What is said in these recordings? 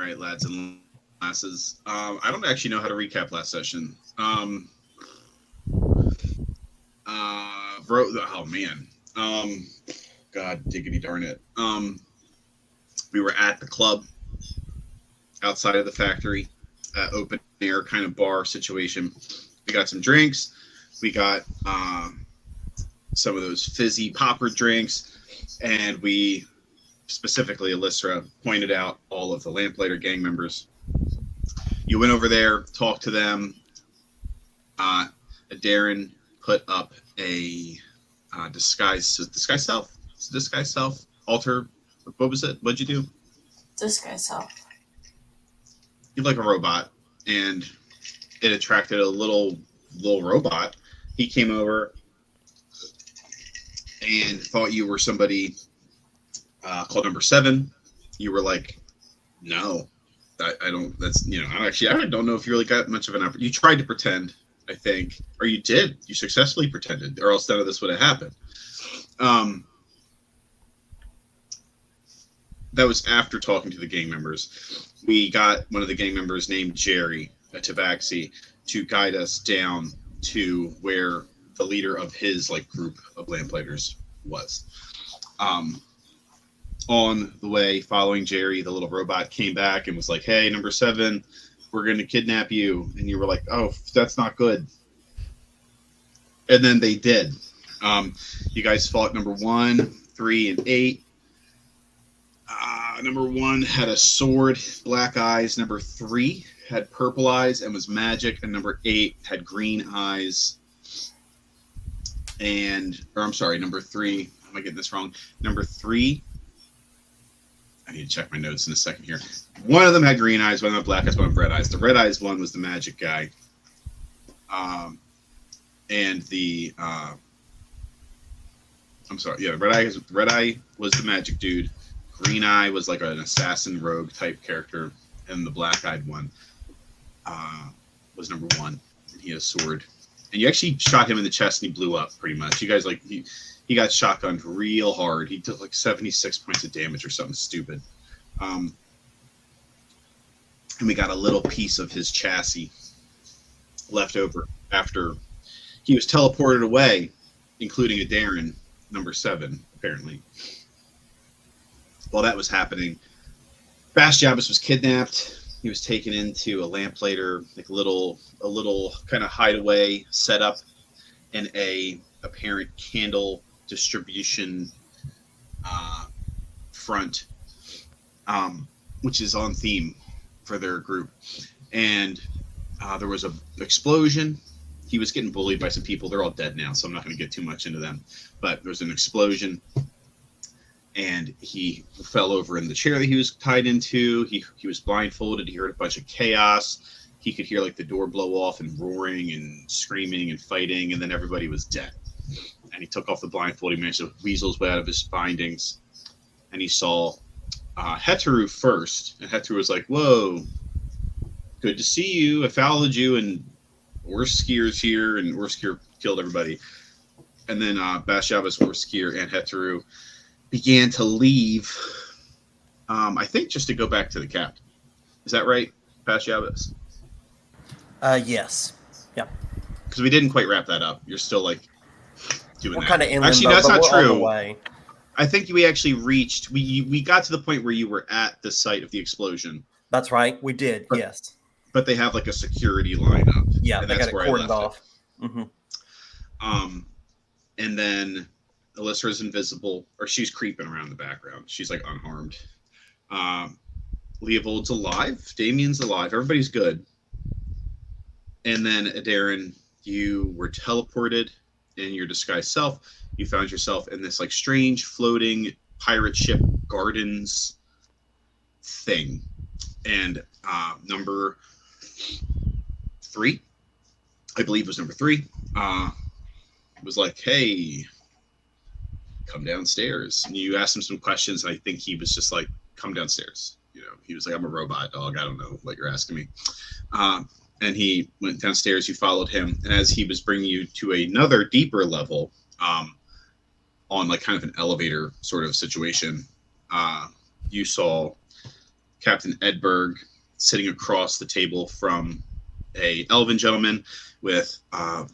right, lads and lasses. I don't actually know how to recap last session. Oh man. Um, God diggity darn it. We were at the club outside of the factory, open air kind of bar situation. We got some drinks. We got some of those fizzy popper drinks, and we specifically Alyssa pointed out all of the Lamplighter gang members. You went over there, talked to them. Uh, Darren put up a disguise self alter. What was it? What'd you do? Disguise self. You like a robot, and it attracted a little robot. He came over and thought you were somebody called number 7. You were like, no, I don't. That's I don't know if you really got much of an opportunity. You tried to pretend, I think, or you did. You successfully pretended, or else none of this would have happened. Um, that was after talking to the gang members. We got one of the gang members named Jerry, a Tabaxi, to guide us down to where the leader of his group of lamplighters was. Um, on the way, following Jerry, the little robot came back and was like, "Hey, number 7, we're going to kidnap you." And you were like, "Oh, that's not good." And then they did. You guys fought number 1, 3, and 8. Number 1 had a sword, black eyes. Number 3 had purple eyes and was magic. And number 8 had green eyes. I'm sorry, number 3. Am I getting this wrong? Number 3. I need to check my notes in a second here. One of them had green eyes, one of them had black eyes, one of them red eyes. The red eyes one was the magic guy. And the I'm sorry, yeah, red eye was the magic dude. Green eye was like an assassin rogue type character, and the black eyed one was number 1. And he had a sword, and you actually shot him in the chest, and he blew up pretty much. You guys he got shotgunned real hard. He took 76 points of damage or something stupid. And we got a little piece of his chassis left over after he was teleported away, including a Darren, number 7, apparently. While that was happening, Bash Jabbas was kidnapped. He was taken into a lamplighter, a little kind of hideaway set up in a apparent candle distribution front, which is on theme for their group. And there was an explosion. He was getting bullied by some people. They're all dead now, so I'm not going to get too much into them. But there was an explosion, and he fell over in the chair that he was tied into. He was blindfolded. He heard a bunch of chaos. He could hear the door blow off and roaring and screaming and fighting, and then everybody was dead. And he took off the blindfold. He managed to weasel his way out of his bindings, and he saw Heteru first. And Heteru was like, "Whoa, good to see you. I followed you, and Orskir's here, and Orskir killed everybody." And then Bashavas, Orskir, and Heteru began to leave. I think just to go back to the captain. Is that right, Bashavas? Yes. Yeah. Because we didn't quite wrap that up. You're still doing we're that. Kind of in Actually, limbo, that's not true. Way. I think we actually reached. We got to the point where you were at the site of the explosion. That's right. We did. Yes. But they have a security lineup. Yeah, and they that's got it cordoned off. Mm-hmm. And then Alyssa is invisible, or she's creeping around the background. She's unharmed. Leopold's alive. Damien's alive. Everybody's good. And then Darren, you were teleported in your disguised self. You found yourself in this strange floating pirate ship gardens thing. And number 3, I believe was number 3, was like, "Hey, come downstairs." And you asked him some questions, and I think he was just like, "Come downstairs." He was like, "I'm a robot dog. I don't know what you're asking me." And he went downstairs. You followed him, and as he was bringing you to another deeper level, on kind of an elevator sort of situation, you saw Captain Edberg sitting across the table from a elven gentleman with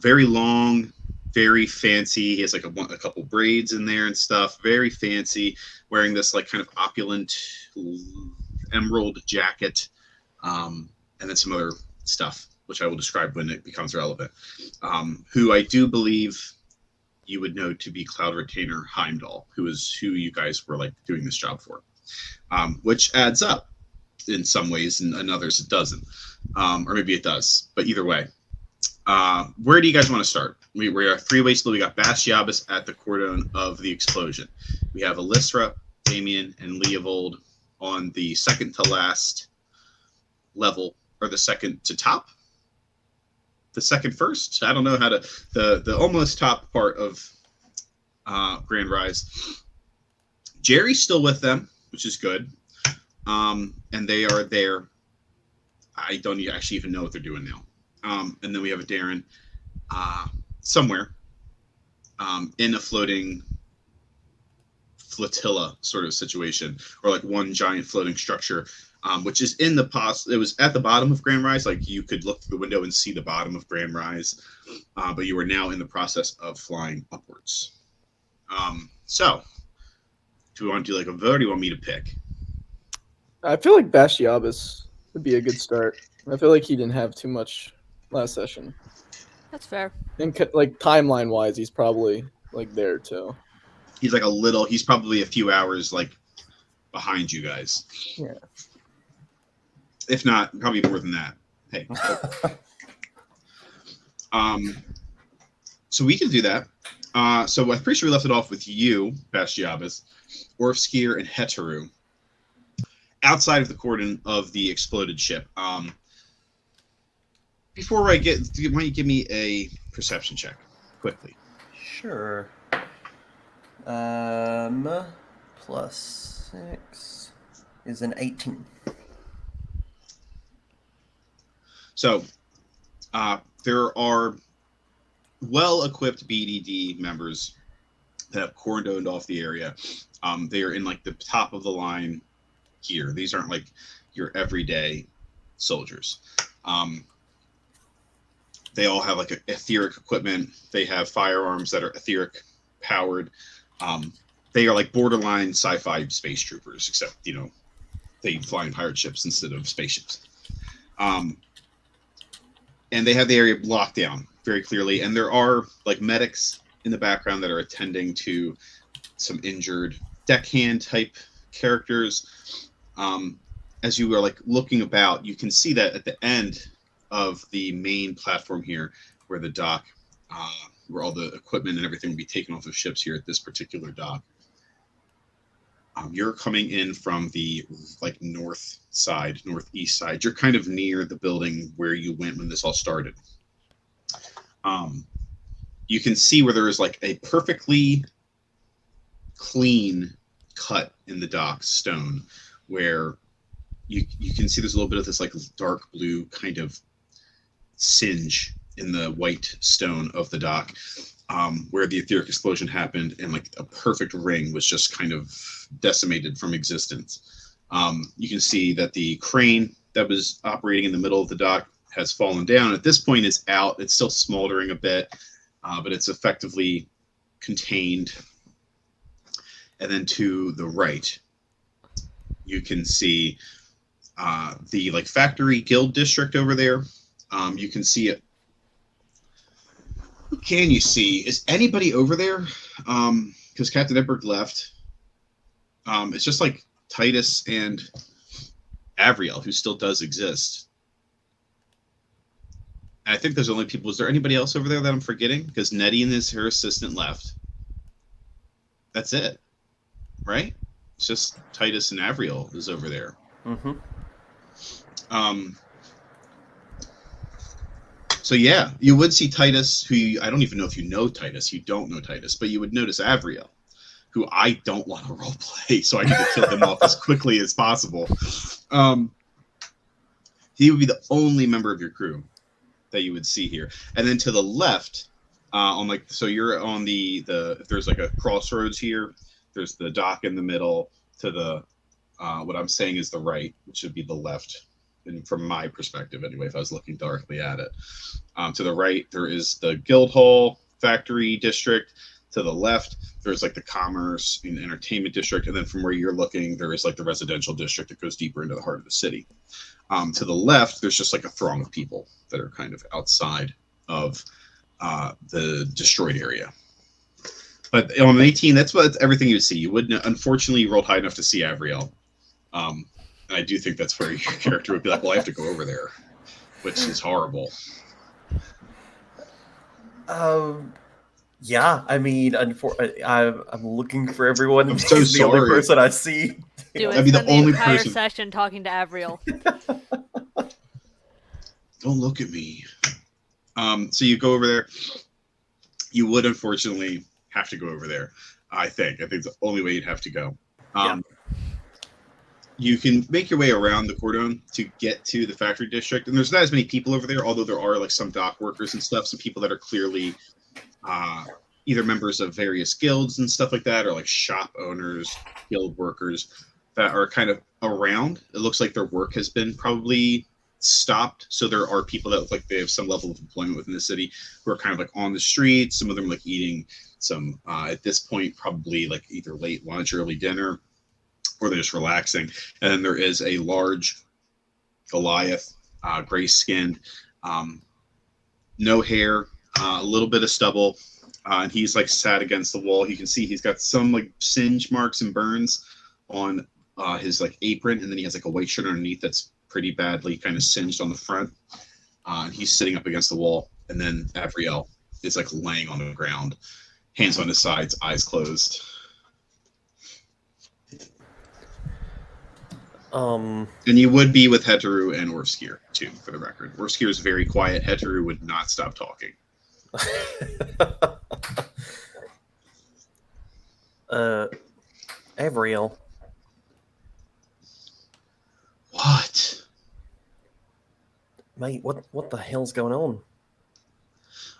very long, very fancy. He has like a couple braids in there and stuff. Very fancy, wearing this like kind of opulent emerald jacket, and then some other stuff, which I will describe when it becomes relevant. Who I do believe you would know to be Cloud Retainer Heimdall, who you guys were like doing this job for, which adds up in some ways, and in others it doesn't, or maybe it does. But either way, where do you guys want to start? We are three ways. We got Bastiabas at the cordon of the explosion. We have Aethra, Damien, and Leovold on the second to last level, or the second to top. The second first. I don't know how to the almost top part of Grand Rise. Jerry's still with them, which is good. And they are there. I don't actually even know what they're doing now. And then we have a Darren somewhere in a floating flotilla sort of situation, or like one giant floating structure, which is in the it was at the bottom of Grand Rise. Like you could look through the window and see the bottom of Grand Rise, but you are now in the process of flying upwards. So, do we want to do like a vote, or do you want me to pick? I feel like Bastiabas would be a good start. I feel like he didn't have too much last session. That's fair. And like timeline wise, he's probably like there too. He's like he's probably a few hours like behind you guys. Yeah. If not, probably more than that. Hey. So we can do that. So I'm pretty sure we left it off with you, Bastiabas, Orfskir, and Heteru outside of the cordon of the exploded ship. Before I why don't you give me a perception check quickly? Sure. Plus 6 is an 18. So there are well-equipped BDD members that have cordoned off the area. They are in like the top of the line gear. These aren't like your everyday soldiers. They all have like etheric equipment. They have firearms that are etheric powered. They are like borderline sci-fi space troopers, except they fly in pirate ships instead of spaceships. And they have the area locked down very clearly. And there are like medics in the background that are attending to some injured deckhand type characters. As you are like looking about, you can see that at the end of the main platform here, where the dock, where all the equipment and everything will be taken off of ships here at this particular dock. You're coming in from the like northeast side. You're kind of near the building where you went when this all started. You can see where there is like a perfectly clean cut in the dock stone, where you can see there's a little bit of this like dark blue kind of singe in the white stone of the dock, where the etheric explosion happened, and like a perfect ring was just kind of decimated from existence. You can see that the crane that was operating in the middle of the dock has fallen down. At this point, it's out. It's still smoldering a bit, but it's effectively contained. And then to the right, you can see the like factory guild district over there. You can see it. Who can you see? Is anybody over there? Because Captain Edberg left. It's just like Titus and Avriel, who still does exist. And I think there's only people. Is there anybody else over there that I'm forgetting? Because Nettie and her assistant left. That's it, right? It's just Titus and Avriel is over there. Mm-hmm. So yeah, you would see Titus, who I don't even know if you know Titus. You don't know Titus, but you would notice Avriel, who I don't want to roleplay, so I need to kill him off as quickly as possible. He would be the only member of your crew that you would see here. And then to the left, so you're on the if there's like a crossroads here, there's the dock in the middle. To the What I'm saying is the right, which would be the left. And from my perspective, anyway, if I was looking directly at it, to the right there is the Guildhall Factory District. To the left, there's like the Commerce and Entertainment District, and then from where you're looking, there is like the Residential District that goes deeper into the heart of the city. To the left, there's just like a throng of people that are kind of outside of the destroyed area. But on 18, that's everything you see. You wouldn't, unfortunately, you rolled high enough to see Avriel. And I do think that's where your character would be like, well, I have to go over there, which is horrible. Yeah, I mean, I'm looking for everyone. I'm so He's the only sorry. person I see. Do That'd it. be the Spend the only entire person- session talking to Avriel. Don't look at me. So you go over there. You would unfortunately have to go over there. I think it's the only way you'd have to go. You can make your way around the cordon to get to the factory district, and there's not as many people over there. Although there are like some dock workers and stuff, some people that are clearly either members of various guilds and stuff like that, or like shop owners, guild workers that are kind of around. It looks like their work has been probably stopped, so there are people that look like they have some level of employment within the city who are kind of like on the streets. Some of them like eating some at this point probably like either late lunch, early dinner, or they're just relaxing. And then there is a large Goliath, gray-skinned, no hair, a little bit of stubble, and he's like sat against the wall. You can see he's got some like singe marks and burns on his like apron, and then he has like a white shirt underneath that's pretty badly kind of singed on the front. And he's sitting up against the wall, and then Avriel is like laying on the ground, hands on his sides, eyes closed. And you would be with Heteru and Orfskir too, for the record. Orfskir is very quiet. Heteru would not stop talking. Avriel. What? Mate, what the hell's going on?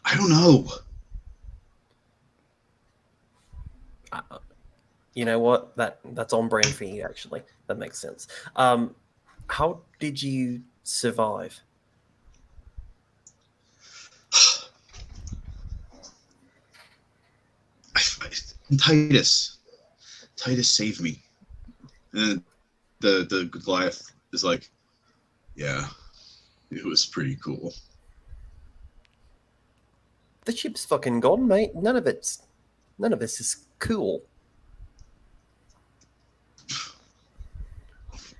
I don't know. You know what? That's on brand for you, actually. That makes sense. How did you survive? Titus saved me. And the Goliath is like, yeah, it was pretty cool. The ship's fucking gone, mate. None of this is cool.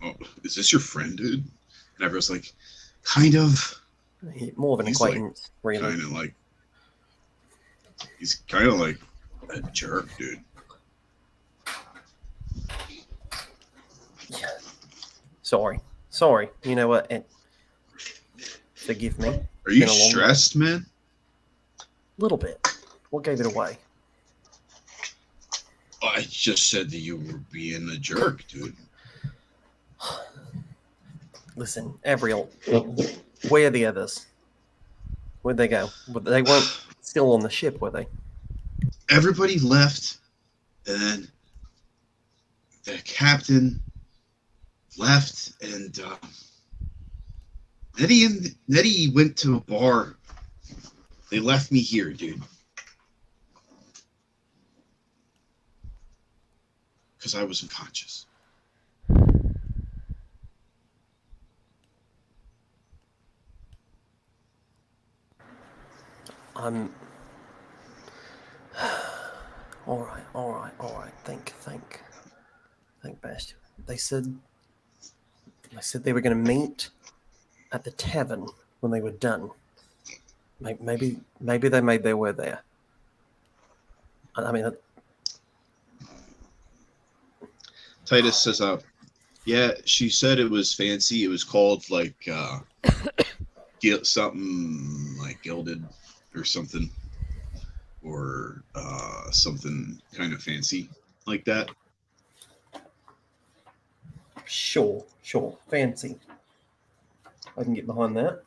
Oh, is this your friend, dude? And everyone's like, kind of. More of an He's acquaintance, really. Kind of like, he's kind of like a jerk, dude. Yeah. Sorry. You know what? Forgive me. Are you Been a long stressed, man? Little bit. What gave it away? I just said that you were being a jerk, dude. Listen, Avriel, where are the others? Where'd they go? They weren't still on the ship, were they? Everybody left, and then the captain left, and Nettie went to a bar. They left me here, dude. Because I was unconscious. All right. Think, Bash. They said they were going to meet at the tavern when they were done. Maybe they made their way there. I mean, Titus says, yeah, she said it was fancy. It was called like something like gilded or something, or something kind of fancy like that. Sure, fancy. I can get behind that.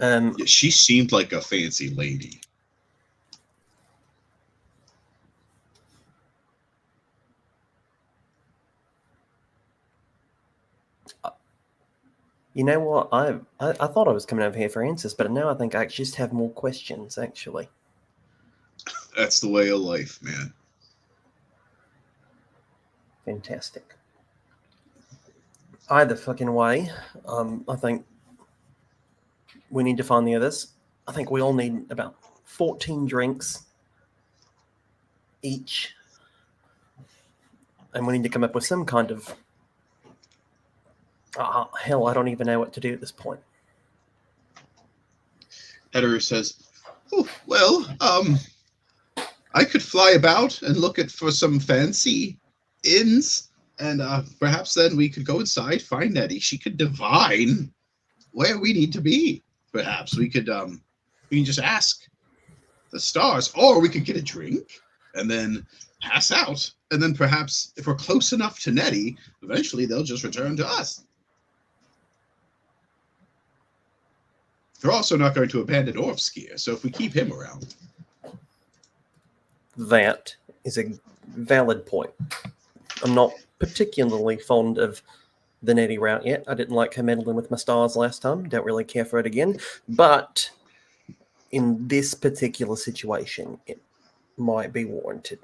Yeah, she seemed like a fancy lady. You know what? I thought I was coming over here for answers, but now I think I just have more questions, actually. That's the way of life, man. Fantastic. Either fucking way, I think we need to find the others. I think we all need about 14 drinks each. And we need to come up with some kind of... hell, I don't even know what to do at this point. Ederer says, "Oh, well, I could fly about and look at for some fancy inns, and perhaps then we could go inside, find Nettie. She could divine where we need to be. Perhaps we can just ask the stars, or we could get a drink and then pass out, and then perhaps if we're close enough to Nettie, eventually they'll just return to us. They're also not going to abandon Orfskier, so if we keep him around." That is a valid point. I'm not particularly fond of the Nettie route yet. I didn't like her meddling with my stars last time. Don't really care for it again. But in this particular situation, it might be warranted.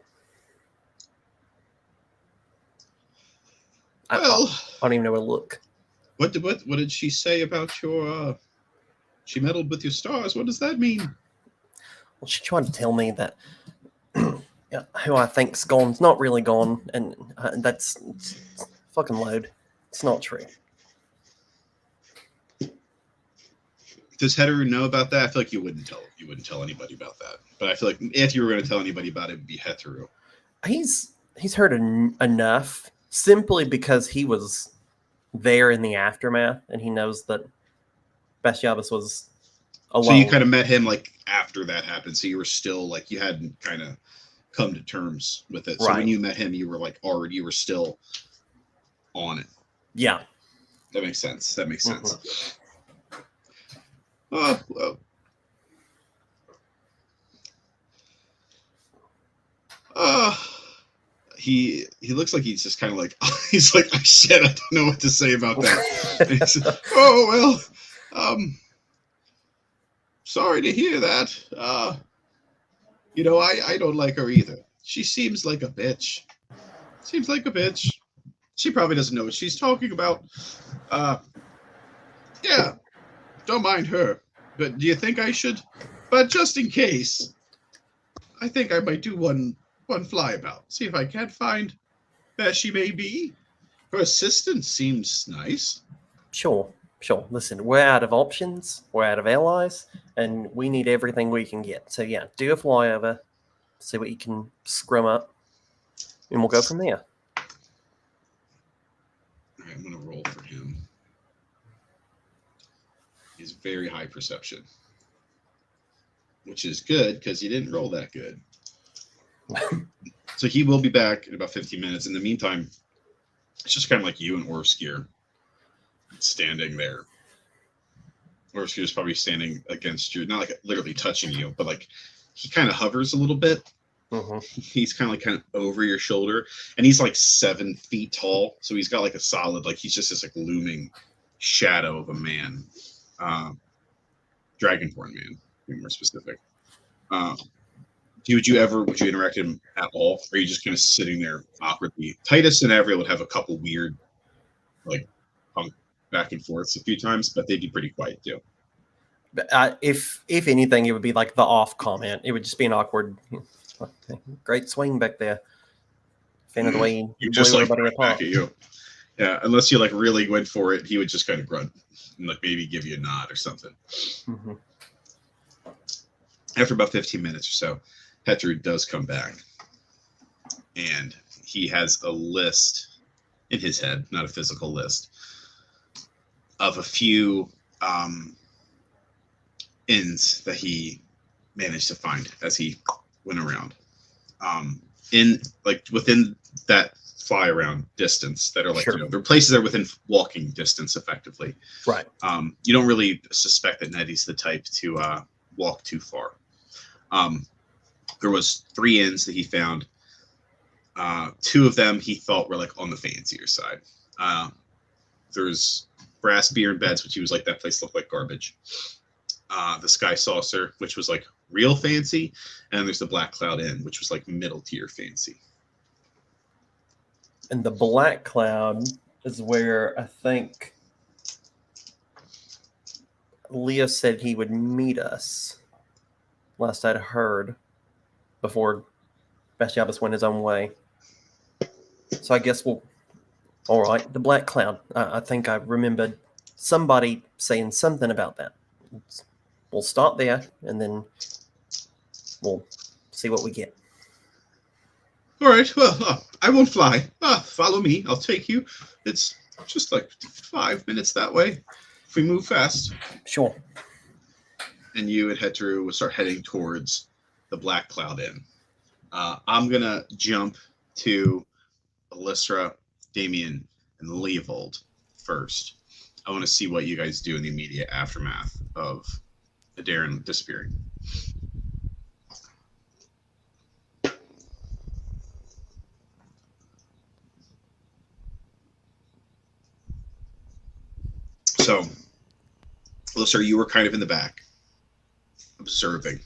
Well, I don't even know where to look. what did she say about your? She meddled with your stars. What does that mean? Well, she tried to tell me that who I think's gone's not really gone, and that's fucking load. It's not true. Does Hetteru know about that? I feel like you wouldn't tell anybody about that. But I feel like if you were going to tell anybody about it, it would be Hetteru. He's heard enough simply because he was there in the aftermath, and he knows that Bashiabas was alone. So you kind of met him like after that happened. So you were still like you hadn't kind of come to terms with it. So Right. when you met him, you were like already you were still on it. Yeah. That makes sense. That makes sense. Mhm. Well. He looks like he's just kind of like he's like, oh, shit, I don't know what to say about that. He said, oh well, sorry to hear that. I don't like her either. She seems like a bitch. She probably doesn't know what she's talking about. Yeah, don't mind her. But do you think I should? But just in case, I think I might do one flyabout. See if I can't find where she may be. Her assistant seems nice. Sure. Listen, we're out of options, we're out of allies, and we need everything we can get. So yeah, do a flyover, see what you can scrum up, and we'll go from there. All right, I'm going to roll for him. He's very high perception, which is good because he didn't roll that good. So he will be back in about 15 minutes. In the meantime, it's just kind of like you and Orfskier standing there. Orfskier is probably standing against you, not like literally touching you, but like he kind of hovers a little bit. Mm-hmm. He's kind of over your shoulder, and he's like 7 feet tall, so he's got like a solid, like he's just this like looming shadow of a man, dragonborn man, to be more specific. Would you interact with him at all? Or are you just kind of sitting there awkwardly? Titus and Avril would have a couple weird, like, back and forths a few times, but they'd be pretty quiet too. If anything, it would be like the off comment. It would just be an awkward. Okay, great swing back there. Fan of the way You blew just like everybody right back apart. at you. Yeah, unless you like really went for it, he would just kind of grunt and like maybe give you a nod or something. Mm-hmm. After about 15 minutes or so, Hetteru does come back, and he has a list in his head, not a physical list, of a few inns that he managed to find as he went around. In like within that fly around distance that are like, Sure. there are places that are within walking distance effectively. Right. You don't really suspect that Nettie's the type to walk too far. There was 3 inns that he found. 2 of them he thought were like on the fancier side. There's Brass Beer and Beds, which he was like, that place looked like garbage. The Sky Saucer, which was like real fancy, and there's the Black Cloud Inn, which was like middle tier fancy. And the Black Cloud is where I think Leo said he would meet us. Last I'd heard, before Bastiabas went his own way. So I guess we'll. All right, the Black Cloud. I think I remembered somebody saying something about that. We'll start there, and then we'll see what we get. All right, well, I won't fly. Follow me. I'll take you. It's just like 5 minutes that way if we move fast. Sure. And you and Hetru will start heading towards the Black Cloud Inn. I'm going to jump to Alyssa, Damien, and Leovold first. I want to see what you guys do in the immediate aftermath of Darren disappearing. So, Alyssa, you were kind of in the back, observing.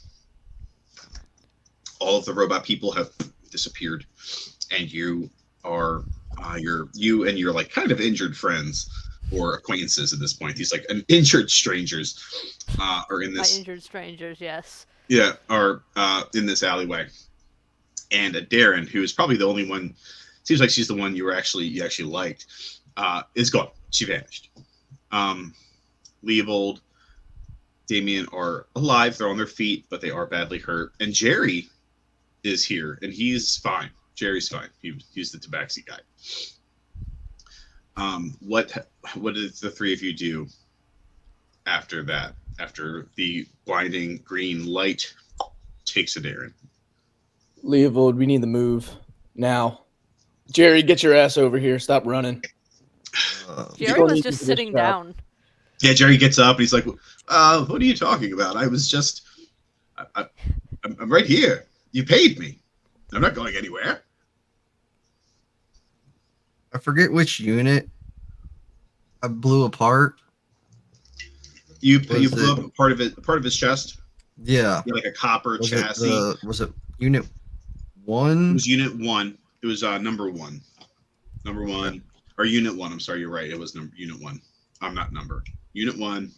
All of the robot people have disappeared, and you are you and your like kind of injured friends or acquaintances at this point. These like injured strangers are in this. My injured strangers, yes. Yeah, are in this alleyway, and Darren, who is probably the only one. Seems like she's the one you actually liked. Is gone. She vanished. Leovold, Damien are alive. They're on their feet, but they are badly hurt. And Jerry is here, and he's fine. Jerry's fine. He's the tabaxi guy. What did the three of you do after that? After the blinding green light takes a Darren? Leovold, we need the move now. Jerry, get your ass over here. Stop running. Jerry was just sitting down. Yeah, Jerry gets up and he's like, what are you talking about? I was just... I'm right here. You paid me. I'm not going anywhere. I forget which unit I blew apart. You blew up part of his chest? Yeah. Like a copper Was chassis. Was it Unit 1? It was Unit 1. It was number 1. Number 1. Or Unit 1. I'm sorry, you're right. It was Unit 1. I'm not number. Unit 1.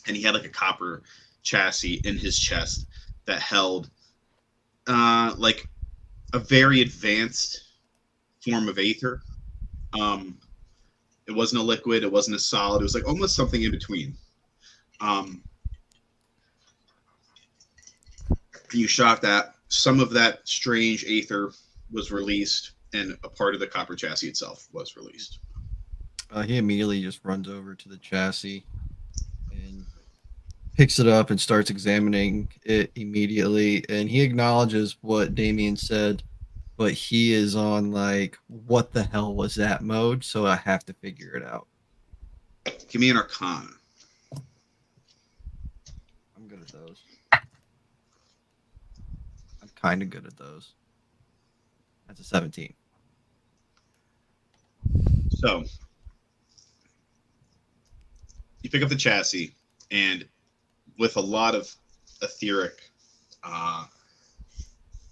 And he had like a copper chassis in his chest that held like a very advanced form of Aether. It wasn't a liquid. It wasn't a solid. It was like almost something in between. You shot that. Some of that strange Aether was released, and a part of the copper chassis itself was released. He immediately just runs over to the chassis and picks it up and starts examining it immediately. And he acknowledges what Damien said, but he is on like, what the hell was that mode? So I have to figure it out. Give me an Arcana. I'm good at those. I'm kind of good at those. That's a 17. So you pick up the chassis, and with a lot of etheric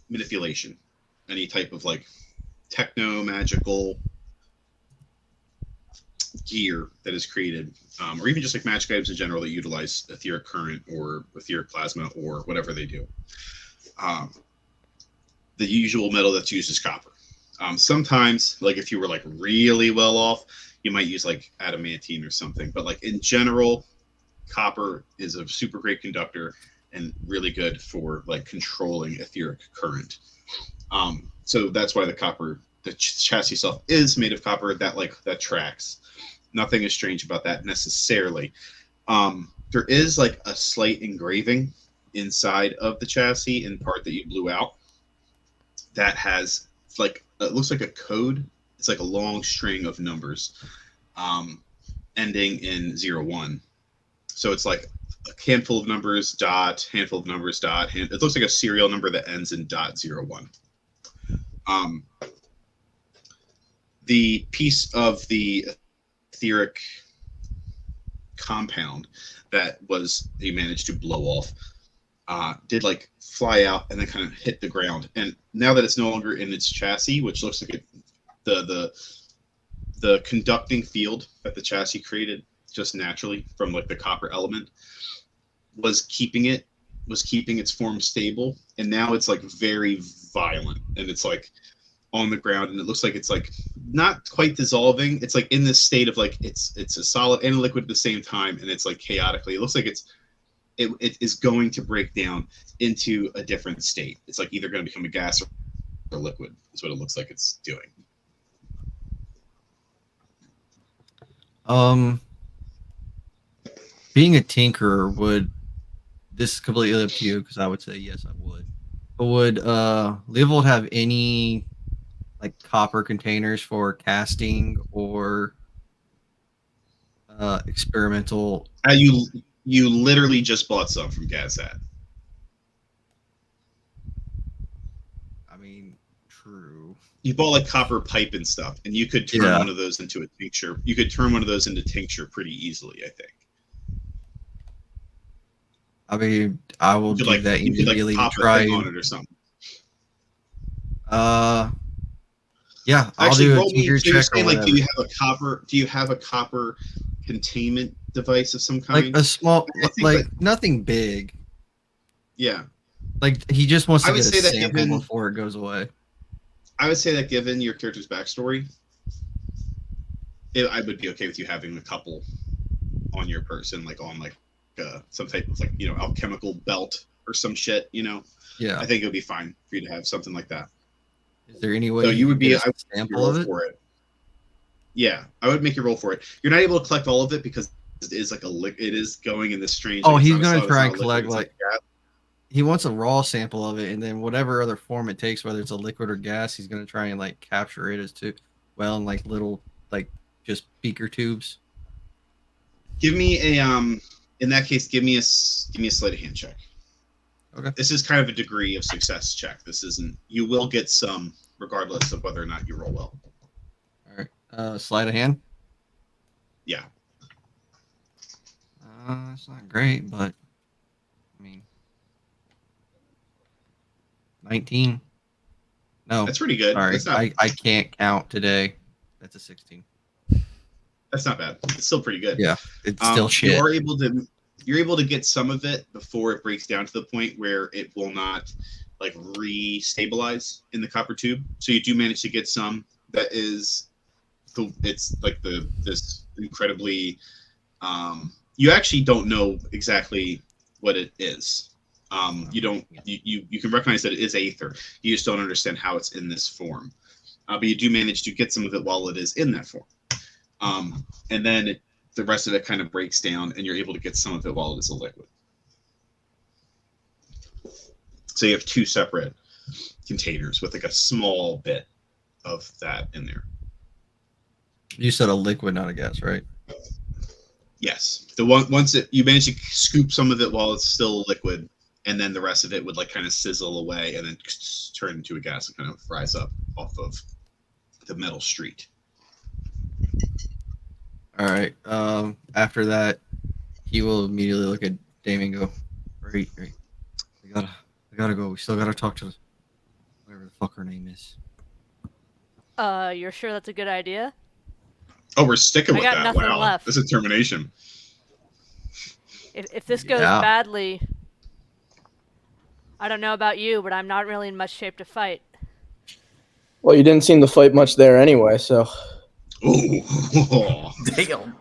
manipulation, any type of like techno magical gear that is created, or even just like magic items in general that utilize etheric current or etheric plasma or whatever they do. The usual metal that's used is copper. Sometimes, like if you were like really well off, you might use like adamantine or something. But like in general, copper is a super great conductor and really good for like controlling etheric current. So that's why the chassis itself is made of copper. That tracks. Nothing is strange about that necessarily. There is like a slight engraving inside of the chassis in part that you blew out that has like, it looks like a code. It's like a long string of numbers ending in 01. So it's like a handful of numbers, dot, handful of numbers, dot. It looks like a serial number that ends in .01. The piece of the etheric compound that he managed to blow off. Did like fly out and then kind of hit the ground. And now that it's no longer in its chassis, which looks like the conducting field that the chassis created just naturally from like the copper element was keeping its form stable, and now it's like very violent, and it's like on the ground, and it looks like it's like not quite dissolving. It's like in this state of like it's a solid and a liquid at the same time, and it's like chaotically. It looks like it is going to break down into a different state. It's like either going to become a gas or liquid. Is what it looks like it's doing. Being a tinkerer, this is completely up to you, because I would say yes, I would. But would Leovold have any like copper containers for casting or experimental? You literally just bought some from Gazat. I mean, true. You bought like copper pipe and stuff, and you could turn one of those into a tincture. You could turn one of those into tincture pretty easily, I think. I mean, I will do that immediately. Pop try on it or something. Yeah, I'll Actually, do a roll me. tinker So you're check. saying, like, do you have a copper containment device of some kind? Like a small, like nothing big. Yeah. Like he just wants to I would get say a that sample given- before it goes away. I would say that given your character's backstory, I would be okay with you having a couple on your person, like on like some type of like alchemical belt or some shit. Yeah, I think it would be fine for you to have something like that. Is there any way So you would be get a sample of it? for it? Yeah, I would make you roll for it. You're not able to collect all of it because it is like it is going in this strange. Oh, like, he's it's not a gonna solid, try it's and not a liquid, collect it's gas. he wants a raw sample of it, and then whatever other form it takes, whether it's a liquid or gas, he's gonna try and like capture it as in like little like just beaker tubes. Give me a in that case, give me a sleight of hand check. Okay. This is kind of a degree of success check. This isn't. You will get some regardless of whether or not you roll well. All right. Sleight of hand. Yeah. It's not great, but I mean, 19. No, That's pretty good. sorry, That's not, I can't count today. That's a 16. that's not bad. It's still pretty good. Yeah, it's still shit. You're able to get some of it before it breaks down to the point where it will not like re-stabilize in the copper tube. So you do manage to get some that is it's like this incredibly you actually don't know exactly what it is. You can recognize that it is Aether. You just don't understand how it's in this form. But you do manage to get some of it while it is in that form. And then the rest of it kind of breaks down, and you're able to get some of it while it is a liquid. So you have two separate containers with like a small bit of that in there. You said a liquid, not a gas, right? Yes. You manage to scoop some of it while it's still liquid, and then the rest of it would like kind of sizzle away and then turn into a gas and kind of rise up off of the metal street. All right. After that, he will immediately look at Damien and go, "Great. We gotta go. We still gotta talk to whatever the fuck her name is." You're sure that's a good idea? Oh, we're sticking with got that. nothing Wow, left. this is termination. If this goes Yeah. badly, I don't know about you, but I'm not really in much shape to fight. Well, you didn't seem to fight much there anyway, so. Ooh. Damn.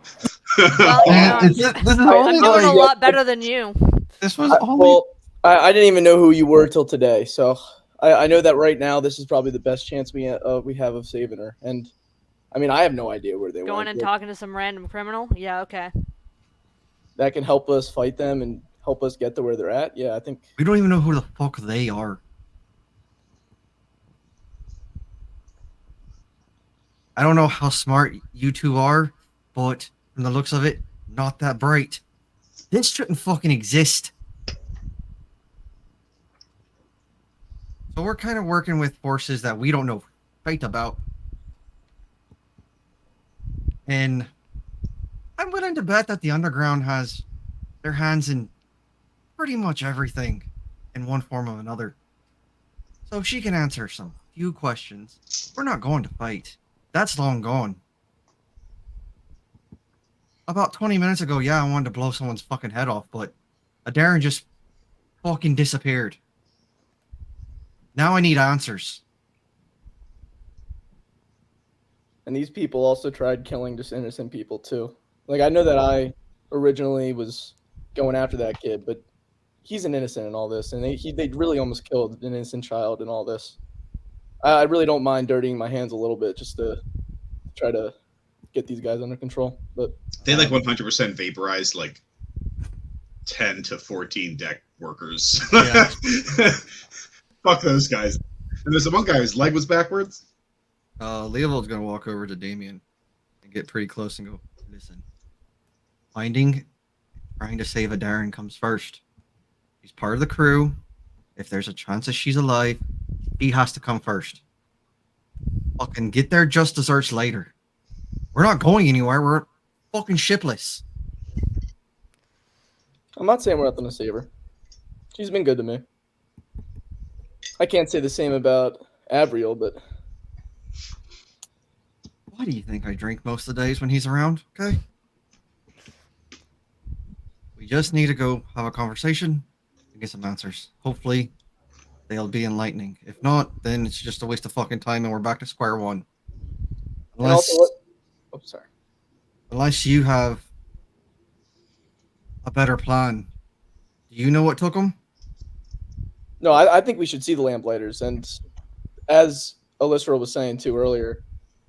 Well, This is I'm only doing a like- lot better than you. This was only. Well, I didn't even know who you were till today, so I know that right now this is probably the best chance we have of saving her. And I mean, I have no idea where they Going went. and talking to some random criminal? Yeah, okay. That can help us fight them and help us get to where they're at. Yeah, I think. We don't even know who the fuck they are. I don't know how smart you two are, but from the looks of it, not that bright. This shouldn't fucking exist. So we're kind of working with forces that we don't know shit about. And willing to bet that the underground has their hands in pretty much everything in one form or another. So if she can answer some few questions, we're not going to fight. That's long gone. About 20 minutes ago, yeah, I wanted to blow someone's fucking head off, but a Darren just fucking disappeared. Now I need answers. And these people also tried killing just innocent people too. Like I know that I originally was going after that kid, but he's an innocent in all this, and they really almost killed an innocent child in all this. I really don't mind dirtying my hands a little bit just to try to get these guys under control. But They like 100% vaporized like 10 to 14 deck workers. Yeah. Fuck those guys. And there's the one guy whose leg was backwards. Leovold's gonna walk over to Damien and get pretty close and go, listen, trying to save a Darren comes first. He's part of the crew. If there's a chance that she's alive, he has to come first. Fucking get their just desserts later. We're not going anywhere. We're fucking shipless. I'm not saying we're not gonna save her. She's been good to me. I can't say the same about Abriel, but Why do you think I drink most of the days when he's around? Okay. We just need to go have a conversation and get some answers. Hopefully, they'll be enlightening. If not, then it's just a waste of fucking time and we're back to square one. and also, oh, sorry. Unless you have a better plan. Do you know what took them? No, I think we should see the Lamplighters, and as Alyssa was saying too earlier,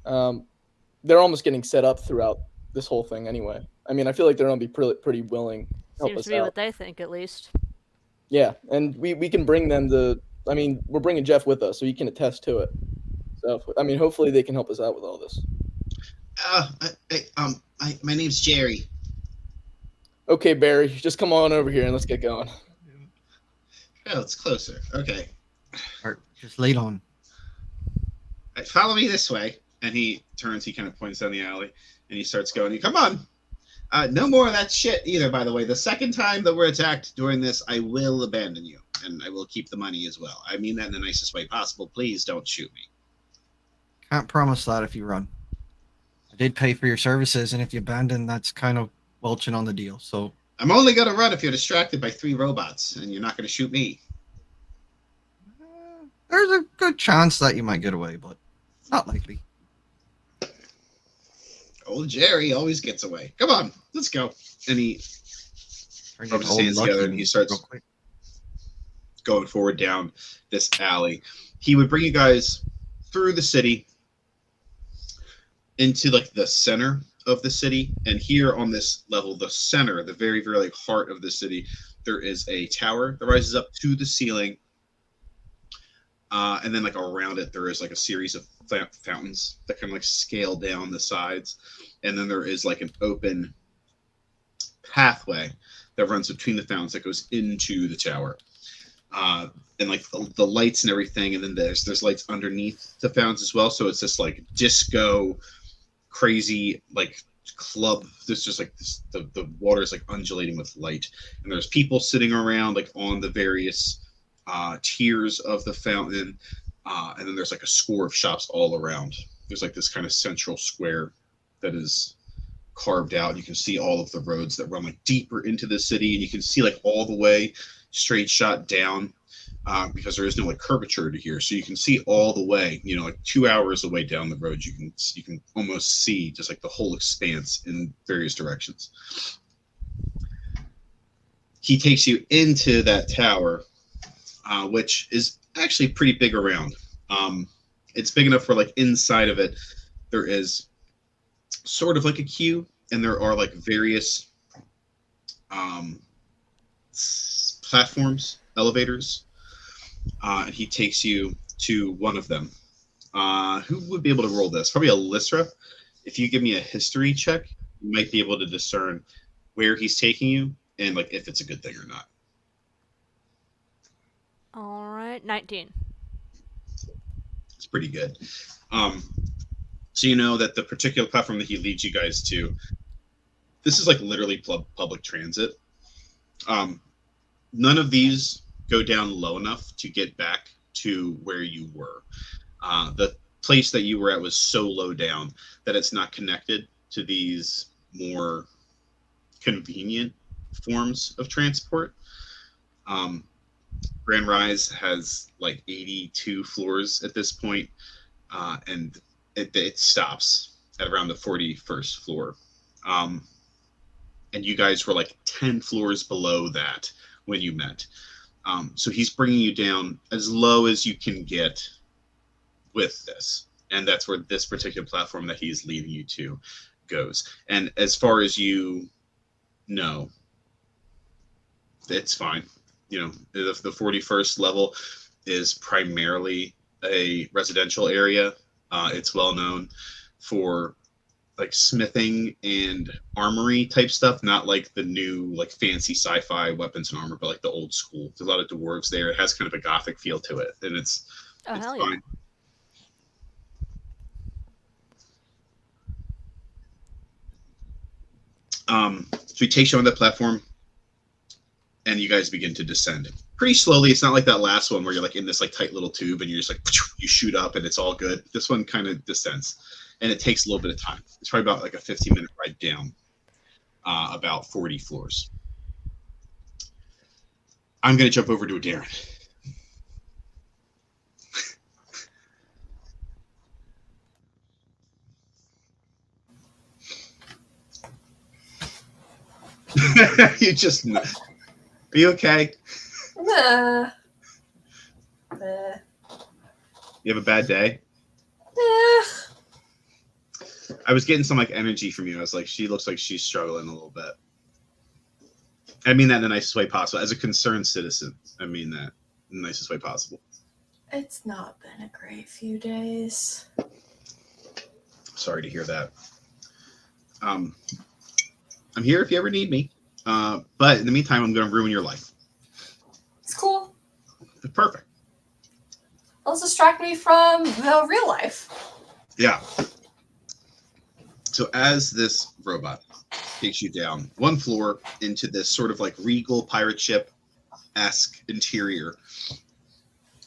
they're almost getting set up throughout this whole thing anyway. I mean, I feel like they're gonna be pretty willing to help Seems us to be out. what they think, at least. Yeah, and we can bring them the. I mean, we're bringing Jeff with us, so he can attest to it. So I mean, hopefully they can help us out with all this. My name's Jerry. Okay, Barry, just come on over here and let's get going. Oh, it's closer. Okay. Or just laid on. Right, follow me this way. And he turns, he kind of points down the alley, and he starts going, come on. No more of that shit either, by the way. The second time that we're attacked during this, I will abandon you, and I will keep the money as well. I mean that in the nicest way possible. Please don't shoot me. Can't promise that if you run. I did pay for your services, and if you abandon, that's kind of welching on the deal. So I'm only going to run if you're distracted by 3 robots, and you're not going to shoot me. there's a good chance that you might get away, but not likely. Old Jerry always gets away. Come on, let's go. And he Turn rubs his old hands lucky together, and he starts real quick. going forward down this alley. He would bring you guys through the city into like the center of the city, and here on this level, the center, the very, very like heart of the city, there is a tower that rises up to the ceiling, and then like around it there is like a series of fountains that kind of like scale down the sides, and then there is like an open pathway that runs between the fountains that goes into the tower, and like the lights and everything, and then there's lights underneath the fountains as well, so it's this like disco crazy like club. There's just like this, the water is like undulating with light, and there's people sitting around like on the various tiers of the fountain, and then there's like a score of shops all around. There's like this kind of central square that is carved out. You can see all of the roads that run like deeper into the city, and you can see like all the way straight shot down, because there is no like curvature to here, so you can see all the way, you know, like 2 hours away down the road, you can almost see just like the whole expanse in various directions. He takes you into that tower, which is actually pretty big around. It's big enough for like inside of it there is sort of like a queue, and there are like various platforms, elevators. And he takes you to one of them. Who would be able to roll this? Probably Alyssa. If you give me a history check, you might be able to discern where he's taking you and like if it's a good thing or not. All right, 19. It's pretty good. So you know that the particular platform that he leads you guys to this is like literally public transit. None of these go down low enough to get back to where you were. The place that you were at was so low down that it's not connected to these more convenient forms of transport. Um, Grand Rise has like 82 floors at this point, and it stops at around the 41st floor. Um, and you guys were like 10 floors below that when you met. So he's bringing you down as low as you can get with this. And that's where this particular platform that he's leading you to goes. And as far as you know, it's fine. You know, the 41st level is primarily a residential area. It's well known for like smithing and armory type stuff, not like the new like fancy sci-fi weapons and armor, but like the old school. There's a lot of dwarves there. It has kind of a gothic feel to it, and it's hell fine. So he takes you on that platform, and you guys begin to descend pretty slowly. It's not like that last one where you're like in this like tight little tube and you're just like you shoot up and it's all good. This one kind of descends, and it takes a little bit of time. It's probably about like a 15-minute ride down, about 40 floors. I'm gonna jump over to a Darren. You just are you okay? Nah. You have a bad day? I was getting some like energy from you. I was like, she looks like she's struggling a little bit. I mean that in the nicest way possible. As a concerned citizen, I mean that in the nicest way possible. It's not been a great few days. Sorry to hear that. I'm here if you ever need me. But in the meantime, I'm going to ruin your life. It's cool. Perfect. Let's distract me from the real life. Yeah. So as this robot takes you down one floor into this sort of like regal pirate ship-esque interior,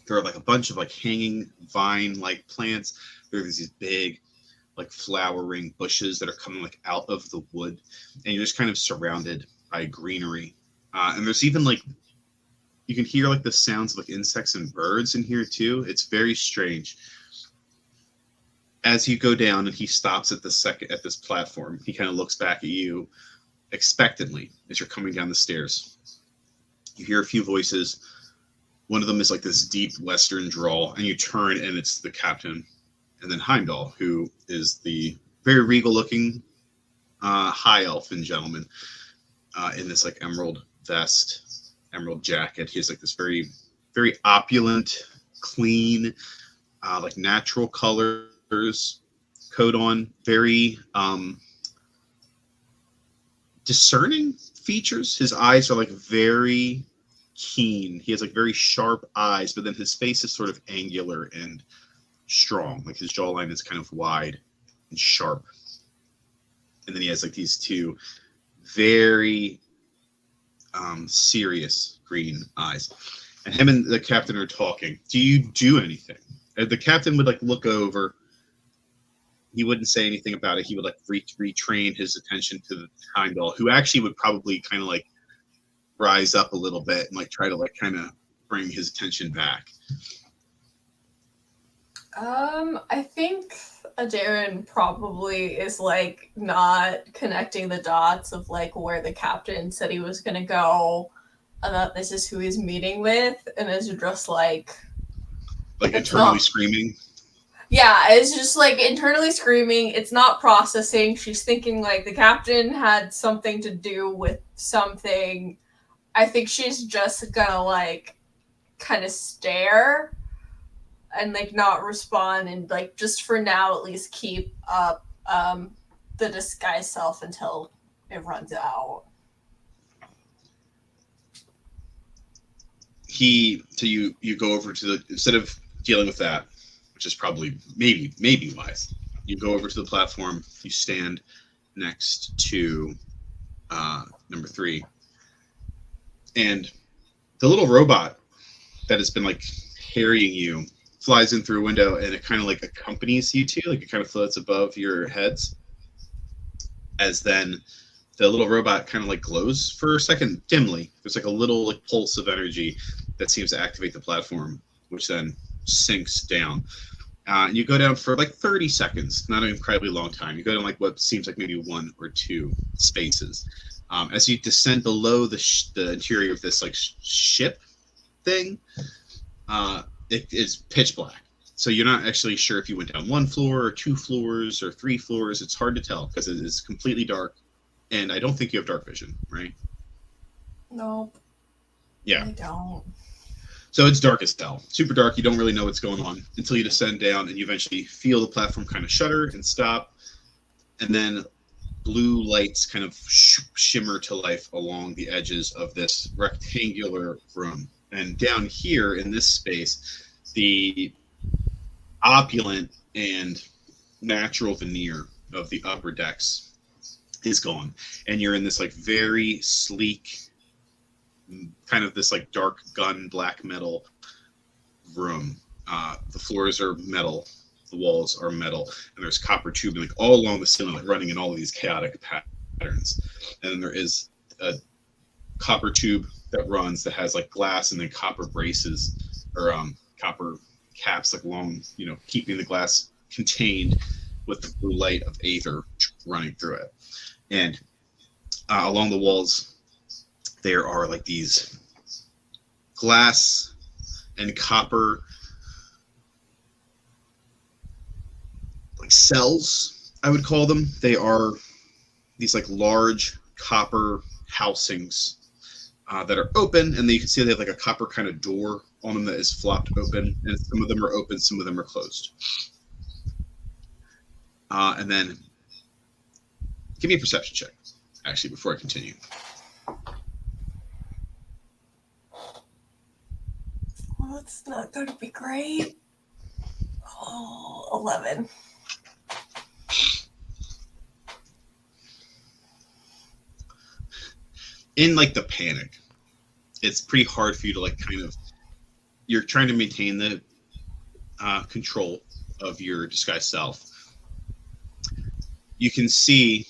there are like a bunch of like hanging vine-like plants. There are these big like flowering bushes that are coming like out of the wood, and you're just kind of surrounded by greenery. And there's even like you can hear like the sounds of like insects and birds in here too. It's very strange. As you go down and he stops at this platform, he kind of looks back at you expectantly as you're coming down the stairs. You hear a few voices. One of them is like this deep Western drawl, and you turn and it's the captain, and then Heimdall, who is the very regal-looking high elfin gentleman in this like emerald vest, emerald jacket. He has like this very, very opulent, clean, like natural colors coat on. Very discerning features. His eyes are like very keen. He has like very sharp eyes, but then his face is sort of angular and strong. Like his jawline is kind of wide and sharp. And then he has like these two very serious green eyes. And him and the captain are talking. Do you do anything? The captain would like look over. He wouldn't say anything about it. He would like retrain his attention to the Heimdall, who actually would probably kind of like rise up a little bit and like try to like kind of bring his attention back. I think Darren probably is like not connecting the dots of like where the captain said he was gonna go, and that this is who he's meeting with, and is just like internally screaming. Yeah, it's just like internally screaming. It's not processing. She's thinking like the captain had something to do with something. I think she's just gonna like kind of stare and like not respond, and like just for now at least keep up the disguise self until it runs out. So you go over to the, instead of dealing with that, which is probably maybe wise, you go over to the platform. You stand next to number 3. And the little robot that has been like carrying you flies in through a window, and it kind of like accompanies you too, like it kind of floats above your heads, as then the little robot kind of like glows for a second dimly. There's like a little like pulse of energy that seems to activate the platform, which then sinks down. You go down for like 30 seconds, not an incredibly long time. You go down like what seems like maybe 1 or 2 spaces. As you descend below the interior of this like ship thing, it is pitch black. So you're not actually sure if you went down 1 floor or 2 floors or 3 floors. It's hard to tell because it is completely dark. And I don't think you have dark vision, right? Nope. Yeah. I don't. So it's dark as hell. Super dark. You don't really know what's going on until you descend down and you eventually feel the platform kind of shudder and stop. And then blue lights kind of shimmer to life along the edges of this rectangular room. And down here in this space, the opulent and natural veneer of the upper decks is gone. And you're in this like very sleek, kind of this like dark gun black metal room. The floors are metal, the walls are metal, and there's copper tubing like all along the ceiling, like running in all of these chaotic patterns. And then there is a copper tube that runs that has like glass and then copper braces or copper caps like along, keeping the glass contained with the blue light of Aethra running through it. And along the walls there are like these glass and copper like cells, I would call them. They are these like large copper housings that are open, and then you can see they have like a copper kind of door on them that is flopped open, and some of them are open, some of them are closed. And then give me a perception check, actually, before I continue. Well, it's not going to be great. Oh, 11. In like the panic, it's pretty hard for you to like kind of, you're trying to maintain the control of your disguised self. You can see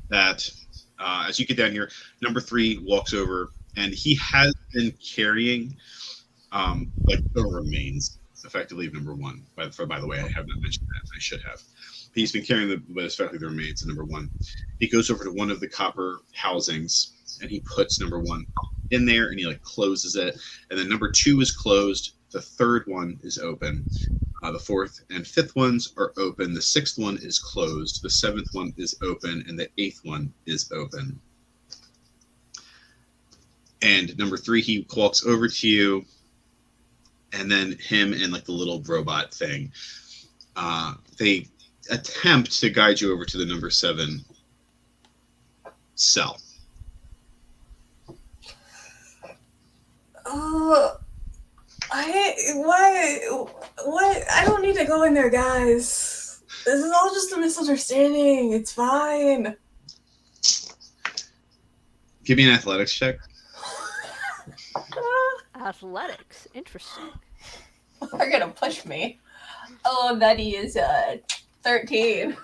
that as you get down here, number 3 walks over, and he has been carrying like the remains, effectively, of number 1. By the way, I have not mentioned that. I should have. He's been carrying effectively the remains of number 1. He goes over to one of the copper housings and he puts number 1 in there, and he like closes it. And then number 2 is closed. The 3rd one is open. The 4th and 5th ones are open. The 6th one is closed. The 7th one is open, and the 8th one is open. And number 3, he walks over to you, and then him and like the little robot thing, they attempt to guide you over to the number 7 cell. What? I don't need to go in there, guys. This is all just a misunderstanding. It's fine. Give me an athletics check. Athletics. Interesting. They're gonna push me. Oh, Betty is 13.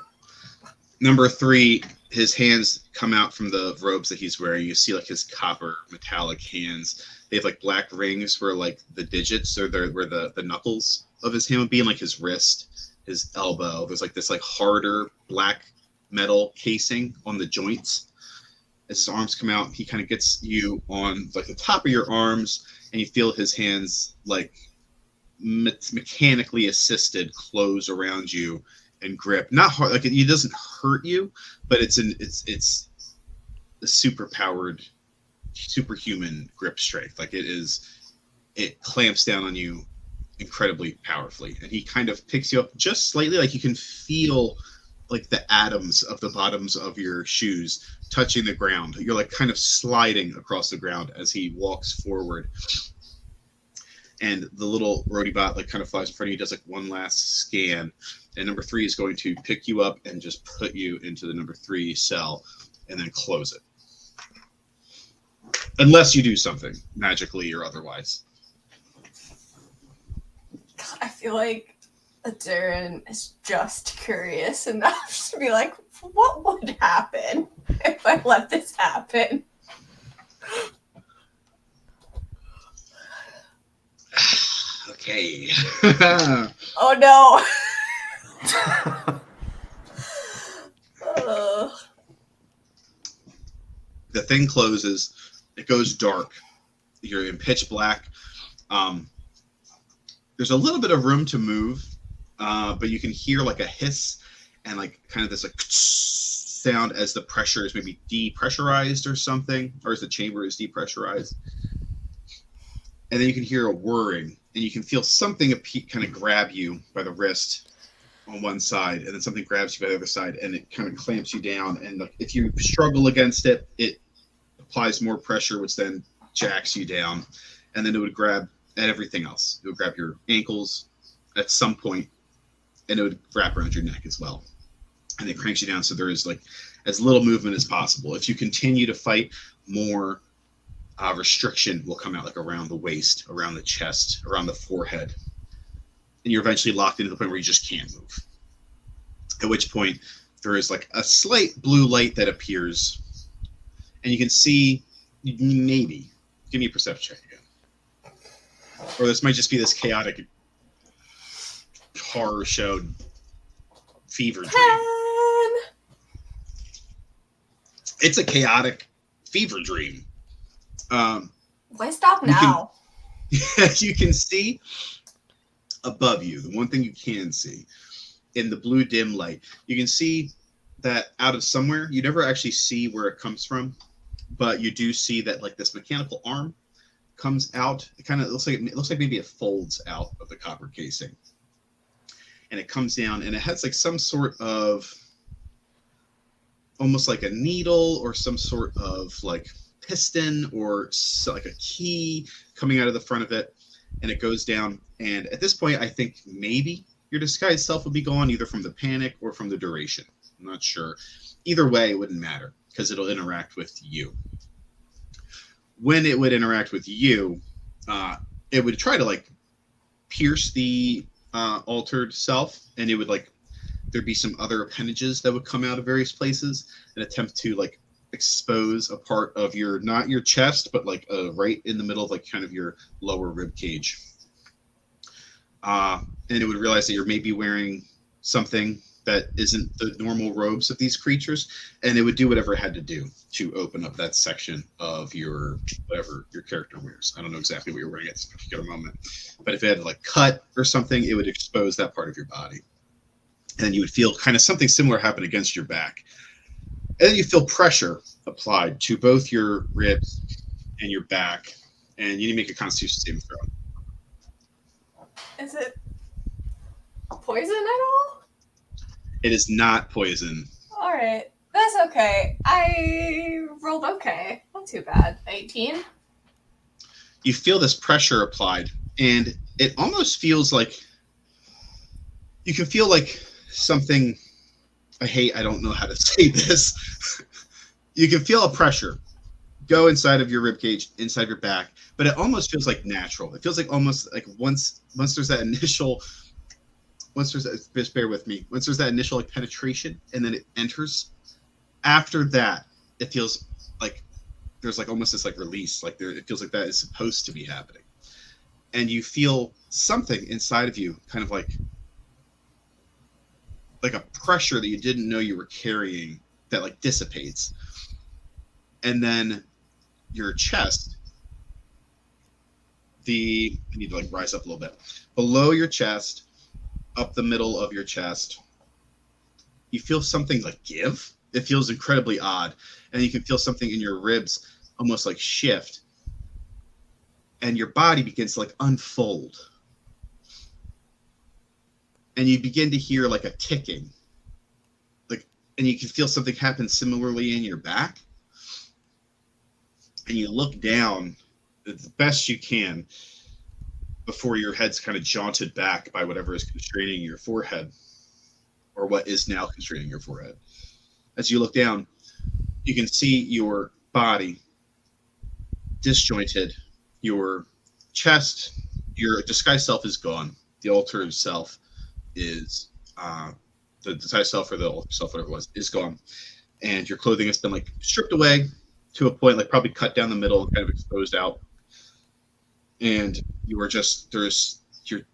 Number 3, his hands come out from the robes that he's wearing. You see like his copper metallic hands. They have like black rings where like the digits or where the knuckles of his hand would be, and like his wrist, his elbow. There's like this like harder black metal casing on the joints. As his arms come out, he kind of gets you on like the top of your arms, and you feel his hands like mechanically assisted close around you and grip. Not hard, like it doesn't hurt you, but it's a superhuman grip strength. Like it clamps down on you incredibly powerfully, and he kind of picks you up just slightly, like you can feel like the atoms of the bottoms of your shoes touching the ground. You're like kind of sliding across the ground as he walks forward, and the little roadie-bot like kind of flies in front of you, does like one last scan, and number 3 is going to pick you up and just put you into the number 3 cell. and then close it. Unless you do something magically or otherwise. I feel like Darren is just curious enough to be like, what would happen if I let this happen? Okay. Oh no. Ugh. The thing closes. It goes dark. You're in pitch black. There's a little bit of room to move, but you can hear like a hiss and like kind of this like sound as the pressure is maybe depressurized or something, or as the chamber is depressurized. And then you can hear a whirring, and you can feel something kind of grab you by the wrist on one side, and then something grabs you by the other side, and it kind of clamps you down. And if you struggle against it, it applies more pressure, which then jacks you down, and then it would grab at everything else. It would grab your ankles at some point, and it would wrap around your neck as well. And it cranks you down, so there is like as little movement as possible. If you continue to fight, more restriction will come out, like around the waist, around the chest, around the forehead, and you're eventually locked into the point where you just can't move. At which point there is like a slight blue light that appears, and you can see, maybe, give me a perception check again. Or this might just be this chaotic horror show fever dream. 10. It's a chaotic fever dream. Why stop now? You can see above you, the one thing you can see in the blue dim light, you can see that out of somewhere, you never actually see where it comes from, but you do see that like this mechanical arm comes out. It kind of looks like maybe it folds out of the copper casing, and it comes down, and it has like some sort of almost like a needle or some sort of like piston or like a key coming out of the front of it, and it goes down. And at this point, I think maybe your disguised self will be gone, either from the panic or from the duration. I'm not sure. Either way, it wouldn't matter because it'll interact with you. When it would interact with you, it would try to like pierce the altered self, and it would like there'd be some other appendages that would come out of various places and attempt to like expose a part of your, not your chest, but like right in the middle of like kind of your lower rib cage. And it would realize that you're maybe wearing something that isn't the normal robes of these creatures, and it would do whatever it had to do to open up that section of your whatever your character wears. I don't know exactly what you're wearing at this particular moment, but if it had to like cut or something, it would expose that part of your body, and you would feel kind of something similar happen against your back. And then you feel pressure applied to both your ribs and your back, and you need to make a Constitution saving throw. Is it poison at all? It is not poison. All right, that's okay. I rolled okay. Not too bad. 18. You feel this pressure applied, and it almost feels like you can feel like something. I don't know how to say this. You can feel a pressure go inside of your rib cage, inside your back, but it almost feels like natural. It feels like almost like once there's that initial, just bear with me. Once there's that initial like penetration, and then it enters. After that, it feels like there's like almost this like release, like it feels like that is supposed to be happening, and you feel something inside of you, kind of like a pressure that you didn't know you were carrying that like dissipates. And then your chest, I need to like rise up a little bit. Below your chest, up the middle of your chest, you feel something like give. It feels incredibly odd. And you can feel something in your ribs almost like shift. And your body begins to like unfold. And you begin to hear like a ticking, and you can feel something happen similarly in your back. And you look down the best you can before your head's kind of jaunted back by whatever is constraining your forehead, or what is now constraining your forehead. As you look down, you can see your body disjointed, your chest, your disguised self is gone. The alter self is the disguised self or the alter self, whatever it was, is gone, and your clothing has been like stripped away to a point, like probably cut down the middle and kind of exposed out, and you are just there's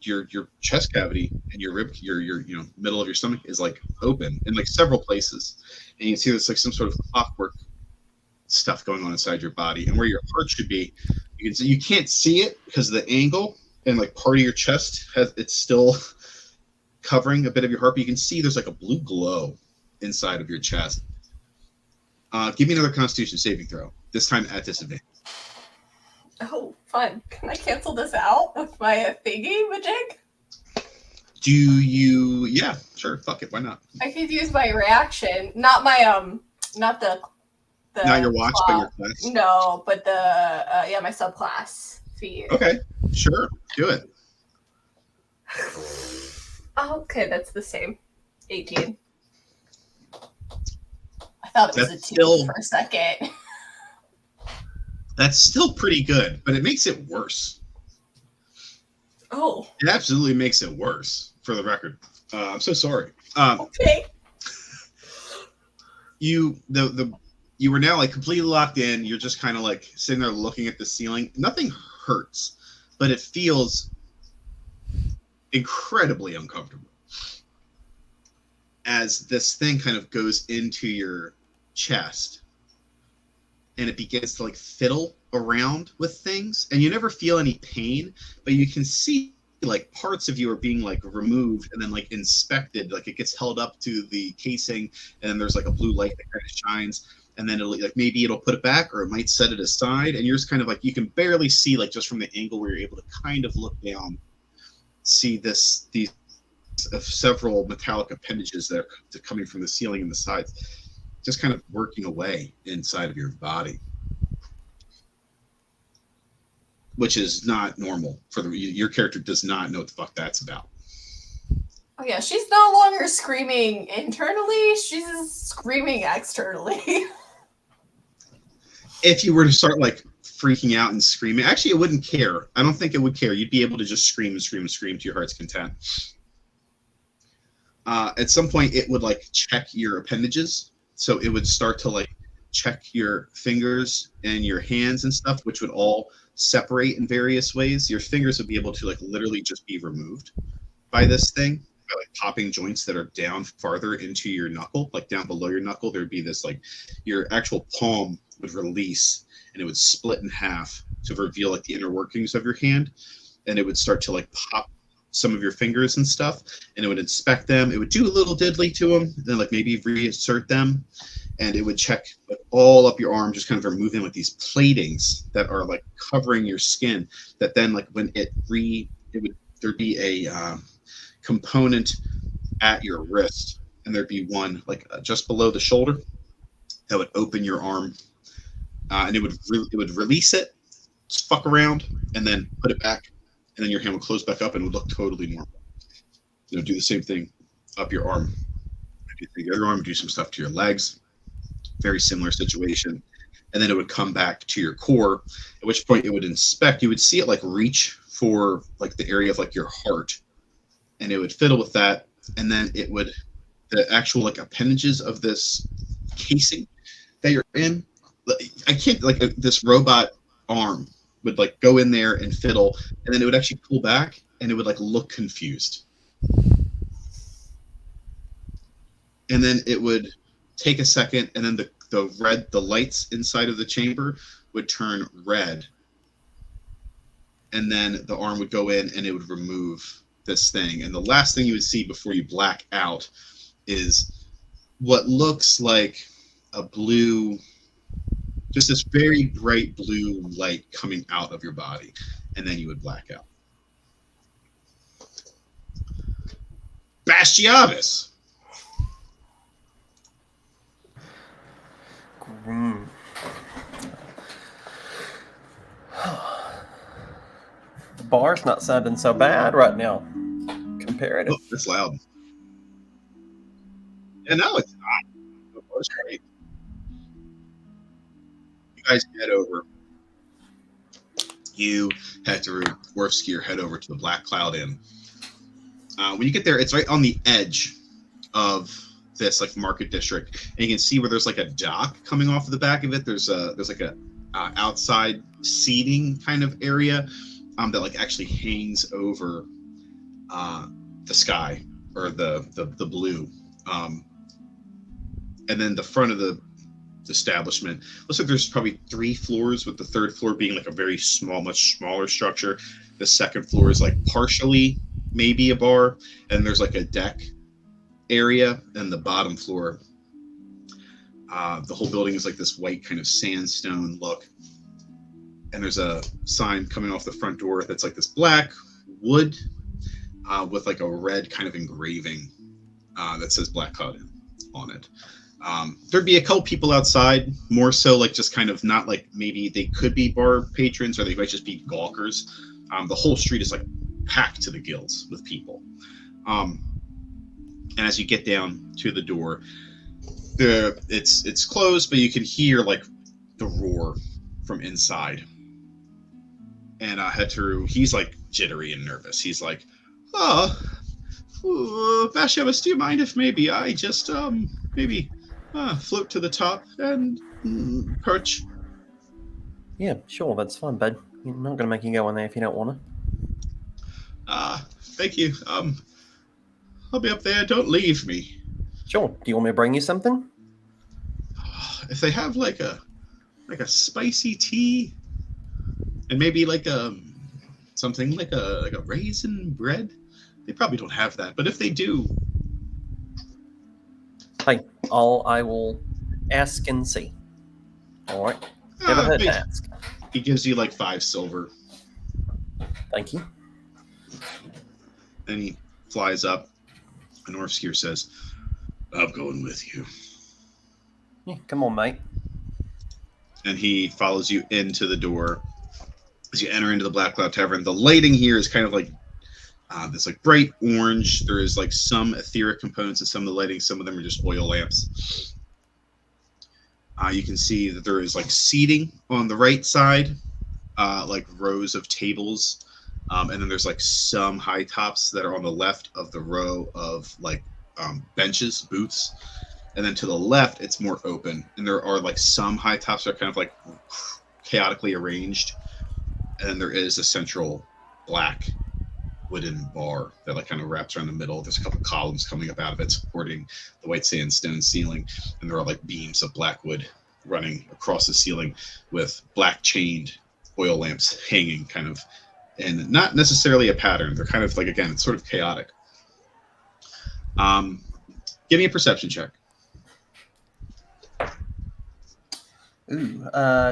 your chest cavity and your rib, your middle of your stomach is like open in like several places, and you can see there's like some sort of clockwork stuff going on inside your body, and where your heart should be, you can't see it because of the angle, and like part of your chest it's still covering a bit of your heart, but you can see there's like a blue glow inside of your chest. Give me another Constitution saving throw, this time at disadvantage. Oh, fun. Can I cancel this out with my thingy majig? Do you? Yeah, sure. Fuck it. Why not? I could use my reaction, not my not the Not your watch, but your class. class. No, but the my subclass feat. Okay, sure. Do it. Okay, that's the same. 18. I thought it was That's a 2 still- for a second. That's still pretty good, but it makes it worse. Oh, It absolutely makes it worse. For the record, I'm so sorry. okay. You were now like completely locked in. You're just kind of like sitting there looking at the ceiling. Nothing hurts, but it feels incredibly uncomfortable as this thing kind of goes into your chest and it begins to like fiddle around with things, and you never feel any pain, but you can see like parts of you are being like removed and then like inspected, like it gets held up to the casing and then there's like a blue light that kind of shines, and then it'll like maybe it'll put it back or it might set it aside, and you're just kind of like you can barely see, like just from the angle where you're able to kind of look down, see these several metallic appendages that are coming from the ceiling and the sides, just kind of working away inside of your body, which is not normal for your character. Does not know what the fuck that's about. Oh yeah, she's no longer screaming internally, she's screaming externally. If you were to start like freaking out and screaming, actually it wouldn't care. I don't think it would care. You'd be able to just scream and scream and scream to your heart's content. At some point it would like check your appendages, so it would start to like check your fingers and your hands and stuff, which would all separate in various ways. Your fingers would be able to like literally just be removed by this thing, by like popping joints that are down farther into your knuckle, like down below your knuckle. There'd be this like your actual palm would release and it would split in half to reveal like the inner workings of your hand, and it would start to like pop some of your fingers and stuff, and it would inspect them. It would do a little diddly to them, then like maybe reinsert them, and it would check like all up your arm, just kind of removing like these platings that are like covering your skin. That then like when there'd be a component at your wrist, and there'd be one like just below the shoulder that would open your arm, and it would release it, just fuck around, and then put it back. And then your hand would close back up and would look totally normal. Do the same thing up your arm. Do the other arm, do some stuff to your legs. Very similar situation. And then it would come back to your core, at which point it would inspect. You would see it like reach for like the area of like your heart, and it would fiddle with that. And then the actual like appendages of this casing that you're in, I can't, like this robot arm would like go in there and fiddle, and then it would actually pull back and it would like look confused, and then it would take a second, and then the lights inside of the chamber would turn red, and then the arm would go in and it would remove this thing, and the last thing you would see before you black out is what looks like a blue, just this very bright blue light coming out of your body, and then you would black out. Bastiavis! The bar's not sounding so bad right now. Comparative. Oh, that's loud. Yeah, no, it's not. It's great. you guys head over. You head through Orfskeer, head over to the Black Cloud Inn. When you get there, it's right on the edge of this like market district, and you can see where there's like a dock coming off of the back of it. There's like a outside seating kind of area that like actually hangs over the sky or the blue, and then the front of the establishment looks like there's probably 3 floors, with the 3rd floor being like a very small, much smaller structure. The 2nd floor is like partially maybe a bar, and there's like a deck area, and the bottom floor, the whole building is like this white kind of sandstone look, and there's a sign coming off the front door that's like this black wood with like a red kind of engraving that says Black Cloud Inn on it. There'd be a couple people outside, more so like just kind of not like maybe they could be bar patrons or they might just be gawkers. The whole street is like packed to the gills with people. And as you get down to the door, it's closed, but you can hear like the roar from inside. And Hetteru, he's like jittery and nervous. He's like, Bashevis, do you mind if maybe I just maybe float to the top and perch? Yeah, sure, that's fine, bud. I'm not going to make you go in there if you don't want to. Thank you. I'll be up there. Don't leave me. Sure. Do you want me to bring you something? If they have like a spicy tea, and maybe like something like a raisin bread. They probably don't have that, but if they do, Hey, I will ask and see. All right. Never hurt to ask. He gives you like 5 silver. Thank you. And he flies up, and Orfskeer says, I'm going with you. Yeah, come on, mate. And he follows you into the door. As you enter into the Black Cloud Tavern, the lighting here is kind of like this like bright orange. There is like some etheric components to some of the lighting. Some of them are just oil lamps. You can see that there is like seating on the right side, like rows of tables. And then there's like some high tops that are on the left of the row of like benches, booths. And then to the left, it's more open. And there are like some high tops that are kind of like chaotically arranged. And then there is a central black wooden bar that like kind of wraps around the middle. There's a couple of columns coming up out of it supporting the white sandstone ceiling. And there are like beams of black wood running across the ceiling with black chained oil lamps hanging kind of, and not necessarily a pattern. They're kind of like, again, it's sort of chaotic. Give me a perception check. Ooh,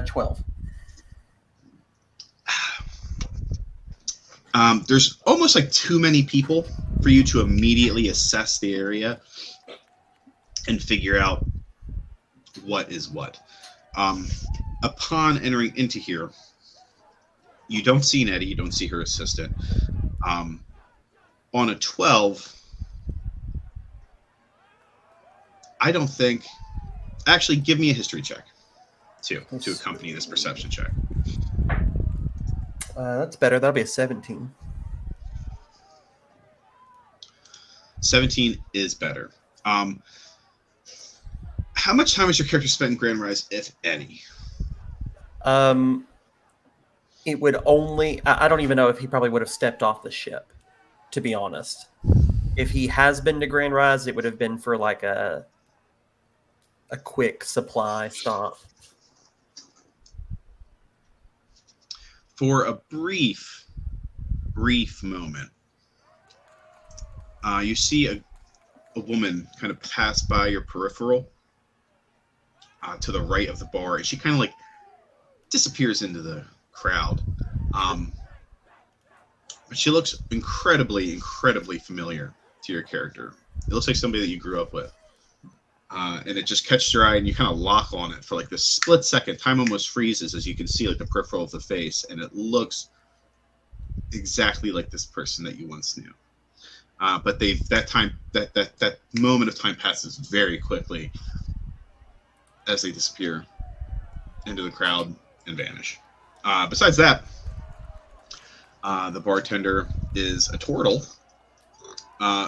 12. There's almost like too many people for you to immediately assess the area and figure out what is what. Upon entering into here, you don't see Nettie, you don't see her assistant. On a 12, I don't think... Actually, give me a history check, too, to accompany this perception check. That's better. That'll be a 17. 17 is better. How much time has your character spent in Grand Rise, if any? It would only... I don't even know if he probably would have stepped off the ship, to be honest. If he has been to Grand Rise, it would have been for like a quick supply stop. For a brief moment, you see a woman kind of pass by your peripheral to the right of the bar, and she kind of like disappears into the crowd. But she looks incredibly familiar to your character. It looks like somebody that you grew up with. And it just catches your eye, and you kind of lock on it for like this split second. Time almost freezes as you can see like the peripheral of the face, and it looks exactly like this person that you once knew. But that moment of time passes very quickly as they disappear. into the crowd and vanish. Besides that, the bartender is a turtle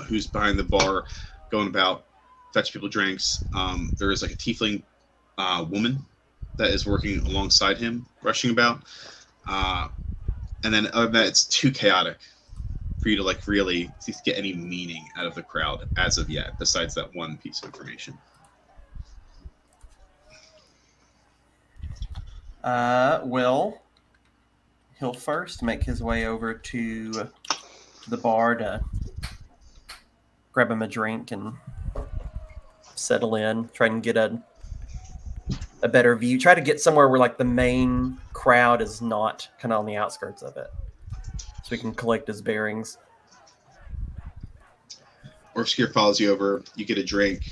who's behind the bar, going about fetch people drinks. There is like a tiefling woman that is working alongside him, rushing about. Uh, and then other than that, it's too chaotic for you to like really get any meaning out of the crowd as of yet, besides that one piece of information. Well, he'll first make his way over to the bar to grab him a drink and settle in, try and get a better view. Try to get somewhere where like the main crowd is not kind of on the outskirts of it, so he can collect his bearings. Orfskeer follows you over. You get a drink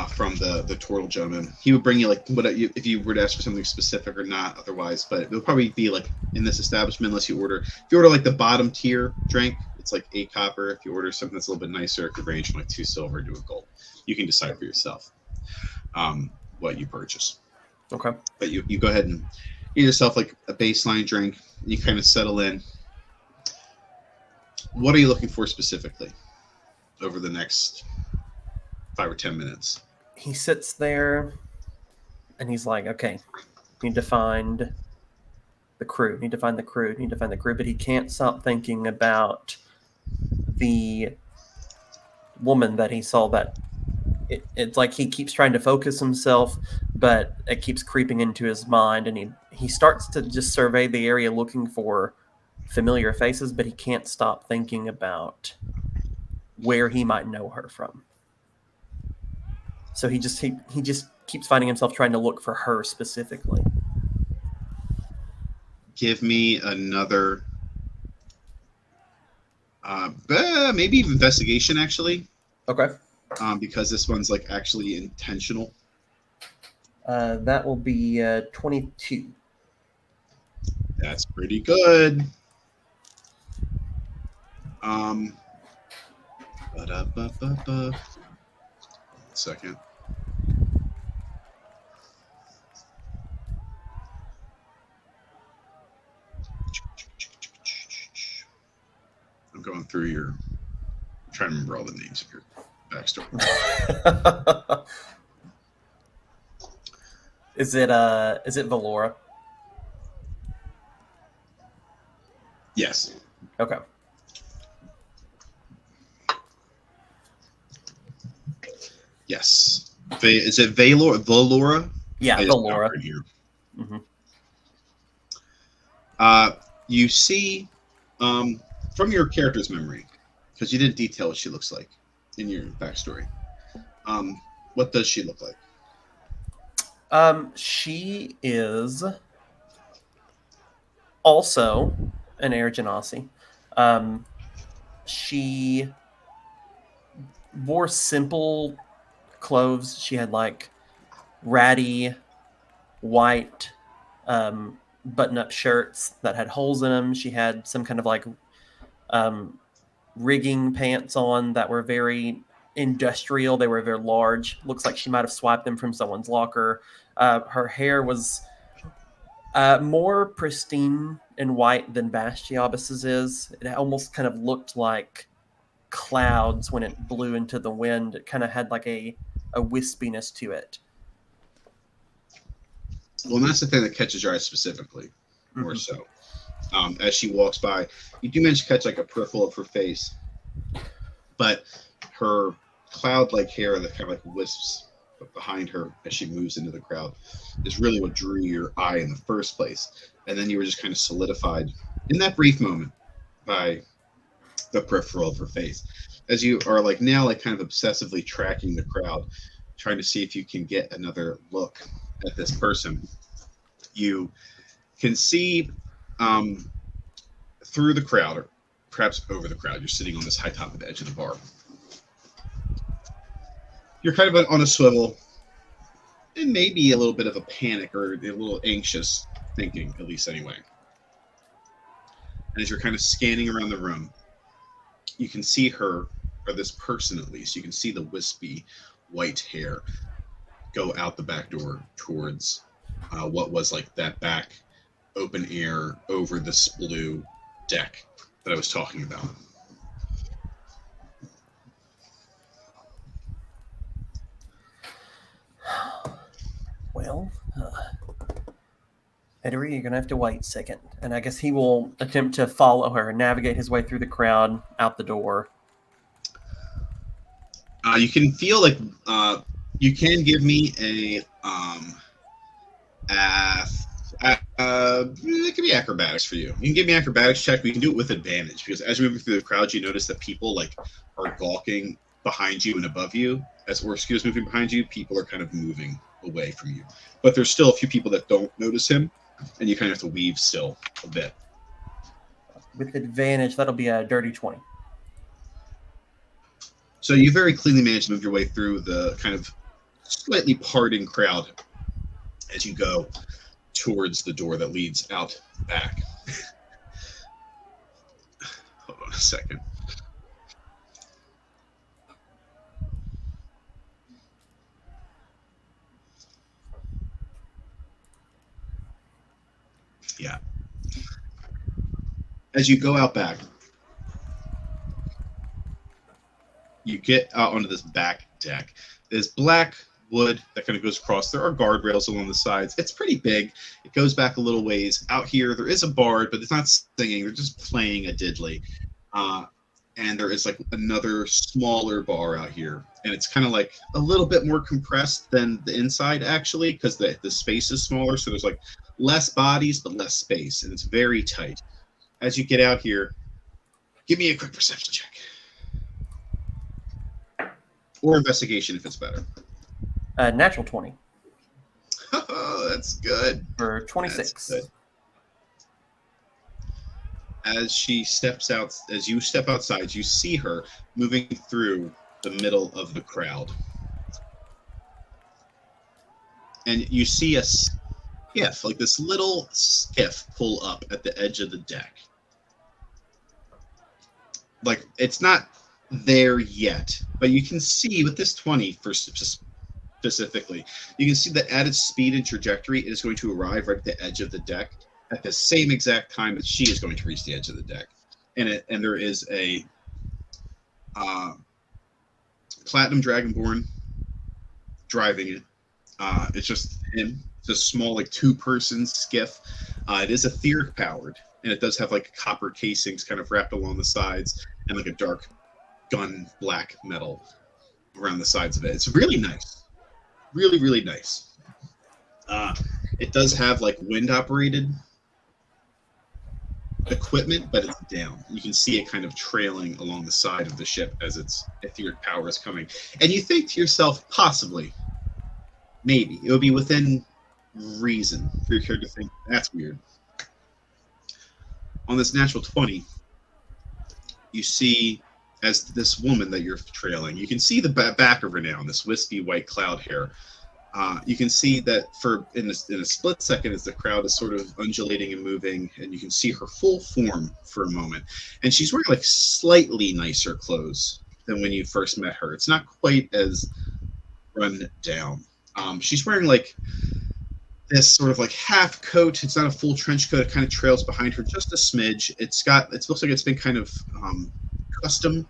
from the turtle gentleman. He would bring you like what if you were to ask for something specific or not. Otherwise, but it would probably be like in this establishment, unless you order. If you order like the bottom tier drink, it's like 8 copper. If you order something that's a little bit nicer, it could range from like 2 silver to a gold. You can decide for yourself what you purchase. Okay. But you go ahead and get yourself like a baseline drink. You kind of settle in. What are you looking for specifically over the next 5 or 10 minutes? He sits there and he's like, okay, need to find the crew, but he can't stop thinking about the woman that he saw. That it's like he keeps trying to focus himself, but it keeps creeping into his mind, and he starts to just survey the area looking for familiar faces, but he can't stop thinking about where he might know her from. So he just keeps finding himself trying to look for her specifically. Give me another maybe even investigation, actually. Okay. Because this one's like actually intentional. That will be 22. That's pretty good. Second. I'm going through I'm trying to remember all the names of your backstory. Is it Valora? Yes. Okay. Yes. Is it Valora? Yeah, Valora. Here. Mm-hmm. You see, from your character's memory, because you didn't detail what she looks like in your backstory. What does she look like? She is also an Air Genasi. She wore simple clothes. She had like ratty white button-up shirts that had holes in them. She had some kind of like rigging pants on that were very industrial. They were very large. Looks like she might have swiped them from someone's locker. Her hair was more pristine and white than Bastiabas's is. It almost kind of looked like clouds when it blew into the wind. It kind of had like a wispiness to it. Well, and that's the thing that catches your eye specifically, more so. As she walks by, you do manage to catch like a peripheral of her face, but her cloud-like hair that kind of like wisps behind her as she moves into the crowd is really what drew your eye in the first place. And then you were just kind of solidified in that brief moment by the peripheral of her face, as you are like now like kind of obsessively tracking the crowd, trying to see if you can get another look at this person. You can see through the crowd, or perhaps over the crowd. You're sitting on this high top of the edge of the bar. You're kind of on a swivel, and maybe a little bit of a panic or a little anxious thinking, at least anyway. And as you're kind of scanning around the room, you can see her, or this person at least, you can see the wispy white hair go out the back door towards what was like that back open air over this blue deck that I was talking about. Well, Edry, you're gonna have to wait a second, and I guess he will attempt to follow her and navigate his way through the crowd out the door. You can feel like you can give me a it could be acrobatics for you. You can give me acrobatics check. We can do it with advantage because as you're moving through the crowd, you notice that people like are gawking behind you and above you. As Orskio is moving behind you, people are kind of moving away from you. But there's still a few people that don't notice him, and you kind of have to weave still a bit. With advantage, that'll be a dirty 20. So you very cleanly manage to move your way through the kind of slightly parting crowd as you go towards the door that leads out back. Hold on a second. Yeah. As you go out back, you get out onto this back deck. There's black wood that kind of goes across. There are guardrails along the sides. It's pretty big. It goes back a little ways. Out here, there is a bard, but it's not singing. They're just playing a diddly. And there is like another smaller bar out here. And it's kind of like a little bit more compressed than the inside, actually, because the space is smaller. So there's like less bodies, but less space. And it's very tight. As you get out here, give me a quick perception check. Or investigation if it's better. Natural 20. Oh, that's good. For 26. That's good. As she steps out, as you step outside, you see her moving through the middle of the crowd. And you see a skiff, like this little skiff, pull up at the edge of the deck. Like, it's not there yet, but you can see with this 20 for specifically, you can see that at its speed and trajectory, it is going to arrive right at the edge of the deck at the same exact time that she is going to reach the edge of the deck. And there is a Platinum Dragonborn driving it. It's just him. It's a small, like, two-person skiff. It is etheric powered, and it does have like copper casings kind of wrapped along the sides and like a dark gun black metal around the sides of it. It's really nice. Really, really nice. It does have like wind operated equipment, but it's down. You can see it kind of trailing along the side of the ship as its etheric power is coming. And you think to yourself, possibly, maybe, it would be within reason for your character to think, that's weird. On this natural 20, you see, as this woman that you're trailing, you can see the back of her now, this wispy white cloud hair. You can see that in a split second as the crowd is sort of undulating and moving, and you can see her full form for a moment. And she's wearing like slightly nicer clothes than when you first met her. It's not quite as run down. She's wearing like this sort of like half coat. It's not a full trench coat. It kind of trails behind her just a smidge. It looks like it's been kind of custom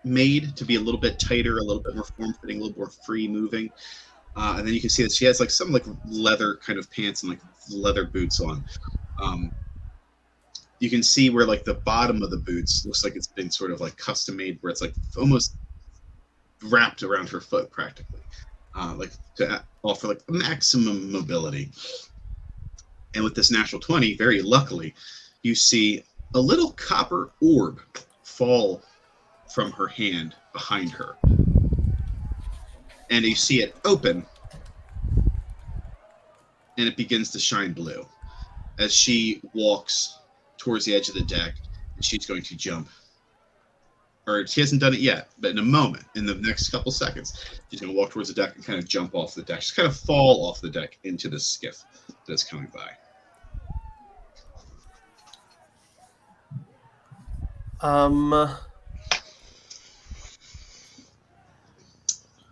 made to be a little bit tighter, a little bit more form-fitting, a little more free moving. And then you can see that she has like some like leather kind of pants and like leather boots on. You can see where like the bottom of the boots looks like it's been sort of like custom made, where it's like almost wrapped around her foot practically, like to offer like maximum mobility. And with this natural 20, very luckily, you see a little copper orb fall from her hand behind her. And you see it open, and it begins to shine blue as she walks towards the edge of the deck, and she's going to jump. Or she hasn't done it yet, but in a moment, in the next couple seconds, she's going to walk towards the deck and kind of jump off the deck. She's kind of fall off the deck into the skiff that's coming by.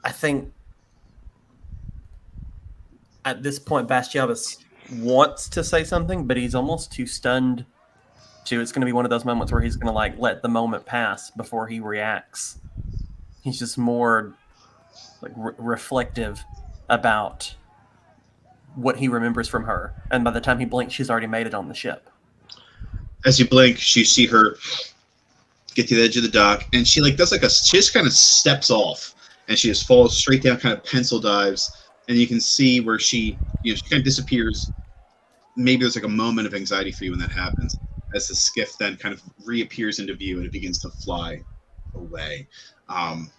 I think At this point, Bastiavus wants to say something, but he's almost too stunned to. It's going to be one of those moments where he's going to like let the moment pass before he reacts. He's just more like reflective about what he remembers from her, and by the time he blinks, she's already made it on the ship. As you blink, you see her get to the edge of the dock, and she like does like she just kind of steps off, and she just falls straight down, kind of pencil dives, and you can see where she she kind of disappears. Maybe there's like a moment of anxiety for you when that happens, as the skiff then kind of reappears into view and it begins to fly away.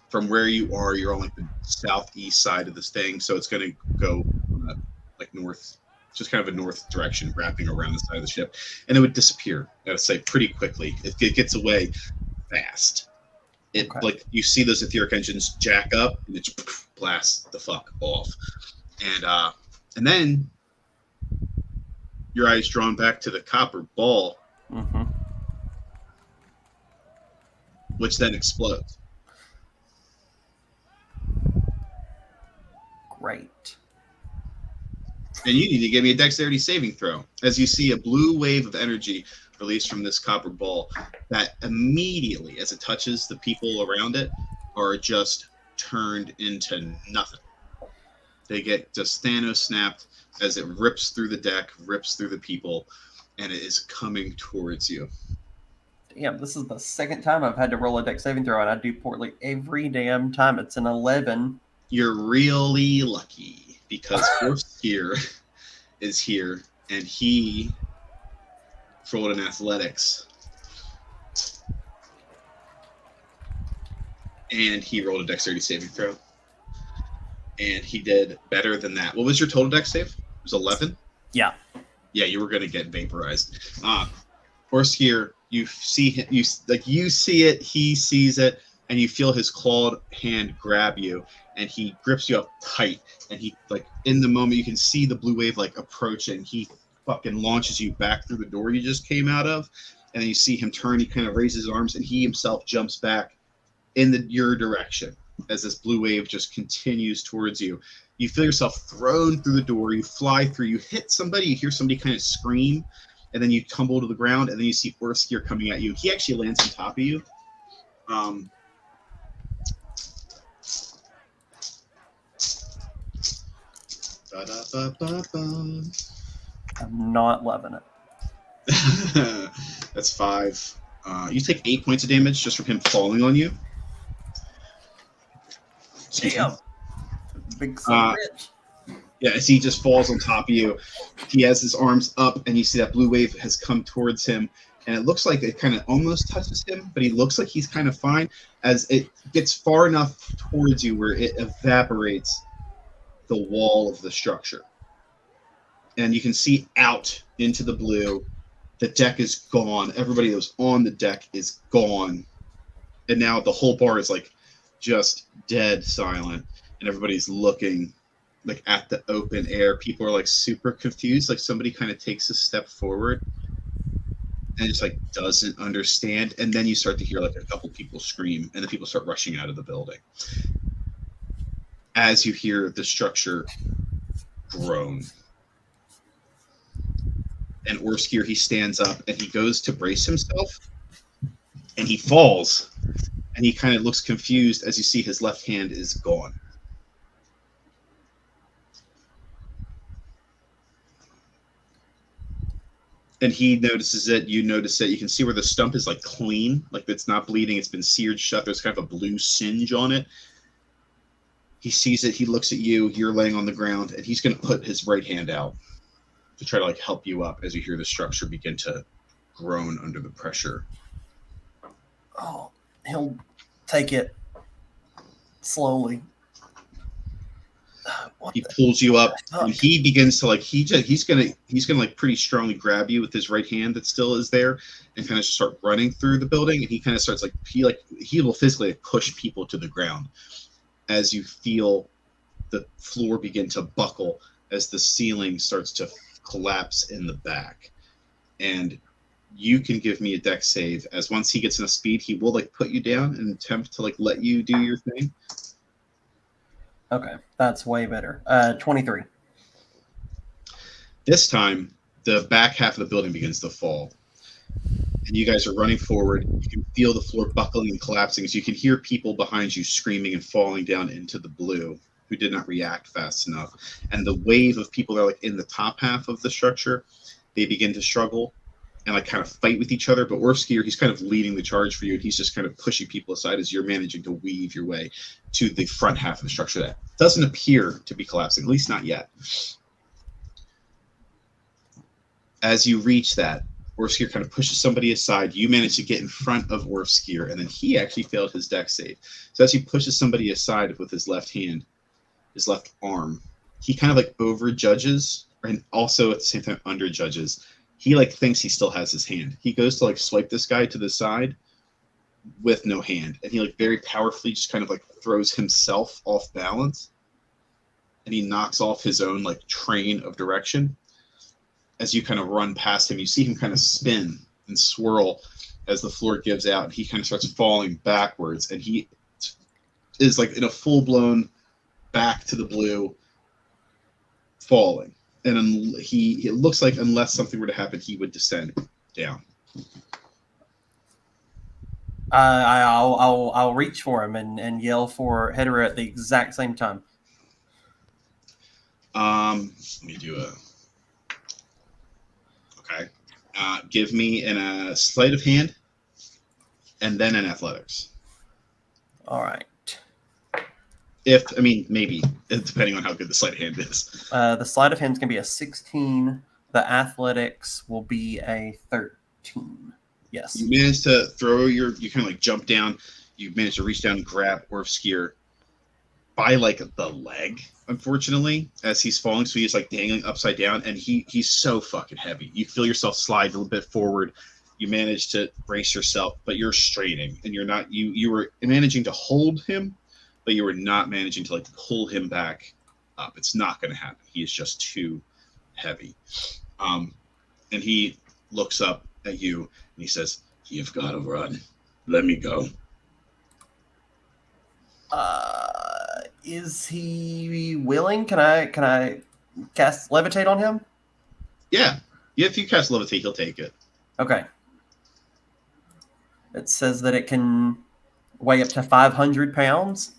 From where you are, you're on like the southeast side of this thing, so it's going to go like north, just kind of a north direction, wrapping around the side of the ship, and it would disappear. I would say pretty quickly. It gets away fast. It like you see those etheric engines jack up, and it just blasts the fuck off, and then your eyes drawn back to the copper ball, which then explodes. Great. And you need to give me a dexterity saving throw as you see a blue wave of energy released from this copper ball that immediately, as it touches the people around it, are just turned into nothing. They get just Thanos snapped as it rips through the deck, rips through the people, and it is coming towards you. Damn, this is the second time I've had to roll a dex saving throw, and I do poorly every damn time. It's an 11. You're really lucky because Force here is here, and he rolled an athletics. And he rolled a dexterity saving throw. And he did better than that. What was your total dex save? It was 11? Yeah. Yeah, you were going to get vaporized. Horse here, you see him, you see it, he sees it, and you feel his clawed hand grab you, and he grips you up tight, and he, like, in the moment, you can see the blue wave, like, approaching. He fucking launches you back through the door you just came out of, and then you see him turn, he kind of raises his arms, and he himself jumps back in your direction as this blue wave just continues towards you. You feel yourself thrown through the door, you fly through, you hit somebody, you hear somebody kind of scream, and then you tumble to the ground, and then you see Orskir coming at you. He actually lands on top of you. I'm not loving it. That's 5. You take 8 points of damage just from him falling on you. Damn. Big son bitch. Yeah, as he just falls on top of you, he has his arms up, and you see that blue wave has come towards him, and it looks like it kind of almost touches him, but he looks like he's kind of fine as it gets far enough towards you where it evaporates the wall of the structure. And you can see out into the blue. The deck is gone. Everybody that was on the deck is gone. And now the whole bar is like just dead silent, and everybody's looking like at the open air. People are like super confused, like somebody kind of takes a step forward and just like doesn't understand, and then you start to hear like a couple people scream, and then people start rushing out of the building as you hear the structure groan. And Orskir, he stands up and he goes to brace himself, and he falls, and he kind of looks confused as you see his left hand is gone. And he notices it, you notice it. You can see where the stump is like clean, like it's not bleeding, it's been seared shut. There's kind of a blue singe on it. He sees it, he looks at you, you're laying on the ground, and he's going to put his right hand out to try to like help you up as you hear the structure begin to groan under the pressure. Oh, he'll take it slowly. He pulls you up, and he begins to like he's gonna like pretty strongly grab you with his right hand that still is there, and kind of start running through the building. And he kind of starts like he will physically push people to the ground as you feel the floor begin to buckle as the ceiling starts to collapse in the back. And you can give me a dex save, as once he gets enough speed, he will like put you down and attempt to like let you do your thing. Okay, that's way better. 23. This time, the back half of the building begins to fall, and you guys are running forward. You can feel the floor buckling and collapsing as you can hear people behind you screaming and falling down into the blue who did not react fast enough. And the wave of people that are like in the top half of the structure, they begin to struggle and like kind of fight with each other. But Orfskier, he's kind of leading the charge for you, and he's just kind of pushing people aside as you're managing to weave your way to the front half of the structure that doesn't appear to be collapsing, at least not yet. As you reach that, Orfskier kind of pushes somebody aside. You manage to get in front of Orfskier, and then he actually failed his dex save. So as he pushes somebody aside with his left hand, his left arm, he kind of like overjudges and also at the same time underjudges. He like thinks he still has his hand. He goes to like swipe this guy to the side with no hand, and he like very powerfully just kind of like throws himself off balance, and he knocks off his own like train of direction. As you kind of run past him, you see him kind of spin and swirl as the floor gives out, and he kind of starts falling backwards, and he is like in a full-blown back to the blue falling. And it looks like unless something were to happen, he would descend down. I'll reach for him and yell for Hedera at the exact same time. Let me do a... Okay. Give me a sleight of hand and then an athletics. All right. Maybe, depending on how good the sleight of hand is. The sleight of hand is going to be a 16. The athletics will be a 13. Yes. You manage to you kind of like jump down. You manage to reach down and grab Orfskier by like the leg, unfortunately, as he's falling. So he's like dangling upside down, and he's so fucking heavy. You feel yourself slide a little bit forward. You manage to brace yourself, but you're straining, and you're not. You were managing to hold him, but you were not managing to like pull him back up. It's not going to happen. He is just too heavy. And he looks up at you and he says, "You've got to run. Let me go." Is he willing? Can I cast levitate on him? Yeah. If you cast levitate, he'll take it. Okay. It says that it can weigh up to 500 pounds.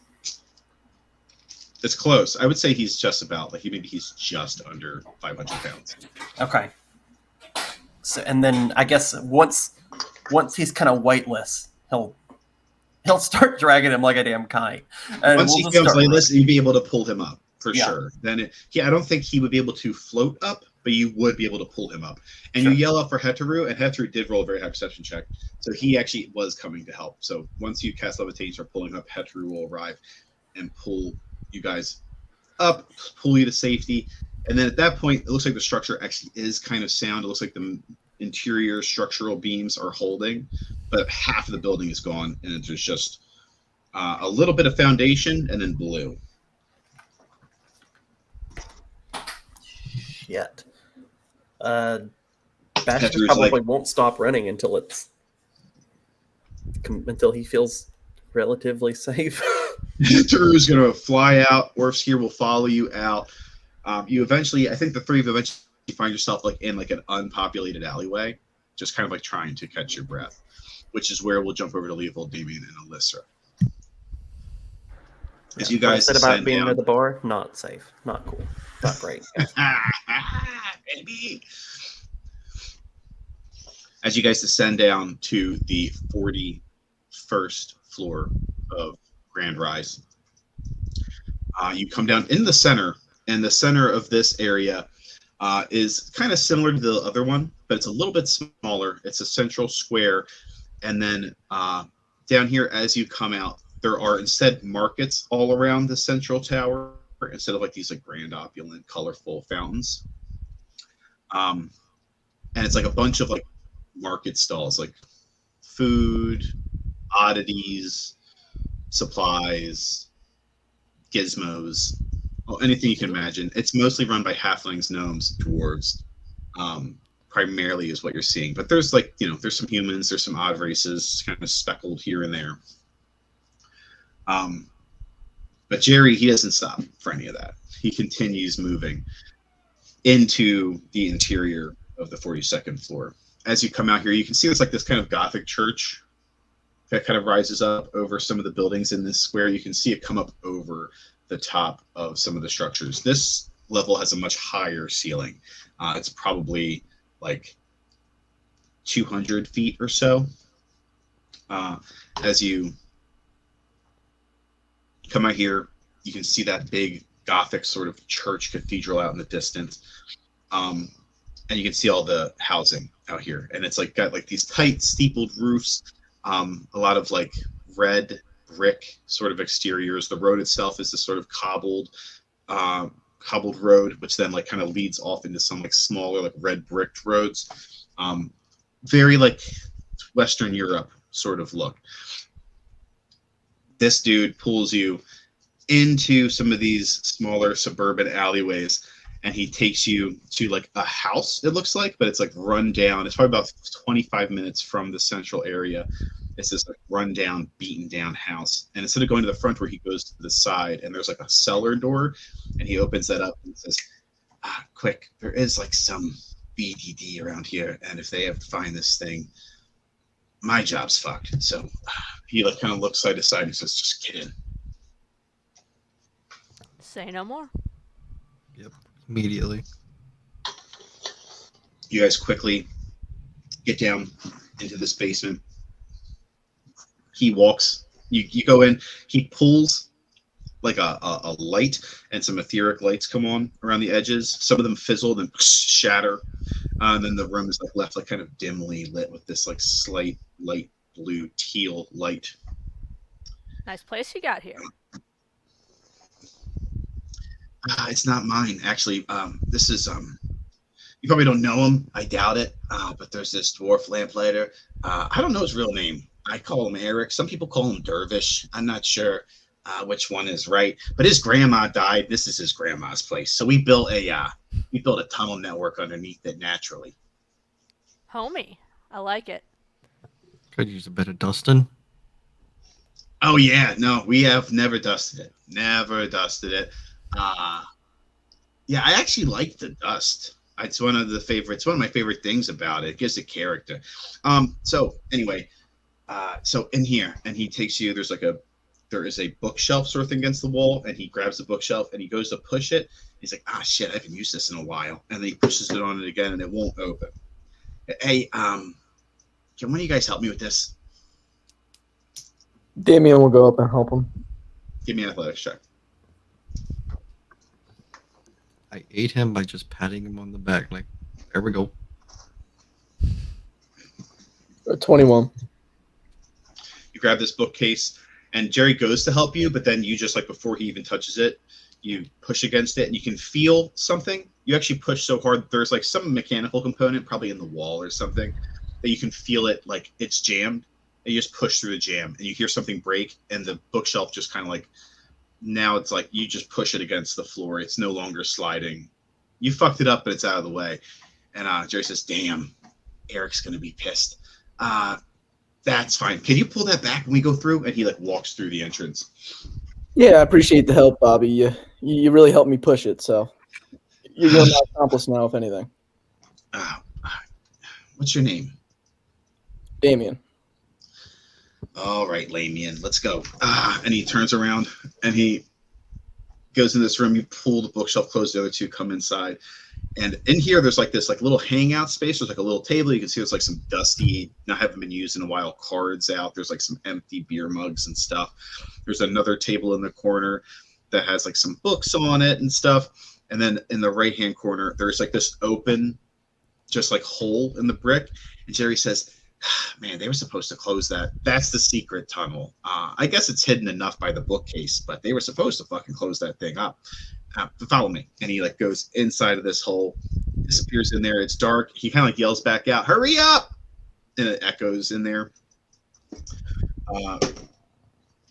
It's close. I would say he's just about maybe he's just under 500 pounds. Okay. So, and then I guess once he's kind of weightless, he'll start dragging him like a damn kite. And Once he becomes weightless, you'd be able to pull him up for sure. Then I don't think he would be able to float up, but you would be able to pull him up. And you yell out for Heteru, and Heteru did roll a very high perception check, so he actually was coming to help. So once you cast levitate and start pulling up, Heteru will arrive and pull you guys up, pull you to safety. And then at that point, it looks like the structure actually is kind of sound. It looks like the interior structural beams are holding, but half of the building is gone, and there's just a little bit of foundation and then blue. Shit. Bastion probably won't stop running until he feels relatively safe. Taru's going to fly out. Orfskier will follow you out. You eventually, I think the three of you eventually find yourself like in like an unpopulated alleyway, just kind of like trying to catch your breath, which is where we'll jump over to Leopold, Damien, and Alyssa. As you guys said about being at the bar, not safe, not cool, not great. Baby. As you guys descend down to the 41st floor of Grand Rise, you come down in the center, and the center of this area is kind of similar to the other one, but it's a little bit smaller. It's a central square, and then down here, as you come out, there are instead markets all around the central tower instead of like these like grand, opulent, colorful fountains. And it's like a bunch of like market stalls, like food, oddities, supplies, gizmos, anything you can imagine. It's mostly run by halflings, gnomes, dwarves, primarily is what you're seeing. But there's like, there's some humans, there's some odd races kind of speckled here and there. But Jerry, he doesn't stop for any of that. He continues moving. into the interior of the 42nd floor. As you come out here, you can see it's like this kind of Gothic church that kind of rises up over some of the buildings in this square. You can see it come up over the top of some of the structures. This level has a much higher ceiling. It's probably like 200 feet or so. As you come out here, you can see that big Gothic sort of church cathedral out in the distance. And you can see all the housing out here. And it's like got like these tight steepled roofs, a lot of like red brick sort of exteriors. The road itself is this sort of cobbled road, which then like kind of leads off into some like smaller like red bricked roads. Very like Western Europe sort of look. This dude pulls you into some of these smaller suburban alleyways, and he takes you to like a house, it looks like, but it's like run down. It's probably about 25 minutes from the central area. It's this like run down, beaten down house. And instead of going to the front where he goes to the side, and there's like a cellar door, and he opens that up and says, quick, there is like some BDD around here, and if they have to find this thing, my job's fucked. So he like kind of looks side to side and says, just get in. Say no more. Yep. Immediately. You guys quickly get down into this basement. He walks, you go in, he pulls like a light, and some etheric lights come on around the edges. Some of them fizzle, then shatter. And then the room is like left like kind of dimly lit with this like slight light blue teal light. Nice place you got here. It's not mine, actually. This is you probably don't know him. I doubt it. But there's this dwarf lamplighter. I don't know his real name. I call him Eric. Some people call him Dervish. I'm not sure which one is right. But his grandma died. This is his grandma's place. So we built a tunnel network underneath it naturally. Homie, I like it. Could use a bit of dusting. Oh yeah, no, we have never dusted it. Never dusted it. Yeah, I actually like the dust. It's one of my favorite things about it. It gives it character. So anyway, so in here, and he takes you, there is a bookshelf sort of thing against the wall, and he grabs the bookshelf and he goes to push it. He's like, shit, I haven't used this in a while. And then he pushes it on it again and it won't open. Hey, can one of you guys help me with this? Damien will go up and help him. Give me an athletics check. I ate him by just patting him on the back. Like, there we go. 21. You grab this bookcase, and Jerry goes to help you, but then you just like before he even touches it, you push against it, and you can feel something. You actually push so hard, there's like some mechanical component, probably in the wall or something, that you can feel it like it's jammed. And you just push through the jam, and you hear something break, and the bookshelf just kind of like, now it's like you just push it against the floor. It's no longer sliding. You fucked it up, but it's out of the way. And Jerry says, damn, Eric's going to be pissed. That's fine. Can you pull that back when we go through? And he like walks through the entrance. Yeah, I appreciate the help, Bobby. You really helped me push it, so you're my accomplice now, if anything. What's your name? Damien. All right, Lamian, let's go. And he turns around and he goes in this room. You pull the bookshelf closed. The other two come inside. And in here, there's like this like little hangout space. There's like a little table. You can see there's like some dusty, not haven't been used in a while, cards out. There's like some empty beer mugs and stuff. There's another table in the corner that has like some books on it and stuff. And then in the right-hand corner, there's like this open, just like hole in the brick. And Jerry says, man, they were supposed to close that. That's the secret tunnel. I guess it's hidden enough by the bookcase, but they were supposed to fucking close that thing up. Follow me. And he like goes inside of this hole, disappears in there. It's dark. He kind of like yells back out, hurry up! And it echoes in there.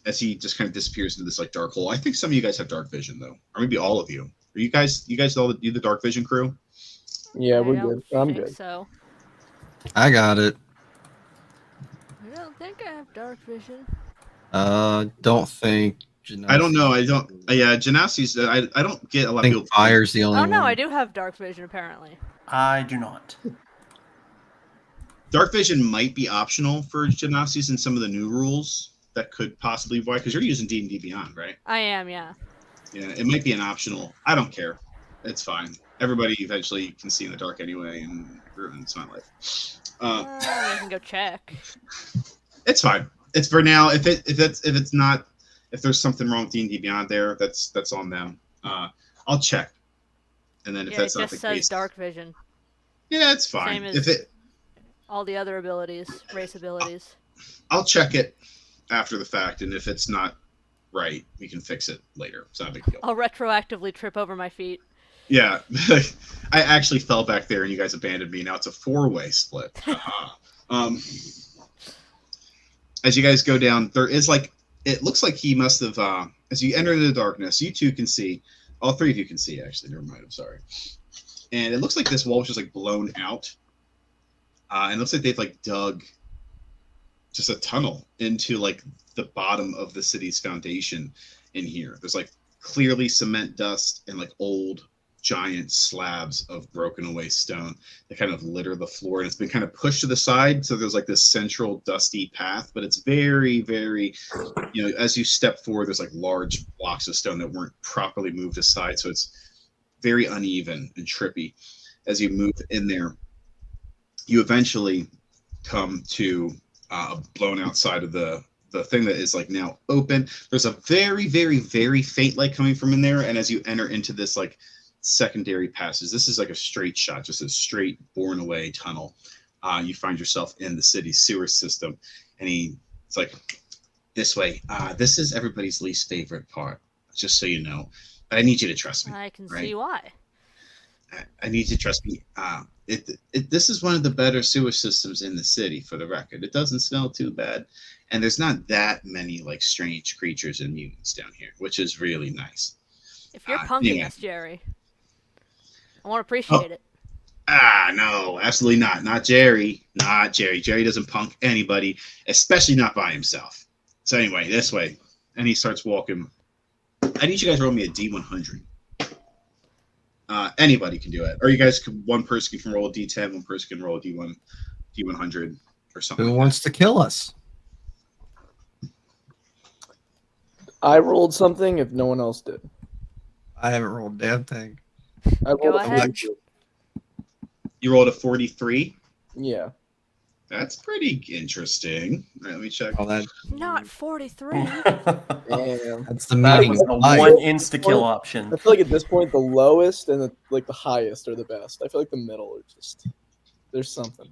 As he just kind of disappears into this like dark hole. I think some of you guys have dark vision though, or maybe all of you. Are you guys all the dark vision crew? Yeah, we're I don't good. I'm think good. So I got it. I don't think I have dark vision. Don't think I don't know. Genasi. I don't. Yeah, Genasi's. I don't get a lot I of think people. fire's the only Oh one. no, I do have dark vision apparently. I do not. Dark vision might be optional for Genasi's in some of the new rules that could possibly avoid because you're using D&D Beyond, right? I am, yeah. Yeah, it might be an optional. I don't care. It's fine. Everybody eventually can see in the dark anyway, and it ruins my life. You can go check. It's fine. It's for now. If there's something wrong with D&D Beyond there, that's on them. I'll check, and then if Yeah, that's it not just the says case, dark vision. yeah, it's fine. Same as If it, all the other abilities, race abilities. I'll check it after the fact, and if it's not right, we can fix it later. It's not a big deal. I'll retroactively trip over my feet. Yeah, I actually fell back there, and you guys abandoned me. Now it's a 4-way split. As you guys go down, there is it looks like he must have. As you enter into the darkness, you two can see. All three of you can see. Actually, never mind. I'm sorry. And it looks like this wall was just blown out, and it looks like they've dug just a tunnel into the bottom of the city's foundation in here. There's clearly cement dust and old giant slabs of broken away stone that kind of litter the floor, and it's been kind of pushed to the side, so there's this central dusty path, but it's very, very, as you step forward, there's large blocks of stone that weren't properly moved aside, so it's very uneven and trippy. As you move in there, you eventually come to a blown out side of the thing that is now open. There's a very, very, very faint light coming from in there, and as you enter into this secondary passage, this is a straight shot, just a straight borne away tunnel. You find yourself in the city's sewer system, and it's this way. This is everybody's least favorite part, just so you know. But I need you to trust me. I can right? see why. I need you to trust me. This is one of the better sewer systems in the city, for the record. It doesn't smell too bad, and there's not that many strange creatures and mutants down here, which is really nice. If you're punking anyway. us, Jerry, I won't appreciate it. No, absolutely not. Not Jerry. Not Jerry. Jerry doesn't punk anybody, especially not by himself. So anyway, this way. And he starts walking. I need you guys to roll me a D100. Anybody can do it. Or you guys one person can roll a D10, one person can roll a D100 or something. Who wants to kill us? I rolled something if no one else did. I haven't rolled a damn thing. I rolled a ahead. 42. You rolled a 43? Yeah. That's pretty interesting. All right, let me check. Oh, Not 43. Damn. that's the That meaning was of the life. one insta-kill option. I feel like at this point, the lowest and the highest are the best. I feel like the middle are just there's something.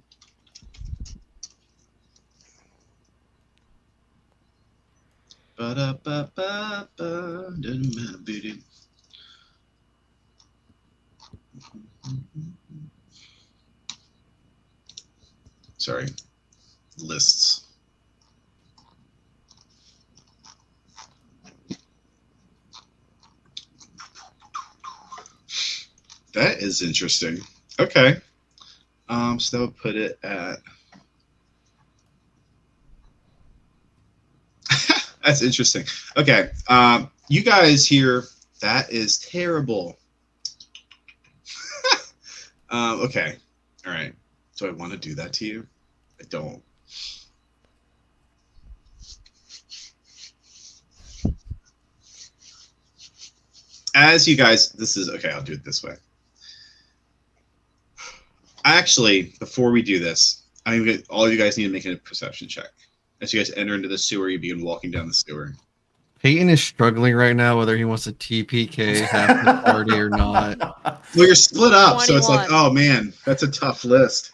Ba-da-ba-ba-ba, doesn't matter, baby. Sorry, lists. That is interesting. Okay. So that would put it at. That's interesting. Okay. You guys here, that is terrible. Okay. All right. Do I want to do that to you? I don't. As you guys, this is okay. I'll do it this way. Actually, before we do this, all of you guys need to make a perception check. As you guys enter into the sewer, you begin walking down the sewer. Peyton is struggling right now whether he wants to TPK half the party or not. Well, you're split up, so it's 21. oh man, that's a tough list.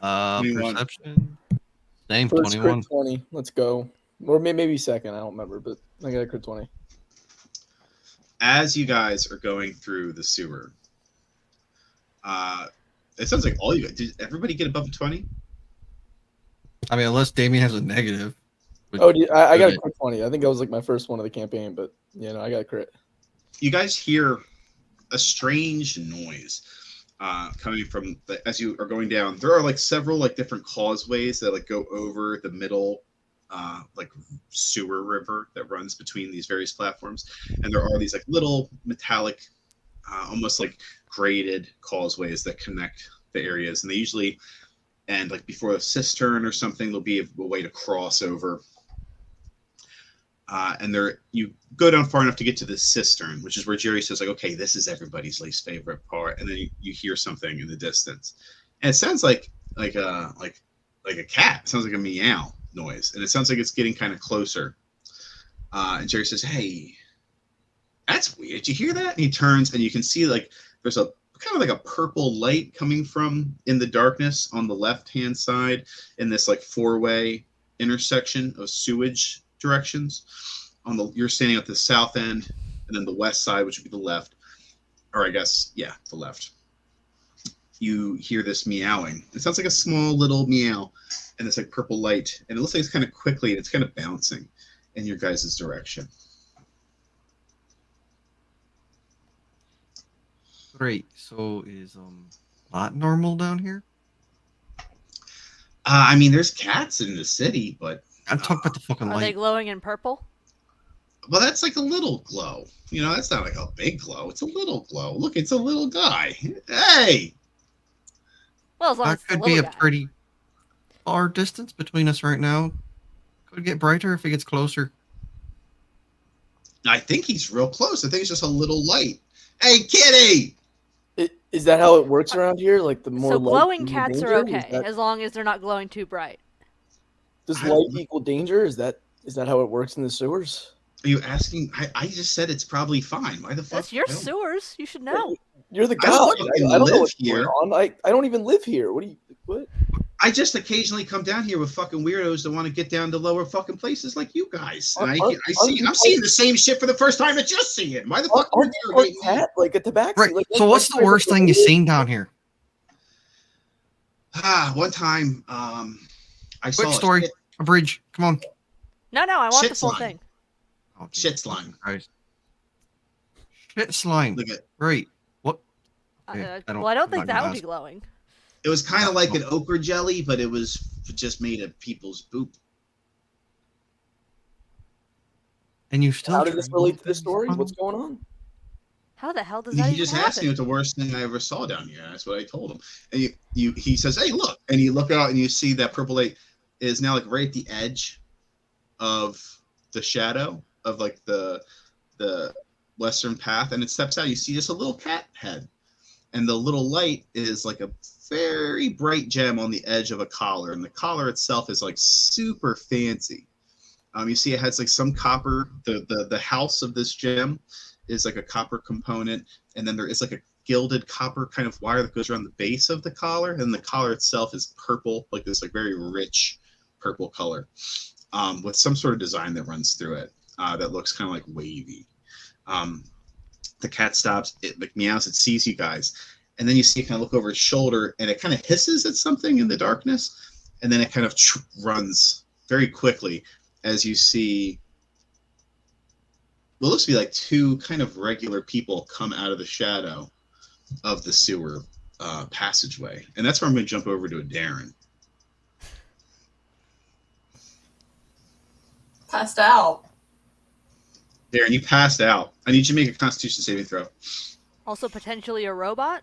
21. Perception. Same, First 21. crit 20. Let's go. Or maybe second. I don't remember, but I got a crit 20. As you guys are going through the sewer, it sounds like all you guys. Did everybody get above a 20? I mean, unless Damien has a negative. which- Oh, I got a crit 20. I think that was my first one of the campaign, but I got a crit. You guys hear a strange noise coming from as you are going down. There are several different causeways that go over the middle like sewer river that runs between these various platforms, and there are these like little metallic, almost like graded causeways that connect the areas, and they usually end like before a cistern or something. There'll be a way to cross over. And there, you go down far enough to get to the cistern, which is where Jerry says, like, okay, this is everybody's least favorite part. And then you hear something in the distance. And it sounds like a cat. It sounds like a meow noise. And it sounds like it's getting kind of closer. And Jerry says, hey, that's weird. Did you hear that? And he turns and you can see like there's a kind of like a purple light coming from in the darkness on the left-hand side in this like four-way intersection of sewage directions. You're standing at the south end, and then the west side, which would be the left, or I guess, yeah, the left. You hear this meowing. It sounds like a small little meow, and it's like purple light, and it looks like it's kind of quickly, and it's kind of bouncing in your guys' direction. Great. So is not normal down here? I mean, there's cats in the city, but I'm talking about the fucking Are they light. glowing in purple? well, that's like a little glow. You know, that's not like a big glow. It's a little glow. Look, it's a little guy. Hey, Well, as long as That it's the could be little a guy. pretty far distance between us right now. Could get brighter if it gets closer. I think he's real close. I think it's just a little light. Hey, kitty! Is that how it works around here? Like the more So light, glowing the more cats danger? are okay, Is that- as long as they're not glowing too bright. does I- light equal danger? Is that how it works in the sewers? Are you asking? I just said it's probably fine. Why the fuck? That's your I don't- sewers. You should know. You're the I guy. don't I fucking don't know live what's here. going on. I don't even live here. What? I just occasionally come down here with fucking weirdos that want to get down to lower fucking places like you guys. And I'm seeing the same shit for the first time that you're seeing. Why the fuck are Aren't you you part interrogating me? cat? Like a tabaxi? Right. Like, So what's the worst thing you've seen down here? One time, I saw Quick story. A bridge. Come on. No, I want the Shit full slime. thing. Oh, Shit Jesus slime. Christ. Shit slime. Look at Great. What? Okay, Well, I don't I'm think not that gonna would be ask. glowing. it was kind of like an ochre jelly, but it was just made of people's poop. And you still. How did this try relate to things this story? on What's them? going on? How the hell does that He even just asked me happen? what the worst thing I ever saw down here. That's what I told him. And he says, "Hey, look!" And you look out and you see that purple light is now like right at the edge of the shadow of like the western path, and it steps out. You see just a little cat head, and the little light is like a very bright gem on the edge of a collar, and the collar itself is like super fancy. You see it has like some copper. The house of this gem is like a copper component, and then there is like a gilded copper kind of wire that goes around the base of the collar, and the collar itself is purple, like this like very rich purple color, with some sort of design that runs through it that looks kind of like wavy. The cat stops, it like meows, it sees you guys, and then you see it kind of look over its shoulder, and it kind of hisses at something in the darkness, and then it kind of runs very quickly as you see what looks to be like two kind of regular people come out of the shadow of the sewer passageway. And that's where I'm going to jump over to Darren. Passed out. Darren, you passed out. I need you to make a Constitution saving throw. Also, potentially a robot?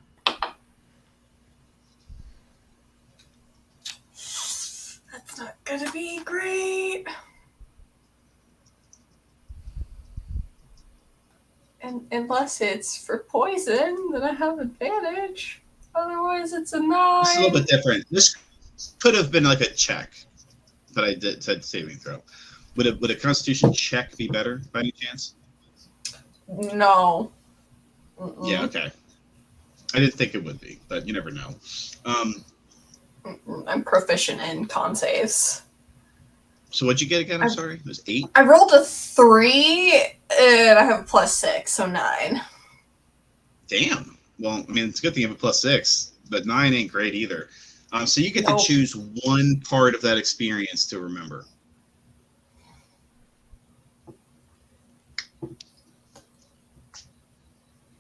That's not gonna be great. And unless it's for poison, then I have advantage. Otherwise, it's a 9. It's a little bit different. This could have been like a check, but I said saving throw. Would a Constitution check be better by any chance? No. Mm-mm. Yeah, okay. I didn't think it would be, but you never know. I'm proficient in con saves. So what'd you get again? I'm sorry. It was 8? I rolled a 3, and I have a +6, so 9. Damn. Well, I mean, it's a good thing you have a +6, but 9 ain't great either. So you get Nope. to choose one part of that experience to remember.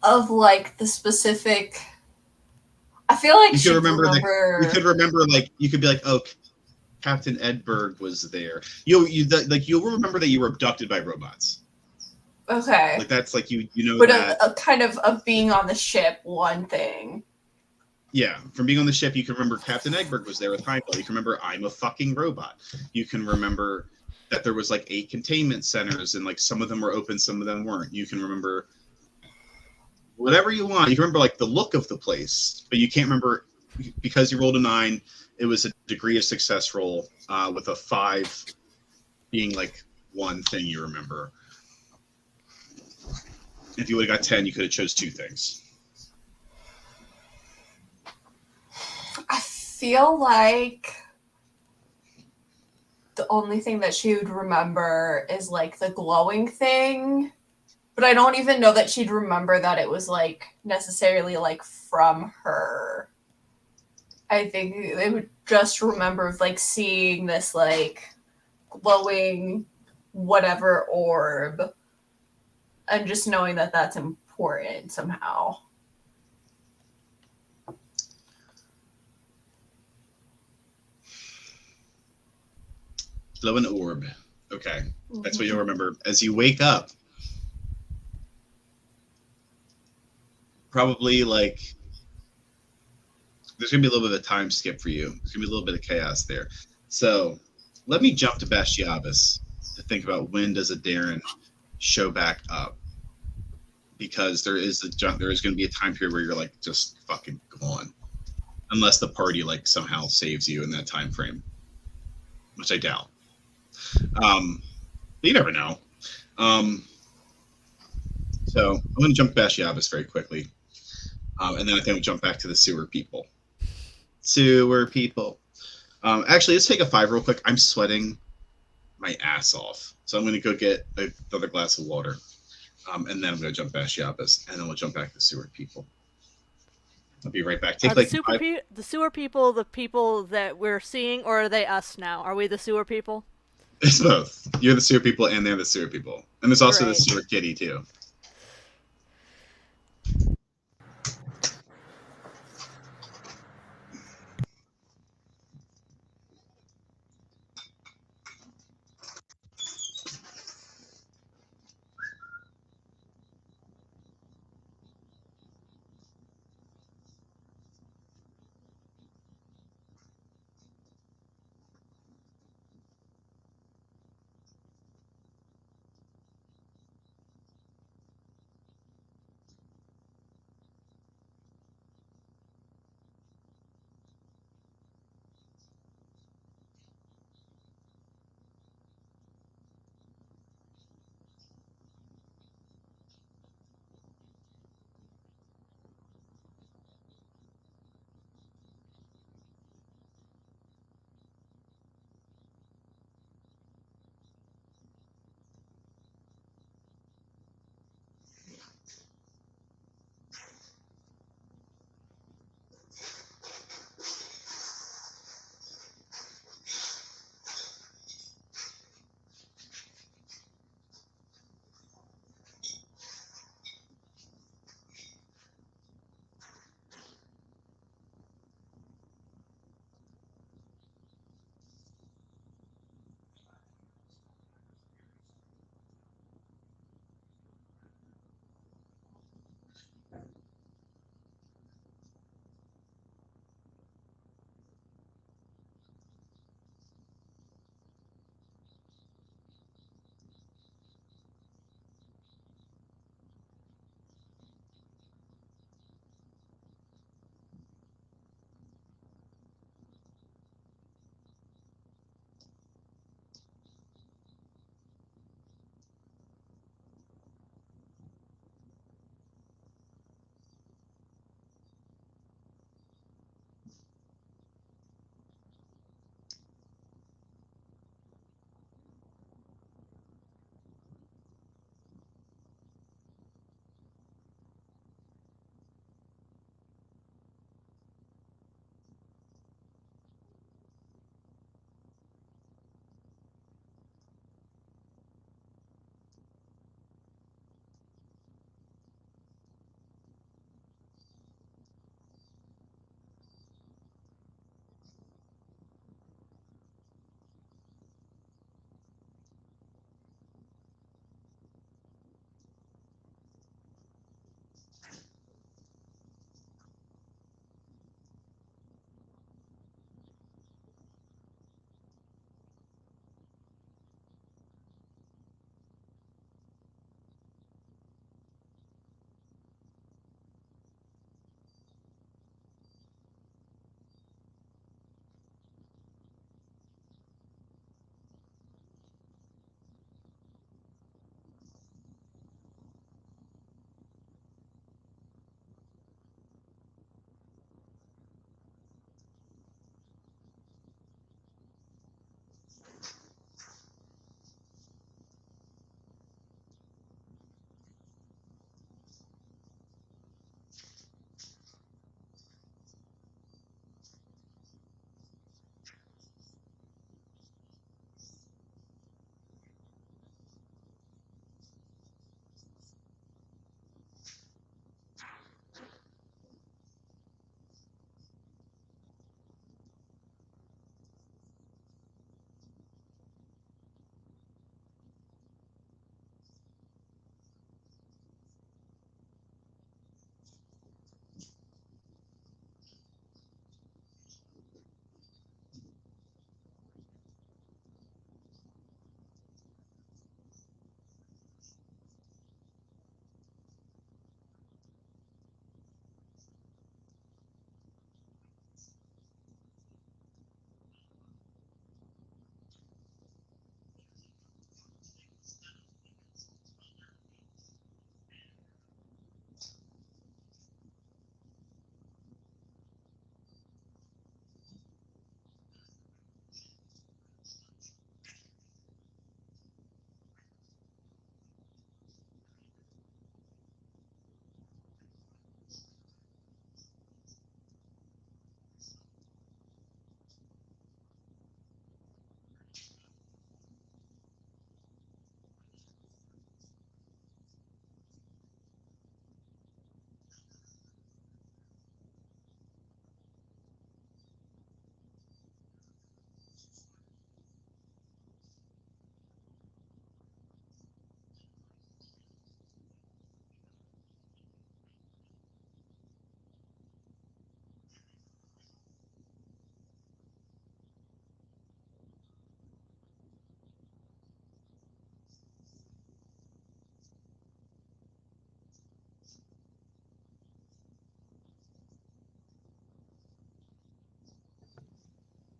Of like the specific, I feel like You she could remember, remember. you could remember, like, you could be like, oh, Captain Edberg was there. You'll remember that you were abducted by robots. Okay. Like that's like you know But that. a kind of being on the ship, one thing. Yeah, from being on the ship, you can remember Captain Egberg was there with Heimdall. You can remember I'm a fucking robot. You can remember that there was like 8 containment centers and like some of them were open, some of them weren't. You can remember whatever you want. You can remember like the look of the place, but you can't remember because you rolled a 9. It was a degree of success roll with a 5 being like one thing you remember. If you would have got 10, you could have chose 2 things. I feel like the only thing that she would remember is like the glowing thing. But I don't even know that she'd remember that it was like necessarily like from her. I think they would just remember like seeing this like glowing whatever orb and just knowing that that's important somehow. Glowing orb. Okay. That's what you'll remember. As you wake up, probably like there's gonna be a little bit of a time skip for you. There's gonna be a little bit of chaos there. So let me jump to Bastiabas to think about when does a Darren show back up. Because there is going to be a time period where you're like just fucking gone, unless the party like somehow saves you in that time frame, which I doubt. But you never know. So I'm going to jump to Bastiabas very quickly, and then I think we'll jump back to the sewer people. Sewer people. Actually, let's take a 5 real quick. I'm sweating my ass off, so I'm going to go get another glass of water. And then I'm going to jump Bastiabas, and then we'll jump back to the sewer people. I'll be right back. Take like the sewer people, the people that we're seeing, or are they us now? Are we the sewer people? It's both. You're the sewer people, and they're the sewer people, and there's also the Great. sewer kitty too.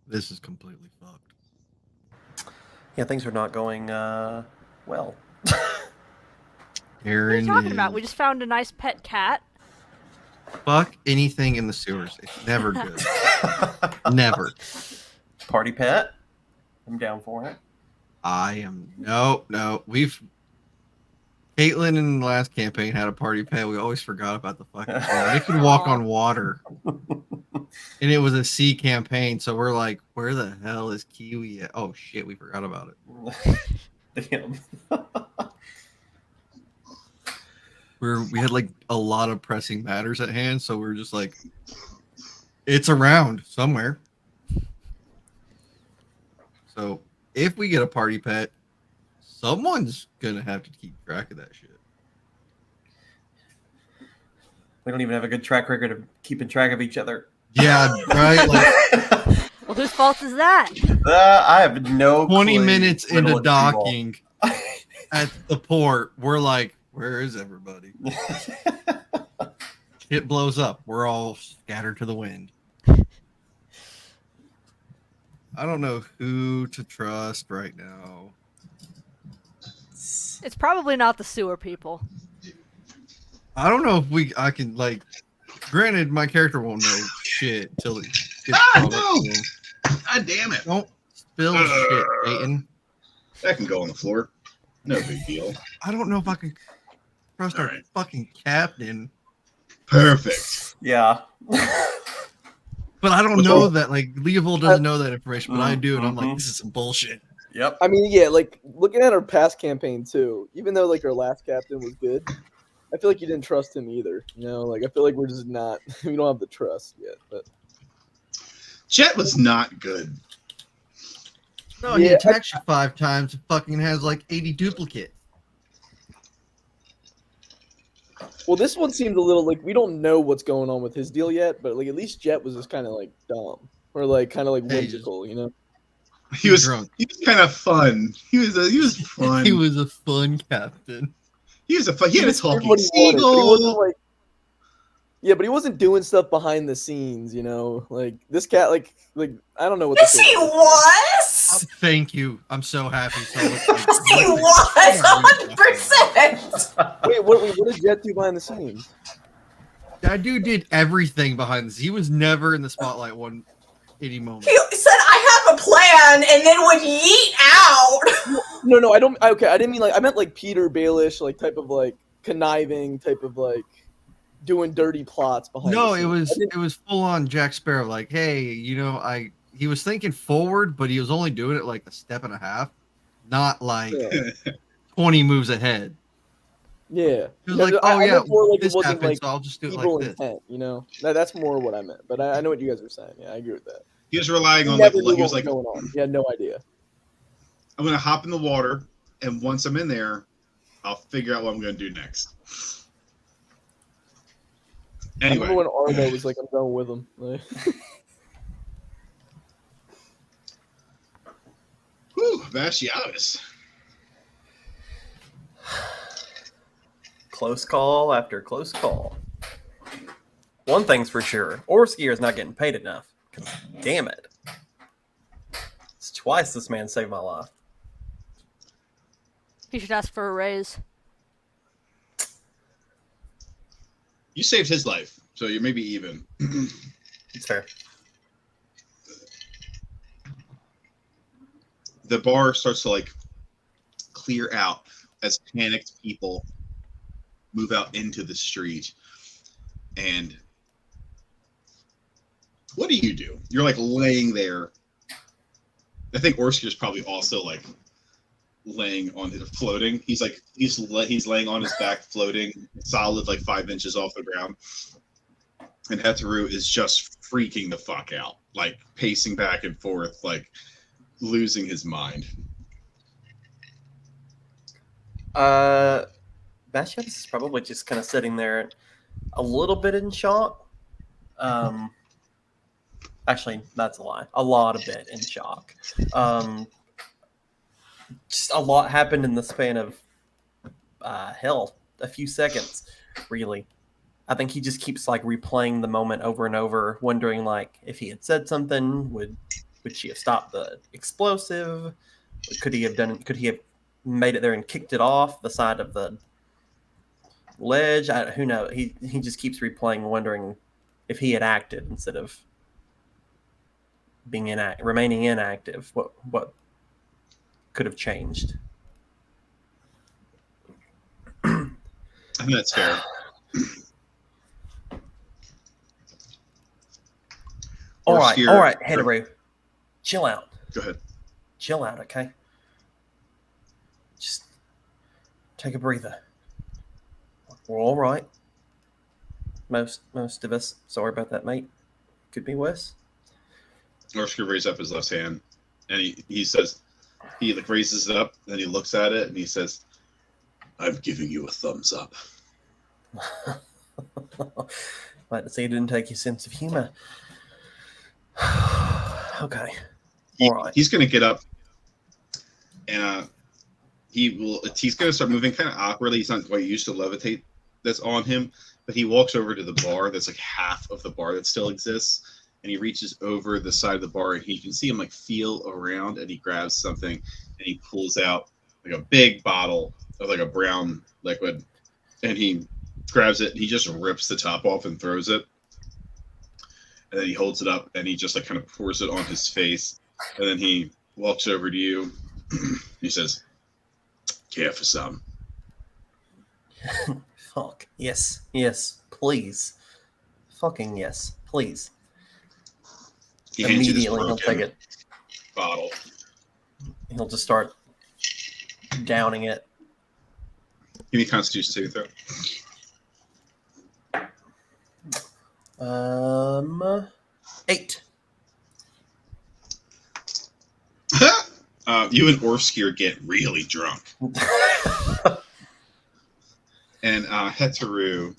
This is completely fucked. Yeah, things are not going well. What are Aaron you talking about? is- We just found a nice pet cat. Fuck anything in the sewers. It's never good. Never. Party pet. I'm down for it. I am no. Caitlin in the last campaign had a party pet. We always forgot about the fucking thing. It could walk Aw. on water. And it was a sea campaign, so we're like, where the hell is Kiwi at? Oh shit, we forgot about it. Damn. We had like a lot of pressing matters at hand, so we're just like, it's around somewhere. So if we get a party pet, someone's gonna have to keep track of that shit. We don't even have a good track record of keeping track of each other. Yeah, right. Like Well, whose fault is that? I have no 20 clue minutes where to into look for you all. docking at the port, we're like, where is everybody? It blows up. We're all scattered to the wind. I don't know who to trust right now. It's probably not the sewer people. I don't know if I can, like, granted, my character won't know shit till it gets brought up to him. God damn it. Don't spill shit, Peyton. That can go on the floor. No big deal. I don't know if I can trust our Alright. fucking captain. Perfect. Yeah. But I don't What's know wrong? that, like, Leopold doesn't know that information, but I do, and I'm Mhm. like, this is some bullshit. Yep. I mean, yeah, like looking at our past campaign too. Even though like our last captain was good, I feel like you didn't trust him either. You know, like I feel like we're just not. We don't have the trust yet. But Jet was not good. No, he Yeah, attacks you 5 times and fucking has like 80 duplicates. well, this one seemed a little like we don't know what's going on with his deal yet. But like at least Jet was just kind of like dumb or like kind of like Hey, whimsical. You know. He was drunk. He was kind of fun. He was fun. He was a fun captain. He had a was talking what he wanted, but he wasn't seagull. like. Yeah, but he wasn't doing stuff behind the scenes. You know, like this cat, like I don't know what. Yes, this he is. was. Thank you. I'm so happy. So Yes, he was. 100%. Wait, what did Jet do behind the scenes? That dude did everything behind this. He was never in the spotlight any moment. He said, "I have a plan," and then would yeet out. No, I don't. Okay, I didn't mean like I meant like Peter Baelish, like type of like conniving, type of like doing dirty plots behind. No, the it scenes. was full on Jack Sparrow. Like, hey, he was thinking forward, but he was only doing it like a step and a half, not like Yeah. 20 moves ahead. Yeah. He was No, like, I oh yeah, meant more like it this wasn't happened, like so I'll just do it evil like this. intent. You know, that's more what I meant. But I know what you guys are saying. Yeah, I agree with that. He was relying He on like never knew he was what like, going on. He had no idea. I'm gonna hop in the water, and once I'm in there, I'll figure out what I'm gonna do next. I Anyway, remember when Arno was like, "I'm going with him." Like, whew, Vashiavis. Close call after close call. One thing's for sure: Orskier is not getting paid enough. 'Cause damn it. It's twice this man saved my life. He should ask for a raise. You saved his life, so you're maybe even. It's fair. The bar starts to like clear out as panicked people move out into the street. And what do? You're like laying there. I think Orskier's probably also like laying on it, floating. He's laying on his back, floating, solid like 5 inches off the ground. And Aethra is just freaking the fuck out, like pacing back and forth, like losing his mind. Bashiavis is probably just kind of sitting there a little bit in shock. Actually, that's a lie. A lot of bit in shock. Just a lot happened in the span of, a few seconds, really. I think he just keeps like replaying the moment over and over, wondering like if he had said something, would Would she have stopped the explosive? Could he have made it there and kicked it off the side of the ledge? Who knows? He just keeps replaying, wondering if he had acted instead of remaining inactive. What could have changed? I think that's fair. All right, Heteru. Chill out. Go ahead. Chill out, okay? Just take a breather. We're all right. Most of us. Sorry about that, mate. Could be worse. Orsker raises up his left hand, and he says, he like raises it up, then he looks at it, and he says, "I'm giving you a thumbs up." Like to see you didn't take your sense of humor. Okay. All right. He's going to get up, and he's going to start moving kind of awkwardly. He's not quite used to levitate that's on him, but he walks over to the bar that's like half of the bar that still exists, and he reaches over the side of the bar, and you can see him like feel around, and he grabs something, and he pulls out like a big bottle of like a brown liquid, and he grabs it, and he just rips the top off and throws it, and then he holds it up, and he just like kind of pours it on his face, and then he walks over to you. He says, "Care for some?" Fuck. Yes, please. Fucking yes, please. He hands you this Immediately he'll take it. Bottle. He'll just start downing it. Give me a Constitution saving throw. 8. You and Orfskir get really drunk. And Heteru,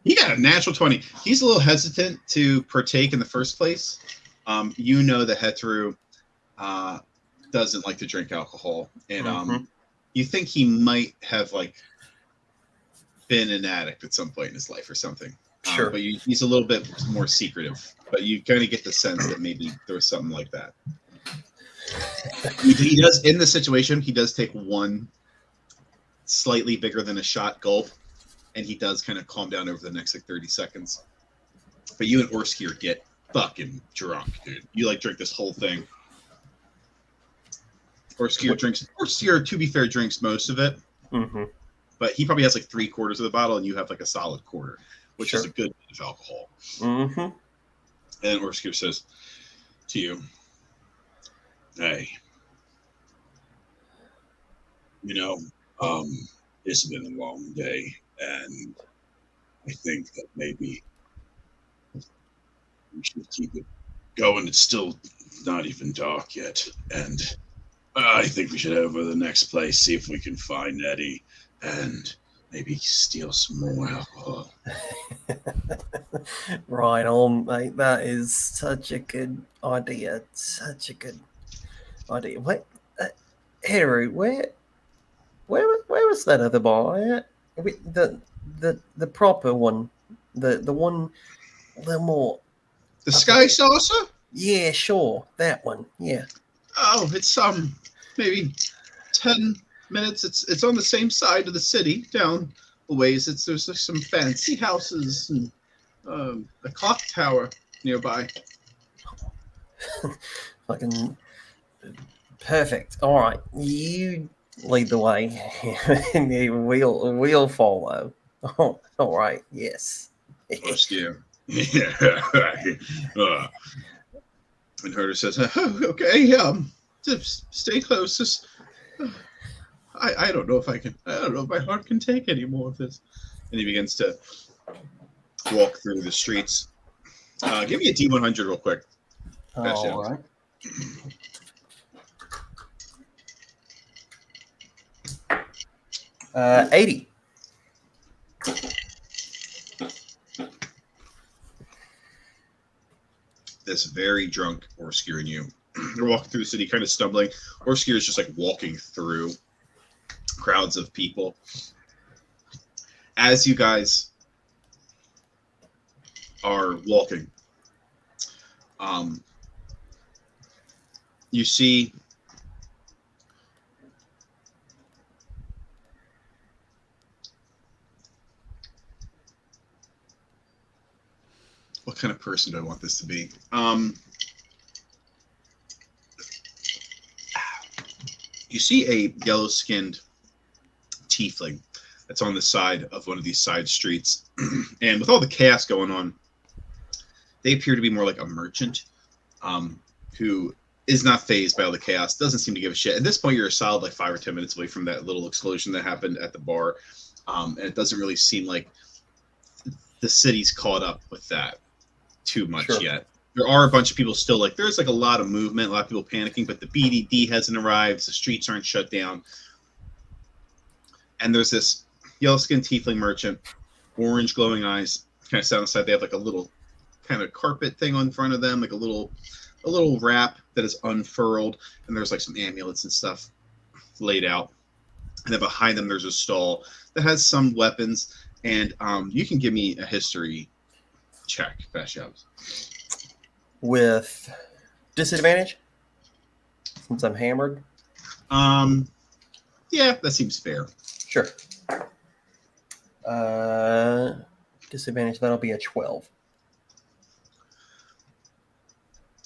he got a natural 20. He's a little hesitant to partake in the first place. You know that Heteru doesn't like to drink alcohol. And you think he might have like been an addict at some point in his life or something. Sure. But he's a little bit more secretive. But you kind of get the sense that maybe there was something like that. He does, in the situation, he does take one slightly bigger than a shot gulp, and he does kind of calm down over the next like 30 seconds. But you and Orskir get fucking drunk, dude. You like drink this whole thing. Orskir, to be fair, drinks most of it. Mm-hmm. But he probably has like 3/4 of the bottle, and you have like a solid quarter, which Sure. is a good bit of alcohol. Mm-hmm. And Orskir says to you, "Hey, it's been a long day, and I think that maybe we should keep it going. It's still not even dark yet, and I think we should head over to the next place, see if we can find Eddie, and maybe steal some more alcohol." Right on, mate. That is such a good idea. Such a good idea. What, Harry? Where was that other bar at? The proper one, the one, a little more. The Sky Saucer? Yeah, sure, that one. Yeah. Oh, it's maybe 10 minutes. It's on the same side of the city, down a ways. There's like some fancy houses and a clock tower nearby. Fucking perfect. All right, you lead the way, and we'll follow. Oh, all right. Yes. Oskia. Yeah. And Herder says, "Oh, okay. Just stay close. Just, I don't know if I can. I don't know if my heart can take any more of this." And he begins to walk through the streets. Give me a D100 real quick. All right. 80. This very drunk Orskir and you. They're walking through the city, kind of stumbling. Orskir is just like walking through crowds of people. As you guys are walking, you see what kind of person do I want this to be? You see a yellow-skinned tiefling that's on the side of one of these side streets. And with all the chaos going on, they appear to be more like a merchant who is not fazed by all the chaos, doesn't seem to give a shit. At this point, you're a solid like 5 or 10 minutes away from that little explosion that happened at the bar. And it doesn't really seem like the city's caught up with that too much yet. There are a bunch of people still like, there's like a lot of movement, a lot of people panicking, but the BDD hasn't arrived. The streets aren't shut down. And there's this yellow-skinned tiefling merchant, orange glowing eyes, kind of sat on the side. They have like a little kind of carpet thing on front of them, like a little wrap that is unfurled, and there's like some amulets and stuff laid out. And then behind them, there's a stall that has some weapons. And you can give me a history check, Bashovs. With disadvantage, since I'm hammered. Yeah, that seems fair. Sure. Disadvantage, that'll be a 12.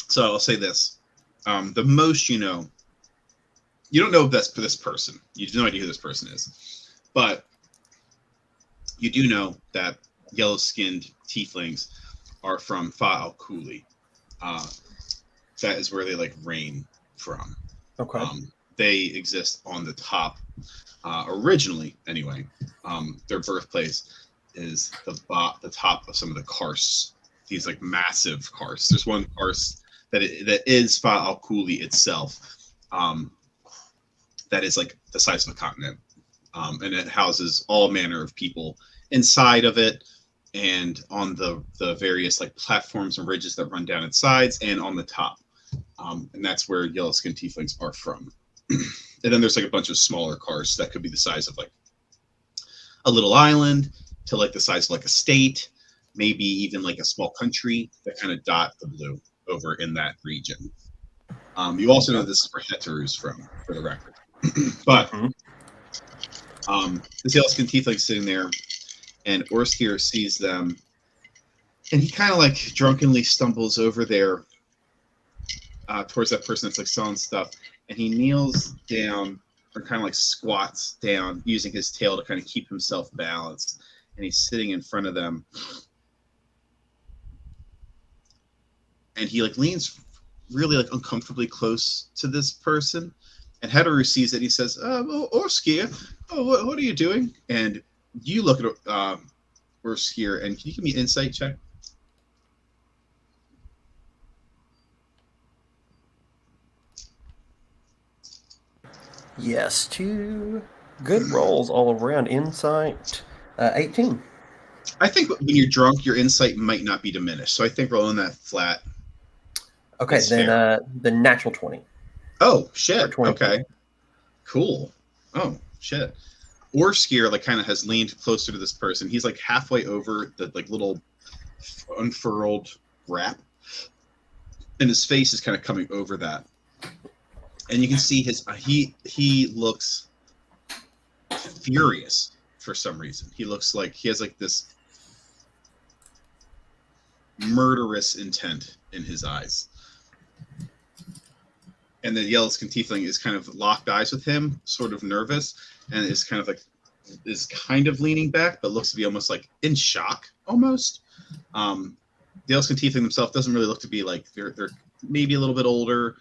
So I'll say this. The most you don't know this for this person. You have no idea who this person is. But you do know that yellow-skinned tieflings are from Fa Al Kuli. That is where they like reign from. Okay. They exist on the top. Originally, anyway, their birthplace is the top of some of the karsts. These like massive karsts. There's one karst that is Fa Al Kuli itself. That is like the size of a continent, and it houses all manner of people inside of it, and on the various like platforms and ridges that run down its sides, and on the top. And that's where yellow skin tieflings are from. And then there's like a bunch of smaller karsts that could be the size of like a little island to like the size of like a state, maybe even like a small country that kind of dot the blue over in that region. You also know this is where Heter is from, for the record. But this yellow skin tiefling sitting there, and Orskir sees them, and he kind of like drunkenly stumbles over there towards that person that's like selling stuff, and he kneels down or kind of like squats down using his tail to kind of keep himself balanced, and he's sitting in front of them, and he like leans really like uncomfortably close to this person, and Heteru sees it, and he says, Orskir, what are you doing? And you look at Orskir, and can you give me an insight check? Yes, 2 good rolls all around. Insight, 18. I think when you're drunk, your insight might not be diminished. So I think rolling that flat. Okay, then the natural 20. Oh, shit. 20. Okay. Cool. Oh, shit. Orskir like kind of has leaned closer to this person. He's like halfway over the like little unfurled wrap, and his face is kind of coming over that. And you can see his he looks furious for some reason. He looks like he has like this murderous intent in his eyes. And the yellow skin tiefling is kind of locked eyes with him, sort of nervous, and is kind of leaning back, but looks to be almost like in shock almost. The yellow skin tiefling themselves doesn't really look to be like they're maybe a little bit older.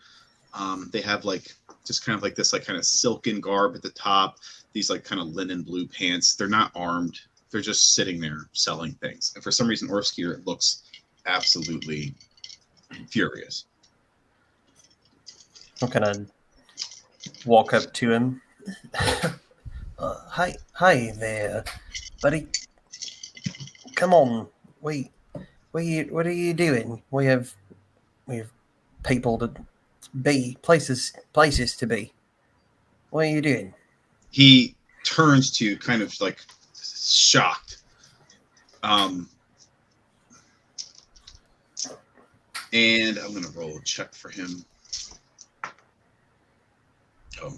They have like just kind of like this like kind of silken garb at the top, these like kind of linen blue pants. They're not armed. They're just sitting there selling things. And for some reason, Orskir looks absolutely furious. I'm gonna walk up to him. Hi there, buddy. Come on, what are you doing? We have people to be, places to be. What are you doing? He turns to you kind of like shocked. And I'm gonna roll a check for him. Oh,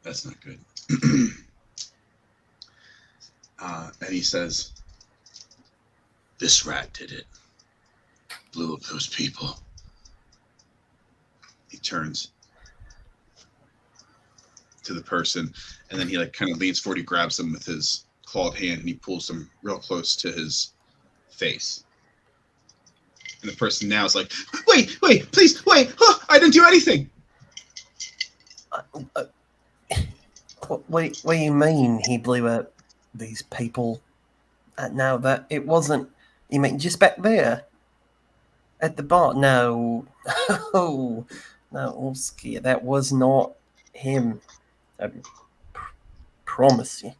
that's not good. And he says, this rat did it. Blew up those people. He turns to the person, and then he like kind of leans forward. He grabs them with his clawed hand, and he pulls them real close to his face. And the person now is like, wait, please, wait. Huh, I didn't do anything. What do you mean he blew up these people? No, that it wasn't. You mean just back there at the bar? No, oh, no, Oscar, that was not him. I promise you.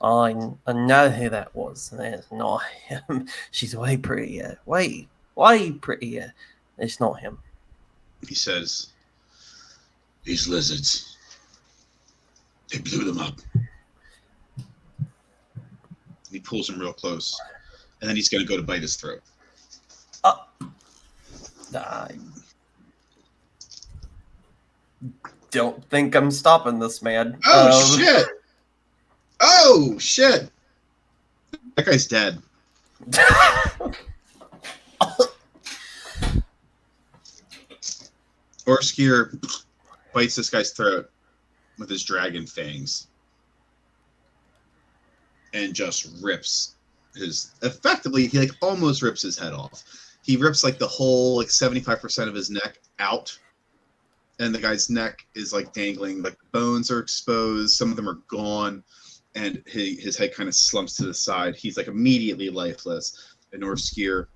I know who that was. That's not him. She's way prettier. Way prettier. It's not him. He says, these lizards, they blew them up. And he pulls him real close, and then he's going to go to bite his throat. I don't think I'm stopping this, man. Oh, shit! Oh, shit! That guy's dead. Orskier bites this guy's throat with his dragon fangs and just rips his, effectively, he like almost rips his head off. He rips like the whole like 75% of his neck out, and the guy's neck is like dangling, like bones are exposed, some of them are gone, and his head kind of slumps to the side. He's like immediately lifeless, and Orskier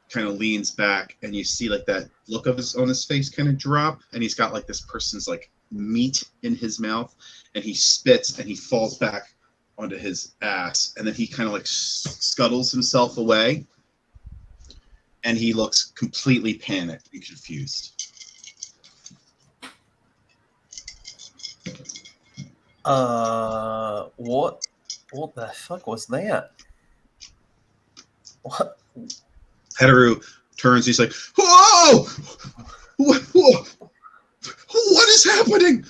kind of leans back, and you see like that look of on his face kind of drop, and he's got like this person's like meat in his mouth, and he spits and he falls back onto his ass, and then he kind of like scuttles himself away, and he looks completely panicked and confused. What the fuck was that? What? Heteru turns, he's like, whoa! What is happening?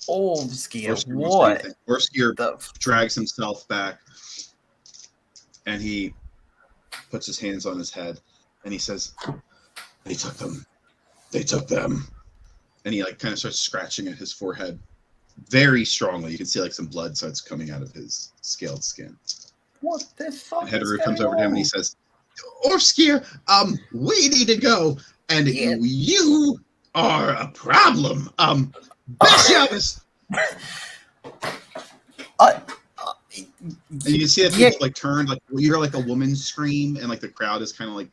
Orskier, what? Orskier drags himself back, and he puts his hands on his head, and he says, they took them. They took them. And he like kind of starts scratching at his forehead very strongly. You can see like some blood starts coming out of his scaled skin. What the fuck? And Heteru comes over to him and he says, Orskier, we need to go, and you are a problem. Bishops! And you can see that people like turned, like you hear like a woman scream, and like the crowd is kind of like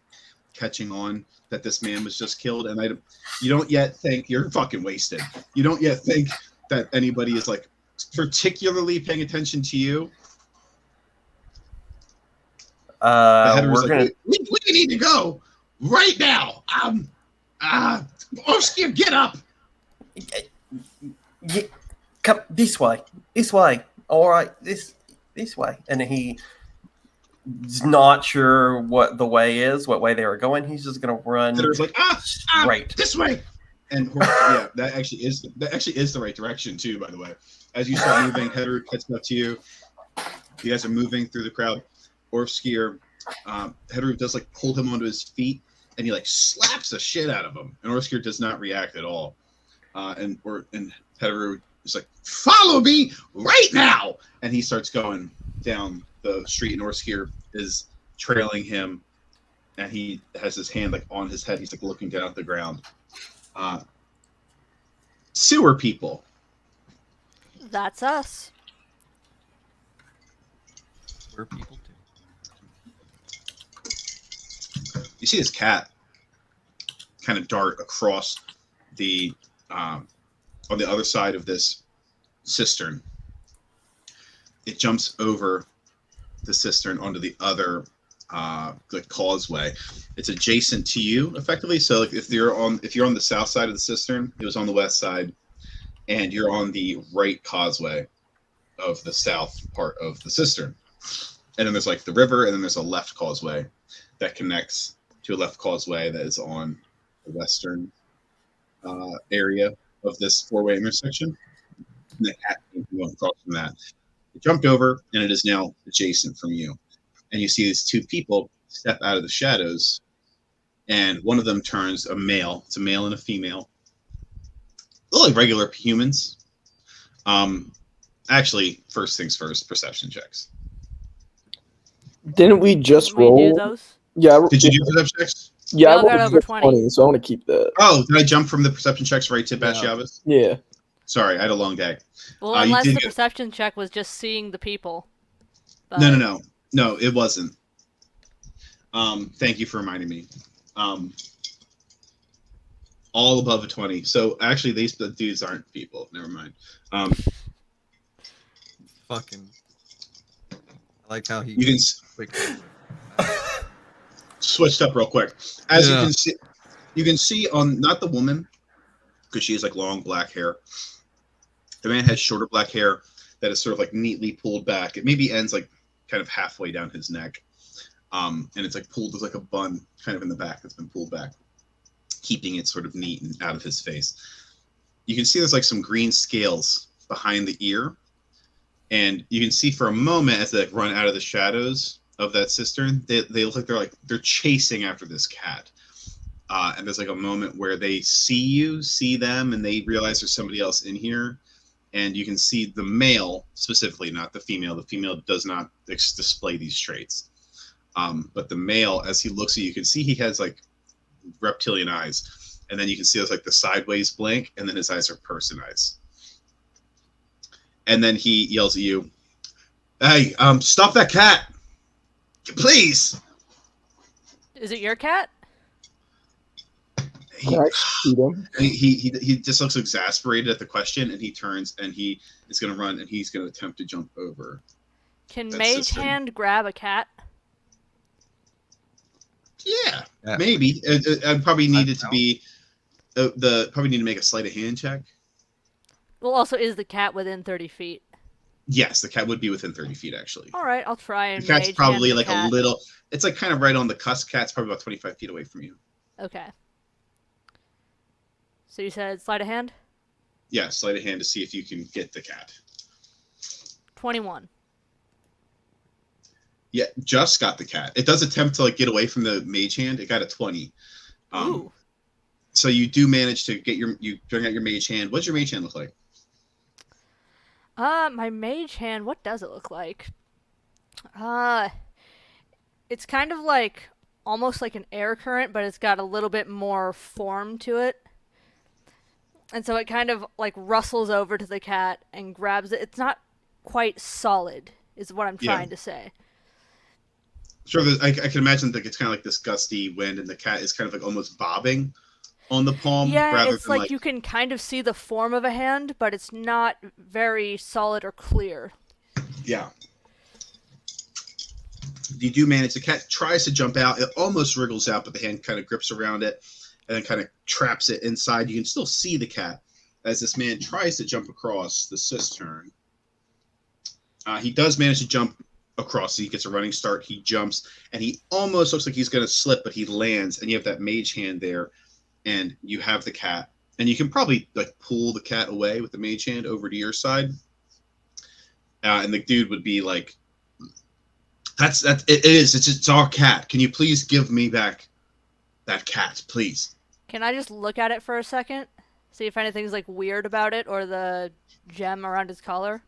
catching on that this man was just killed. And you don't yet think, you're fucking wasted. You don't yet think that anybody is like particularly paying attention to you. We're gonna. We need to go right now. Orskier, get up. Come this way. All right, this way. And he's not sure what the way is, what way they were going. He's just gonna run. There's like straight this way. And yeah, that actually is the right direction too. By the way, as you start moving, Heteru catches up to you. You guys are moving through the crowd. Orskier, Heteru does like pull him onto his feet, and he like slaps the shit out of him. And Orskier does not react at all. And Heteru is like, follow me right now! And he starts going down the street, and Orskier is trailing him, and he has his hand like on his head. He's like looking down at the ground. Sewer people. That's us. We're people too. You see this cat kind of dart across the on the other side of this cistern. It jumps over the cistern onto the other the causeway. It's adjacent to you, effectively. So like if you're on the south side of the cistern, it was on the west side, and you're on the right causeway of the south part of the cistern. And then there's like the river, and then there's a left causeway that connects to a left causeway that is on the western area of this four-way intersection. And the cat came across from that. It jumped over, and it is now adjacent from you. And you see these two people step out of the shadows, and one of them turns a male. It's a male and a female. Look like regular humans. Actually, first things first, perception checks. Didn't we just We roll? do those. Yeah. Did you do perception checks? Yeah, We I all got rolled over a 20. so I want to keep that. Oh, did I jump from the perception checks right to Yeah. Bathshabas? Yeah. Sorry, I had a long day. Well, You unless did the get- perception check was just seeing the people. No, it wasn't. Thank you for reminding me. All above a 20. So actually, these dudes aren't people. Never mind. Fucking. I like how he You can quickly. switched up real quick. As Yeah. you can see on not the woman because she has like long black hair. The man has shorter black hair that is sort of like neatly pulled back. It maybe ends like kind of halfway down his neck, and it's like pulled as like a bun kind of in the back that's been pulled back, keeping it sort of neat and out of his face. You can see there's like some green scales behind the ear, and you can see for a moment as they like run out of the shadows of that cistern, they look like they're chasing after this cat. And there's like a moment where they see them, and they realize there's somebody else in here. And you can see the male specifically, not the female. The female does not display these traits. But the male, as he looks at you, can see he has like reptilian eyes. And then you can see there's like the sideways blink, and then his eyes are person eyes. And then he yells at you, "Hey, stop that cat! Please!" Is it your cat? He, Can I shoot him? he just looks exasperated at the question, and he turns and he is going to run, and he's going to attempt to jump over. Can That's Mage just him. Hand grab a cat? Yeah, Yeah. maybe. I'd probably need it to know. be probably need to make a sleight of hand check. Well, also, is the cat within 30 feet? Yes, the cat would be within 30 feet actually. All right, I'll try and The cat's Mage probably Hand the like cat. a little. It's like kind of right on the cusp. Cat's probably about 25 feet away from you. Okay. So you said sleight of hand? Yeah, sleight of hand to see if you can get the cat. 21. Yeah, just got the cat. It does attempt to like get away from the mage hand. It got a 20. Ooh. So you do manage to get you bring out your mage hand. What's your mage hand look like? My Mage Hand, what does it look like? It's kind of like almost like an air current, but it's got a little bit more form to it. And so it kind of like rustles over to the cat and grabs it. It's not quite solid, is what I'm trying to say. Sure, I can imagine that it's kind of like this gusty wind, and the cat is kind of like almost bobbing on the palm. Yeah, rather it's than like you can kind of see the form of a hand, but it's not very solid or clear. Yeah. You do manage. The cat tries to jump out. It almost wriggles out, but the hand kind of grips around it and then kind of traps it inside. You can still see the cat as this man tries to jump across the cistern. He does manage to jump across. He gets a running start. He jumps, and he almost looks like he's going to slip, but he lands, and you have that mage hand there, and you have the cat. And you can probably like pull the cat away with the mage hand over to your side. And the dude would be like, it's our cat. Can you please give me back that cat, please? Can I just look at it for a second? See if anything's like weird about it or the gem around its collar?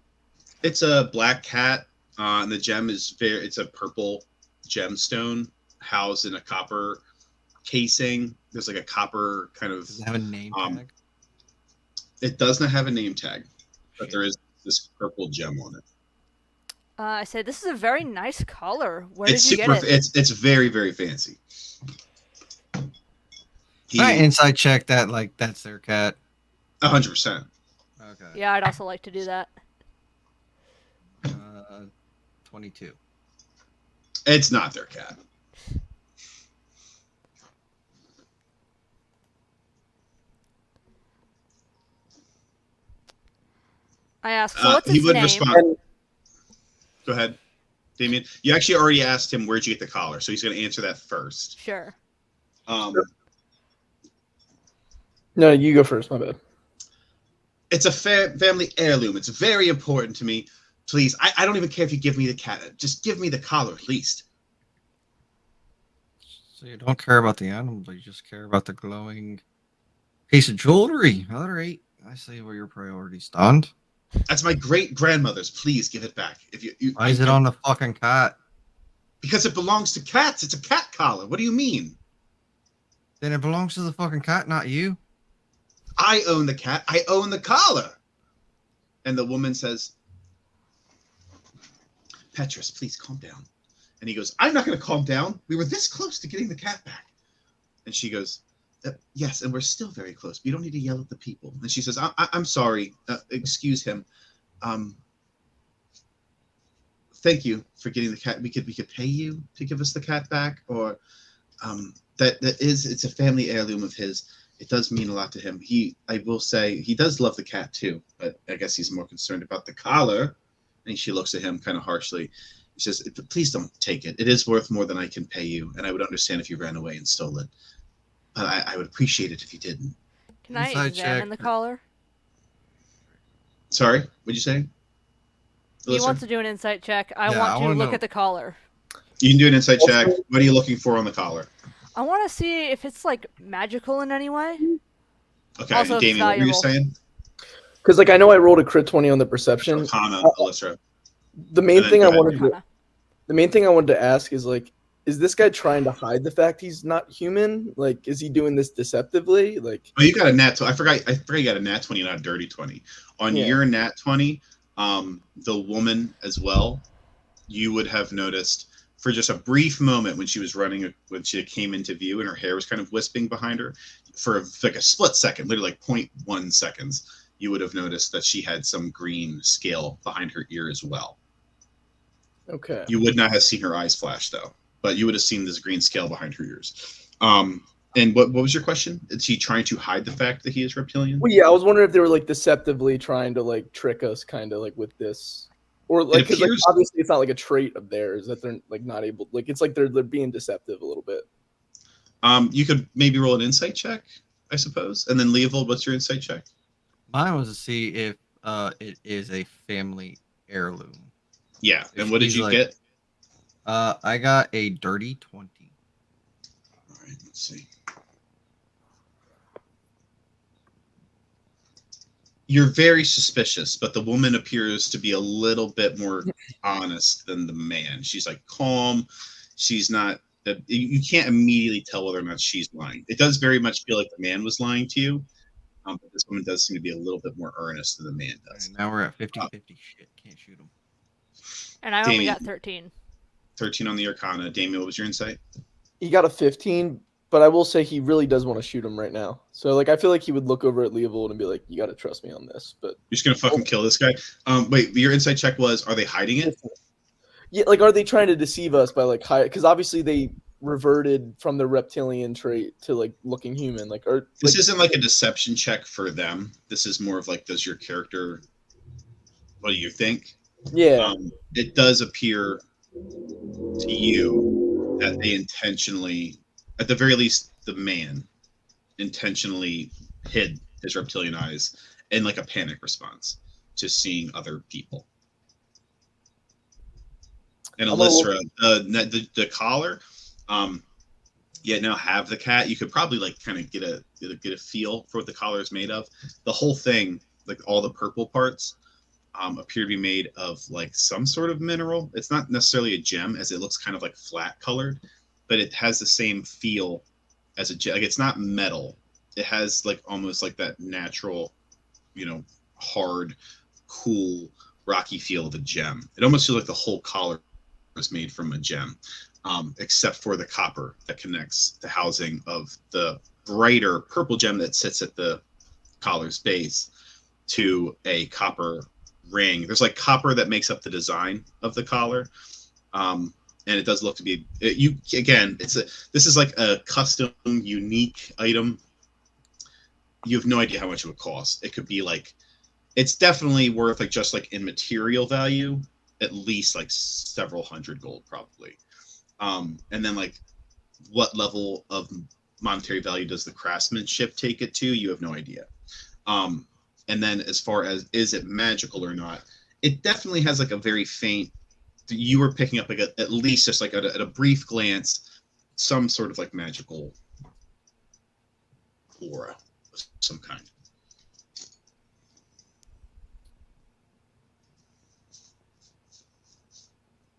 It's a black cat, and the gem is it's a purple gemstone housed in a copper casing. There's like a copper kind of. Does it have a name tag? It does not have a name tag, but Shit. there is this purple gem on it. I said, this is a very nice color. Where It's did you super. get it? It's very very fancy. Can I inside check that like that's their cat? 100%. Okay. Yeah, I'd also like to do that. 22. It's not their cat. I asked, so what's He its would name? respond. Go ahead. Damien, you actually already asked him where'd you get the collar, so he's going to answer that first. Sure. No, you go first. My bad. It's a family heirloom. It's very important to me. Please, I don't even care if you give me the cat. Just give me the collar at least. So you don't care about the animal, but you just care about the glowing piece of jewelry. All right. I see where your priorities stand. That's my great grandmother's. Please give it back. If you Why is it on the fucking cat? Because it belongs to cats. It's a cat collar. What do you mean? Then it belongs to the fucking cat, not you. I own the cat. I own the collar. And the woman says, Petrus, please calm down. And he goes, I'm not going to calm down. We were this close to getting the cat back. And she goes, yes, and we're still very close. But you don't need to yell at the people. And she says, I'm sorry. Excuse him. Thank you for getting the cat. We could pay you to give us the cat back, or it's a family heirloom of his. It does mean a lot to him. I will say, he does love the cat too, but I guess he's more concerned about the collar. And she looks at him kind of harshly. She says, please don't take it. It is worth more than I can pay you, and I would understand if you ran away and stole it. But I would appreciate it if you didn't. Can I Inside examine check. the collar? Sorry, what'd you say? He Alyssa? wants to do an insight check. I Yeah, want I to wanna look know. at the collar. You can do an insight check. What are you looking for on the collar? I want to see if it's like magical in any way. Okay, Also, and it's Damien, what were you valuable. saying? Because like I know I rolled a crit 20 on the perception. Arcana, Alyssa. The main And then thing go I ahead. wanted to Arcana. the main thing I wanted to ask is like, is this guy trying to hide the fact he's not human? Like, is he doing this deceptively? Like, Oh, you got a nat 20. I forgot you got a nat 20, not a dirty 20. On Yeah. your nat 20, the woman as well, you would have noticed for just a brief moment when she was running, when she came into view and her hair was kind of wisping behind her, for like a split second, literally like 0.1 seconds, you would have noticed that she had some green scale behind her ear as well. okay. You would not have seen her eyes flash though, but you would have seen this green scale behind her ears. And what was your question? Is he trying to hide the fact that he is reptilian? Well, yeah, I was wondering if they were like deceptively trying to like trick us, kind of like with this, or like because like appears- obviously it's not like a trait of theirs that they're like not able. Like it's like they're being deceptive a little bit. You could maybe roll an insight check, I suppose. And then Leovold, what's your insight check? Mine was to see if it is a family heirloom. Yeah. If And what did he's you like- get? I got a dirty 20. All right, let's see. You're very suspicious, but the woman appears to be a little bit more honest than the man. She's like calm. She's not. You can't immediately tell whether or not she's lying. It does very much feel like the man was lying to you, but this woman does seem to be a little bit more earnest than the man does. And now we're at 50-50. Shit, can't shoot him. And I only Damien. got 13. 13 on the Arcana. Damien, what was your insight? He got a 15, but I will say he really does want to shoot him right now. So like I feel like he would look over at Leovold and be like, "You got to trust me on this." But You're just gonna fucking kill this guy. Wait, your insight check was: are they hiding it? yeah, like are they trying to deceive us by like hide? Because obviously they reverted from the reptilian trait to like looking human. Like, or This like, isn't like a deception check for them. This is more of like, does your character? What do you think? yeah. It does appear to you that they intentionally, at the very least, the man intentionally hid his reptilian eyes in like a panic response to seeing other people. And I'm gonna Alyssa, the collar, yeah, now have the cat. You could probably like kind of get a feel for what the collar is made of. The whole thing, like all the purple parts, appear to be made of like some sort of mineral. It's not necessarily a gem, as it looks kind of like flat colored, but it has the same feel as a gem. Like it's not metal. It has like almost like that natural, hard, cool, rocky feel of a gem. It almost feels like the whole collar was made from a gem, except for the copper that connects the housing of the brighter purple gem that sits at the collar's base to a copper ring. There's like copper that makes up the design of the collar, and it does look to be this is like a custom, unique item. You have no idea how much it would cost. It could be like, it's definitely worth like just like in material value, at least like several hundred gold probably. And then like what level of monetary value does the craftsmanship take it to? You have no idea. And then as far as is it magical or not, it definitely has like a very faint. You were picking up like at least just like at a brief glance, some sort of like magical aura of some kind.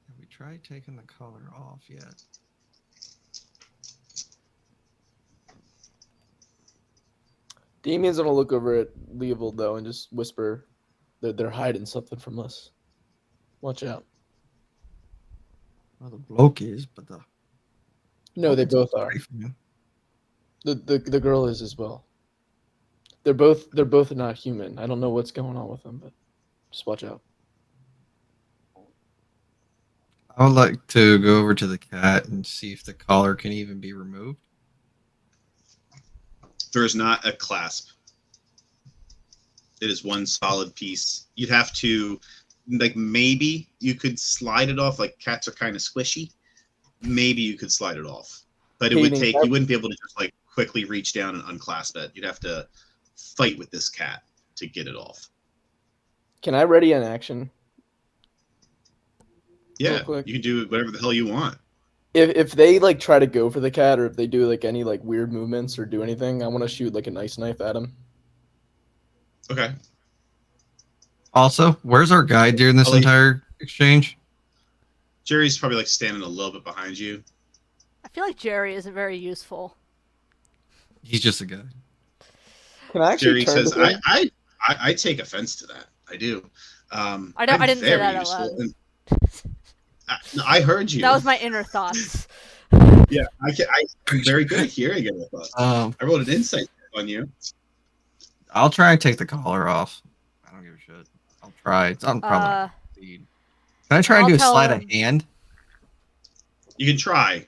Have we tried taking the color off yet? Damien's gonna look over at Leovold though and just whisper that they're hiding something from us. Watch out. Well, the bloke is, but the No, they both are. The girl is as well. They're both not human. I don't know what's going on with them, but just watch out. I would like to go over to the cat and see if the collar can even be removed. There is not a clasp. It is one solid piece. You'd have to, like, maybe you could slide it off. Like, cats are kind of squishy. Maybe you could slide it off, but it would take. You wouldn't be able to just like quickly reach down and unclasp it. You'd have to fight with this cat to get it off. Can I ready an action? Yeah, you can do whatever the hell you want. If they like try to go for the cat, or if they do like any like weird movements or do anything, I want to shoot like a nice knife at him. Okay. Also, where's our guide during this entire exchange? Jerry's probably like standing a little bit behind you. I feel like Jerry isn't very useful. He's just a guy. Can I actually Jerry turn says, to him? I take offense to that. I do. I didn't say that out loud. I heard you. That was my inner thoughts. Yeah, I'm very good at hearing it. I rolled an insight on you. I'll try and take the collar off. I don't give a shit. I'll try. It's on probably. Can I try and do a sleight of hand? You can try.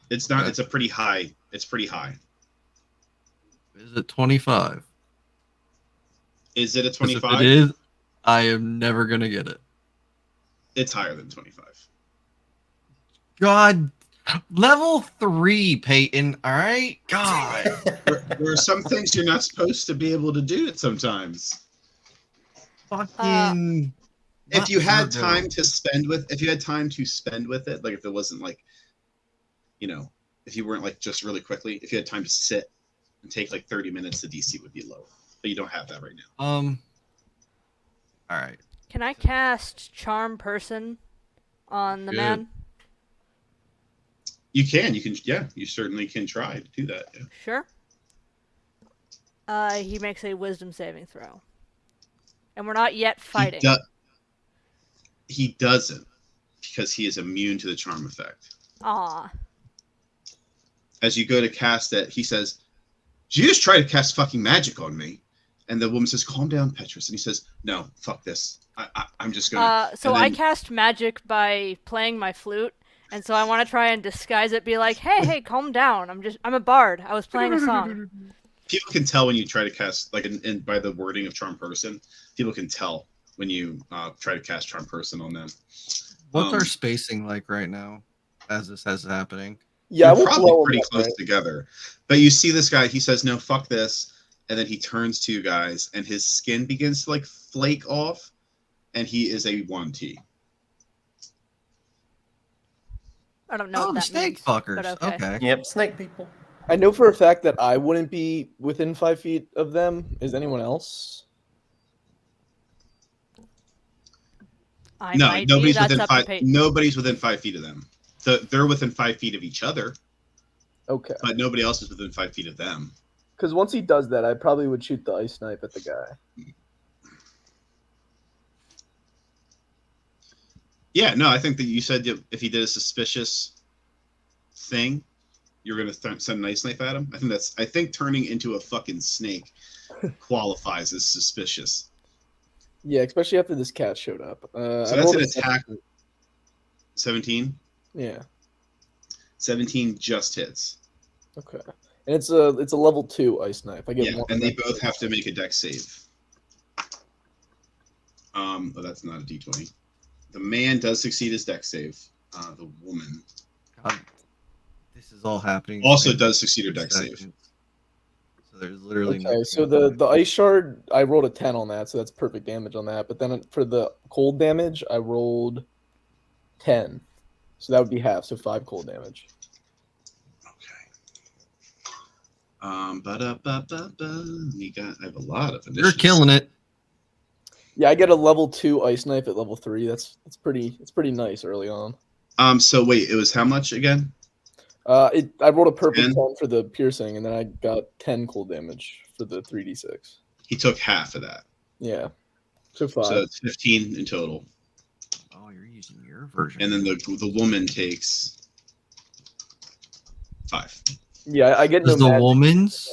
It's not. It's a pretty high. It's pretty high. Is it 25? Is it a 25? If it is, I am never gonna get it. It's higher than 25. God, level 3, Peyton. All right, God. There are some things you're not supposed to be able to do it sometimes. Fucking. If you had time to spend with, it, like if it wasn't like, you know, if you weren't like just really quickly, if you had time to sit and take like 30 minutes, the DC would be low. But you don't have that right now. All right. Can I cast Charm Person on the man? You can. You can. Yeah, you certainly can try to do that. Yeah. Sure. He makes a Wisdom saving throw, and we're not yet fighting. He doesn't, because he is immune to the charm effect. Ah. As you go to cast it, he says, "Did you just try to cast fucking magic on me?" And the woman says, "Calm down, Petrus." And he says, "No, fuck this. I'm just gonna." So I cast magic by playing my flute, and so I want to try and disguise it. Be like, hey, calm down. I'm a bard. I was playing a song. People can tell when you try to cast, like, and by the wording of Charm Person, people can tell when you try to cast Charm Person on them. What's our spacing like right now, as this is happening? Yeah, we're probably pretty close together. But you see this guy. He says, "No, fuck this." And then he turns to you guys, and his skin begins to like flake off, and he is a 1T. I don't know. Oh, the snake means, fuckers. but Okay. Yep, snake people. I know for a fact that I wouldn't be within 5 feet of them. Is anyone else? No, nobody's within 5. Nobody's within 5 feet of them. They're within 5 feet of each other. Okay. But nobody else is within 5 feet of them. Because once he does that, I probably would shoot the ice knife at the guy. Yeah, no, I think that you said if he did a suspicious thing, you're gonna send an ice knife at him. I think turning into a fucking snake qualifies as suspicious. Yeah, especially after this cat showed up. So that's an attack. 17. Yeah. 17 just hits. Okay. And it's a level 2 ice knife. I get one. And they both have to make a dex save. Oh, that's not a D20. The man does succeed his dex save. The woman God, this is all happening. also in does succeed her 2 dex save. seconds. So there's literally Okay, nothing so going on. the ice shard, I rolled a 10 on that, so that's perfect damage on that. But then for the cold damage, I rolled 10. So that would be half, so 5 cold damage. Okay. I have a lot of initiatives. You're killing it. Yeah, I get a level 2 ice knife at level 3. That's pretty nice early on. So wait, it was how much again? I rolled a perfect 10? 10 for the piercing, and then I got 10 cold damage for the 3d6. He took half of that. Yeah, so 5. So it's 15 in total. Oh, you're using your version. And then the woman takes 5. Yeah, I get Does no the magic, woman's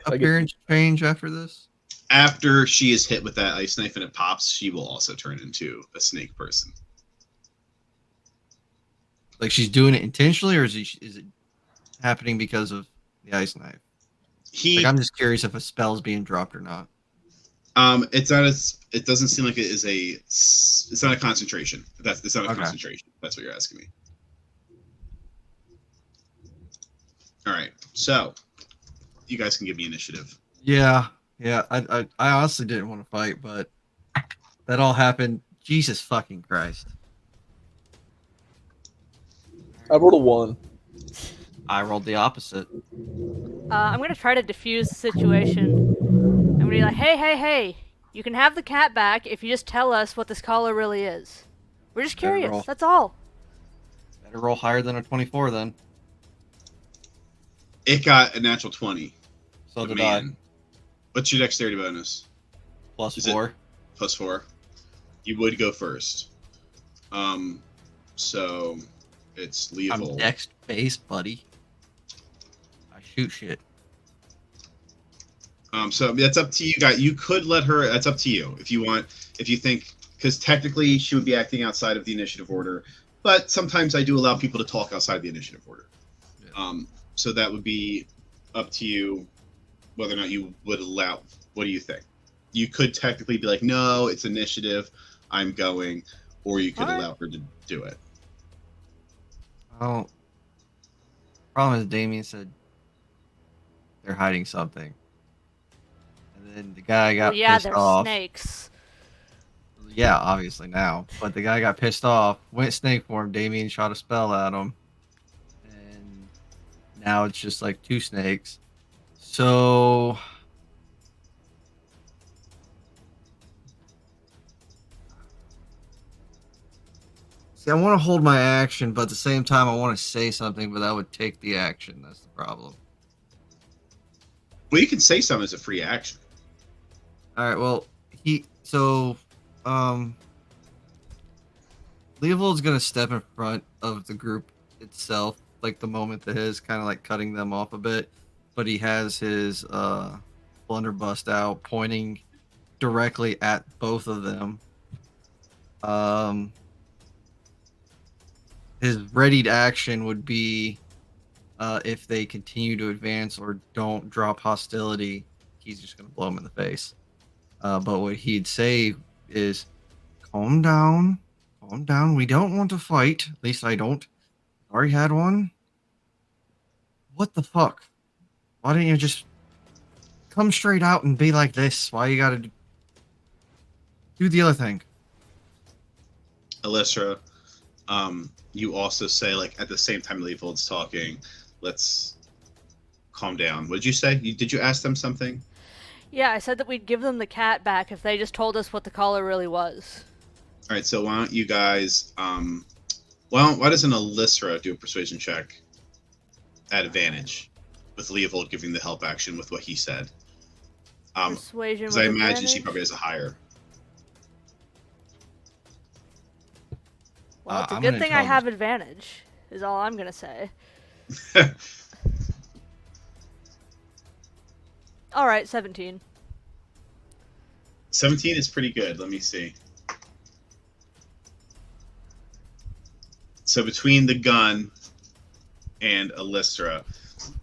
I get- appearance change after this? After she is hit with that ice knife and it pops, she will also turn into a snake person. Like she's doing it intentionally, or is it happening because of the ice knife? He, Like I'm just curious if a spell's being dropped or not. it's not as. It doesn't seem like it is a. It's not a concentration. It's not a Okay. concentration. That's what you're asking me. All right, so you guys can give me initiative. Yeah. I honestly didn't want to fight, but that all happened. Jesus fucking Christ! I rolled a 1. I rolled the opposite. I'm gonna try to diffuse the situation. I'm gonna be like, hey, you can have the cat back if you just tell us what this collar really is. We're just Better curious. roll. That's all. Better roll higher than a 24 then. It got a natural 20. So The did I. man. What's your dexterity bonus? Plus Is it- 4. Plus 4. You would go first. So it's I'm Leovold. dex based, buddy. I shoot shit. So that's up to you guys. You could let her. That's up to you if you want. If you think, because technically she would be acting outside of the initiative order, but sometimes I do allow people to talk outside the initiative order. Yeah. So that would be up to you whether or not you would allow. What do you think? You could technically be like, no, it's initiative. I'm going, or you could All right. allow her to do it. Oh. Problem is, Damien said they're hiding something. And then the guy got Well, yeah, pissed they're off. snakes. Yeah, obviously now. But the guy got pissed off, went snake form, Damien shot a spell at him. And now it's just like 2 snakes. So see, I want to hold my action, but at the same time I want to say something, but that would take the action. That's the problem. Well, you can say something as a free action. All right. Well, Leovold's gonna step in front of the group itself, like the moment that is kind of like cutting them off a bit, but he has his blunderbuss out, pointing directly at both of them. His readied action would be if they continue to advance or don't drop hostility, he's just gonna blow them in the face. But what he'd say is, calm down. Calm down. We don't want to fight. At least I don't. Already had one. What the fuck? Why didn't you just come straight out and be like this? Why you gotta do the other thing? Alyssa, you also say, like, at the same time Leovold's talking, let's calm down. What did you say? Did you ask them something? Yeah, I said that we'd give them the cat back if they just told us what the collar really was. All right, so why don't you guys, why doesn't Alyssa do a persuasion check at advantage with Leovold giving the help action with what he said? Persuasion. Because with I imagine she advantage? probably has a higher. Well, it's a I'm good gonna thing tell I them. have advantage. Is all I'm gonna say. All right, 17. 17 is pretty good. Let me see. So between the gun and Alyssa,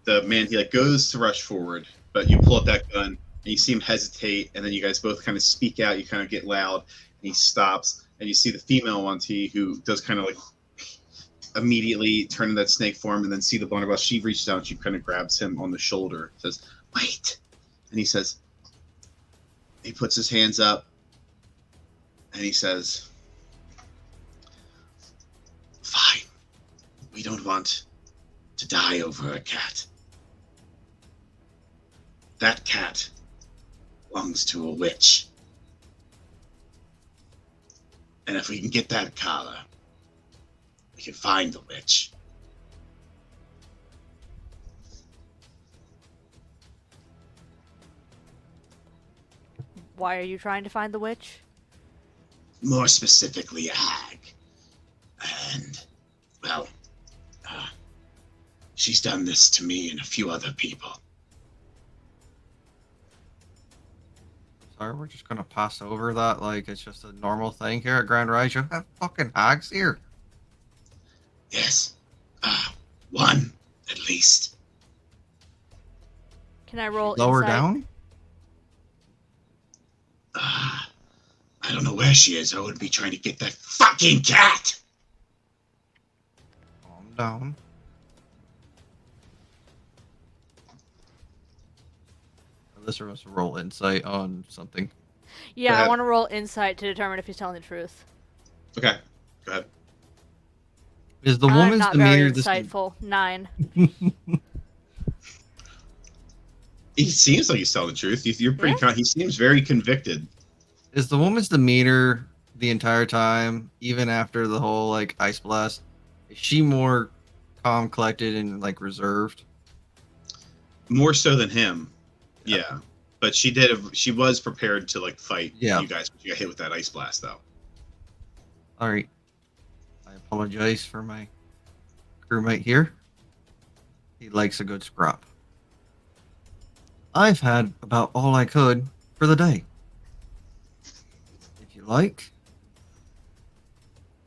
the man, he like goes to rush forward, but you pull out that gun and you see him hesitate, and then you guys both kind of speak out. You kind of get loud, and he stops, and you see the female Wanti who does kind of like immediately turn in that snake form, and then see the blunderbuss. She reaches out, she kind of grabs him on the shoulder, says, "Wait," and he says, he puts his hands up, and he says, "Fine, we don't want to die over a cat. That cat belongs to a witch. And if we can get that collar, we can find the witch." Why are you trying to find the witch? More specifically, a hag. And, well, she's done this to me and a few other people. Sorry, we're just gonna pass over that like it's just a normal thing here at Grand Rise. You have fucking hags here. Yes. One, at least. Can I roll Lower insight? down? I don't know where she is. I would be trying to get that fucking cat. Calm down. Alyssa wants to roll insight on something. Yeah, Go I ahead. want to roll insight to determine if he's telling the truth. Okay, go ahead. Is the I'm woman's not very demeanor this? insightful. 9. He seems like he's telling the truth. You're pretty. He seems very convicted. Is the woman's demeanor the entire time, even after the whole like ice blast? Is she more calm, collected, and like reserved? More so than him. Yeah. But she was prepared to like fight Yeah. you guys, but you got hit with that ice blast though. All right. I apologize for my crewmate here. He likes a good scrap. I've had about all I could for the day. If you like,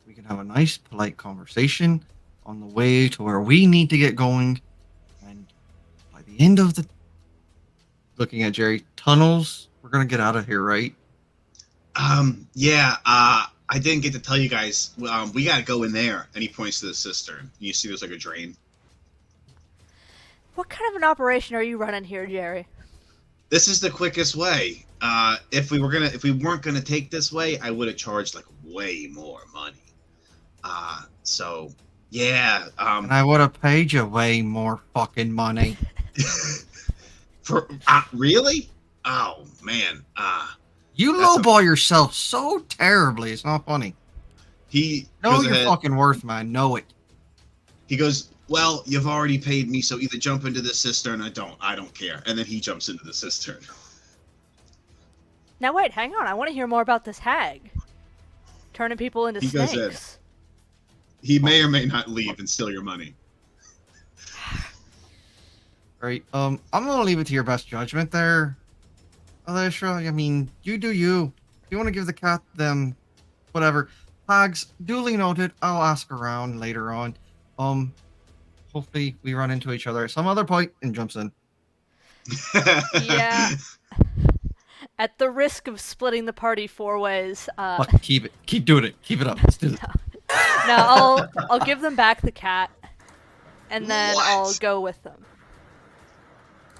we can have a nice, polite conversation on the way to where we need to get going. And by the end of the looking at Jerry, tunnels, we're gonna get out of here, right? Yeah, I didn't get to tell you guys. We gotta go in there. And he points to the cistern. You see there's like a drain. What kind of an operation are you running here, Jerry? This is the quickest way. If we weren't gonna take this way, I would have charged like way more money. So yeah. And I would have paid you way more fucking money. For really? Oh man. You That's lowball yourself so terribly. It's not funny. He Know goes your ahead. fucking worth, man. Know it. He goes, "Well, you've already paid me, so either jump into the cistern. I don't care." And then he jumps into the cistern. Now wait, hang on. I want to hear more about this hag. Turning people into He goes in. snakes. He may or may not leave and steal your money. Right. I'm gonna leave it to your best judgment there, Alyssa. I mean, you do you. If you want to give the cat them, whatever. Hags, duly noted. I'll ask around later on. Hopefully we run into each other at some other point and jumps in. Yeah. At the risk of splitting the party 4 ways, Fuck, keep it. Keep doing it. Keep it up. Let's do this. no, I'll give them back the cat, and then What? I'll go with them.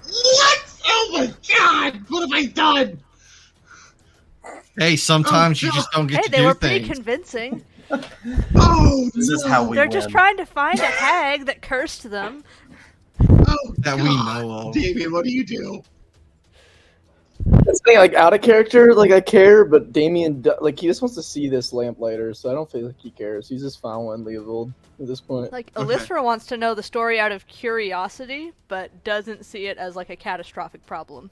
What? Oh my god! What have I done? Hey, sometimes Oh, you just don't get Hey, to they do were things. pretty convincing. Oh, This is how we They're win. just trying to find a hag that cursed them. oh That we God. know of. Damien, what do you do? That's the thing, like out of character, like I care, but Damien, like he just wants to see this lamplighter, so I don't feel like he cares. He's just following Leovold at this point. Like, Okay. Alythra wants to know the story out of curiosity, but doesn't see it as like a catastrophic problem.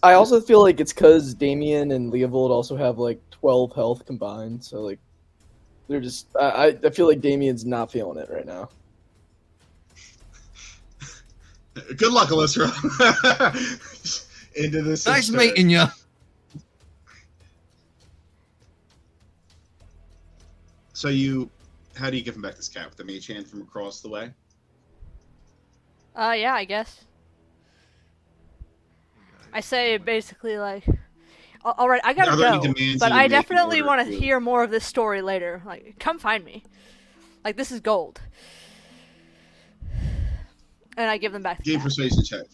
I also feel like it's because Damien and Leovold also have like 12 health combined, so like they're just. I feel like Damien's not feeling it right now. Good luck, Alyssa. Into this. Nice meeting you. So how do you give him back this cat with the mage hand from across the way? Yeah, I guess. I say basically like, All right, I gotta Are there any go. demands But you would I make in definitely order want to to- hear more of this story later. Like, come find me. Like, this is gold. And I give them back the Game cat. persuasion check.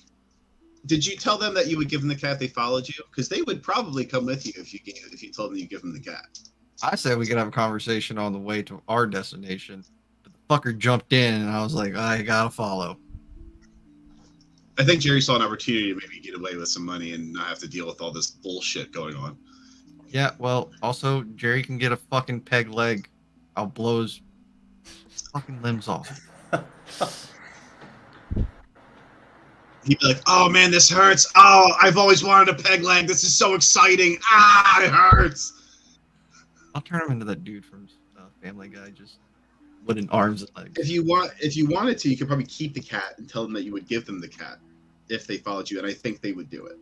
Did you tell them that you would give them the cat? They followed you because they would probably come with you if you told them you give them the cat. I said we could have a conversation on the way to our destination. But the fucker jumped in, and I was like, I gotta follow. I think Jerry saw an opportunity to maybe get away with some money and not have to deal with all this bullshit going on. Yeah, well, also, Jerry can get a fucking peg leg. I'll blow his fucking limbs off. He'd be like, "Oh man, this hurts. Oh, I've always wanted a peg leg. This is so exciting. Ah, it hurts." I'll turn him into that dude from Family Guy, just wooden arms and legs. If you wanted to, you could probably keep the cat and tell them that you would give them the cat if they followed you, and I think they would do it.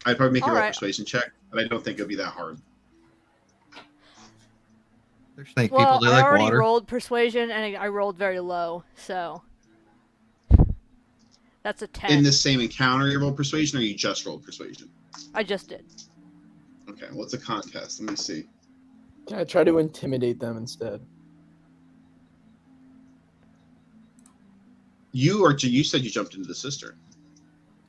I'd probably make a All roll right. persuasion check, but I don't think it'd be that hard. They're snake Well, people. They I like already water. rolled persuasion, and I rolled very low, so that's a 10. In this same encounter, you roll persuasion, or you just rolled persuasion? I just did. Okay, well, it's a contest. Let me see. Can I try to intimidate them instead? You said you jumped into the cistern.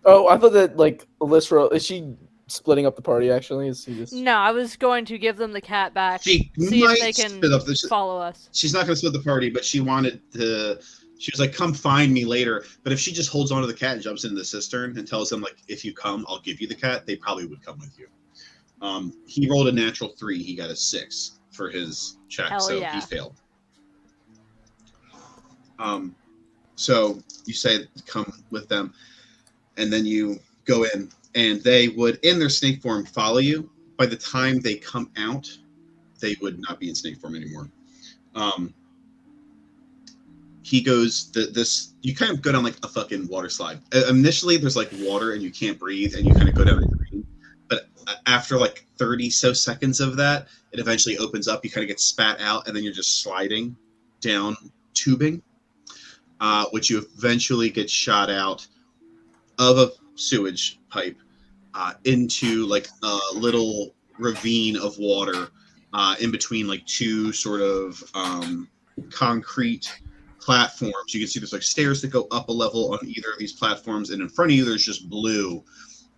Oh, I thought that like Alyssa, is she splitting up the party? Actually, is he just? No, I was going to give them the cat back. She See might if they can split up the. follow us. She's not going to split the party, but she wanted to. She was like, "Come find me later." But if she just holds onto the cat and jumps into the cistern and tells them like, "If you come, I'll give you the cat," they probably would come with you. He rolled a natural 3. He got a 6 for his check, Hell so yeah. he failed. So you say come with them, and then you go in, and they would, in their snake form, follow you. By the time they come out, they would not be in snake form anymore. He goes this. You kind of go down like a fucking water slide. Initially, there's like water, and you can't breathe, and you kind of go down the drain. But after like 30 so seconds of that, it eventually opens up. You kind of get spat out, and then you're just sliding down tubing, which you eventually get shot out of a sewage pipe into like a little ravine of water in between like two sort of concrete platforms. You can see there's like stairs that go up a level on either of these platforms, and in front of you there's just blue.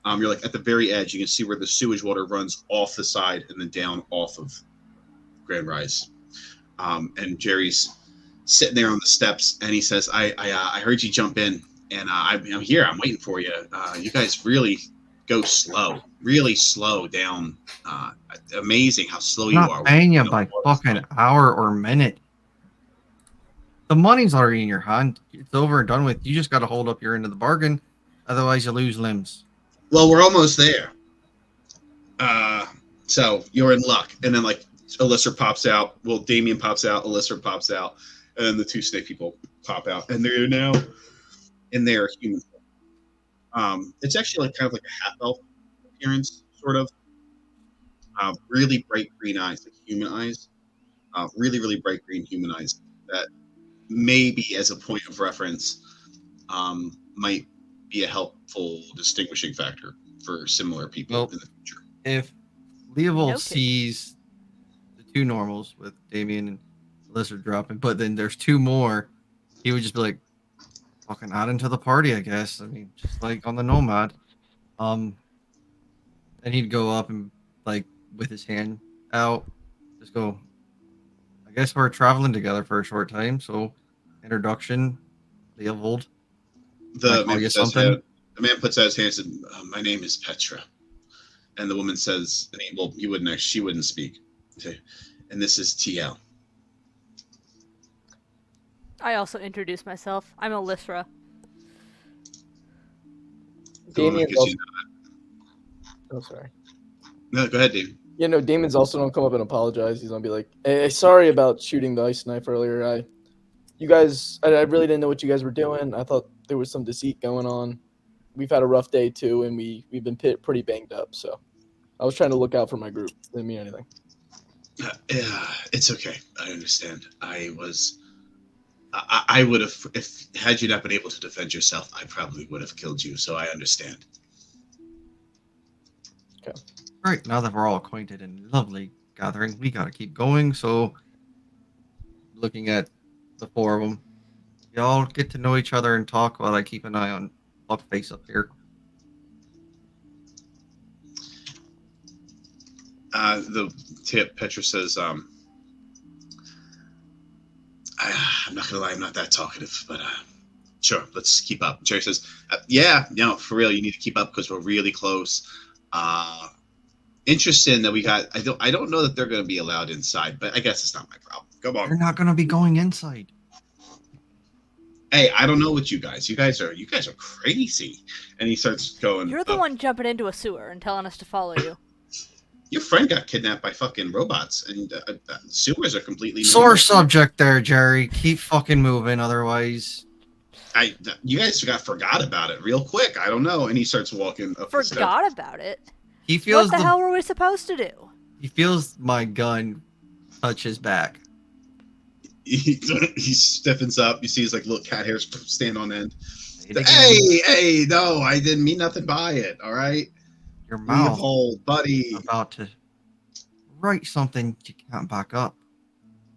You're like at the very edge. You can see where the sewage water runs off the side and then down off of Grand Rise. And Jerry's sitting there on the steps, and he says, I heard you jump in, and I'm here. I'm waiting for you. You guys really go slow, really slow down. Amazing how slow you I'm are. not paying you by fucking hour or minute. The money's already in your hand. It's over and done with. You just got to hold up your end of the bargain. Otherwise, you lose limbs. Well, we're almost there. So you're in luck. And then like Alyssa pops out. Well, Damien pops out. Alyssa pops out. And then the two snake people pop out. And they're now in their human form. It's actually like kind of like a half elf appearance, sort of. Really bright green eyes, like human eyes. Really, really bright green human eyes that maybe as a point of reference might be a helpful distinguishing factor for similar people Well, in the future. If Leovold Noted. sees the two normals with Damien and Alyssa dropping, but then there's two more, he would just be like, fucking out into the party, I guess. I mean, just like on the Nomad. And he'd go up and like with his hand out, just go, I guess we're traveling together for a short time, so introduction, Leovold. The Might call you man, something? the man puts out his hand and says, "My name is Petra." And the woman says, "Well, you wouldn't. She wouldn't speak." Okay. And this is TL. I also introduced myself. I'm Alythra. Damien's Because also, you oh, sorry. no, go ahead, Dave. Yeah, no, Damon's also gonna come up and apologize. He's gonna be like, "Hey, sorry about shooting the ice knife earlier. You guys, I really didn't know what you guys were doing. I thought there was some deceit going on. We've had a rough day too, and we've been pretty banged up. So I was trying to look out for my group. Didn't mean anything." Yeah, it's okay. I understand. I would have, if had you not been able to defend yourself, I probably would have killed you. So I understand. Great. Now that we're all acquainted and lovely gathering, we gotta keep going. So, looking at the four of them, y'all get to know each other and talk while I keep an eye on Fuckface up here. The tip Petra says, I'm not gonna lie, I'm not that talkative, but sure, let's keep up. Jerry says, yeah, no, for real, you need to keep up because we're really close. Interesting that we got. I don't know that they're going to be allowed inside, but I guess it's not my problem. Come They're on. not gonna be going inside. Hey, I don't know what you guys. You guys are crazy. And he starts going. You're the one jumping into a sewer and telling us to follow you. Your friend got kidnapped by fucking robots, and sewers are completely Sore normal. subject there, Jerry. Keep fucking moving, otherwise. You guys forgot about it real quick. I don't know. And he starts walking up the steps. Forgot about it? He feels What the hell were we supposed to do? He feels my gun touch his back. He stiffens up. You see his like little cat hairs stand on end. Hey, Hey, no, I didn't mean nothing by it. All right, your mouth, hold, buddy. about to write something you can't back up.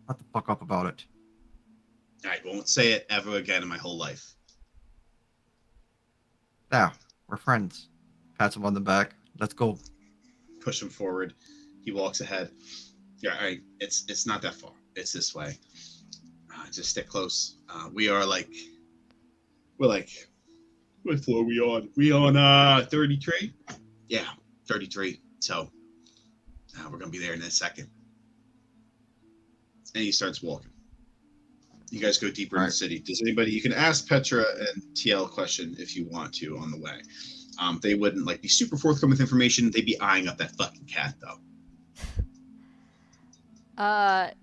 Shut the fuck up about it. I won't say it ever again in my whole life. Now, we're friends. Pats him on the back. Let's go. Push him forward. He walks ahead. Yeah, all right. It's not that far. It's this way. Just stick close. We're like, what floor are we on? We on 33? Yeah, 33. So we're gonna be there in a second. And he starts walking. You guys go deeper in the city. Does anybody? You can ask Petra and TL a question if you want to on the way. They wouldn't like be super forthcoming with information. They'd be eyeing up that fucking cat though.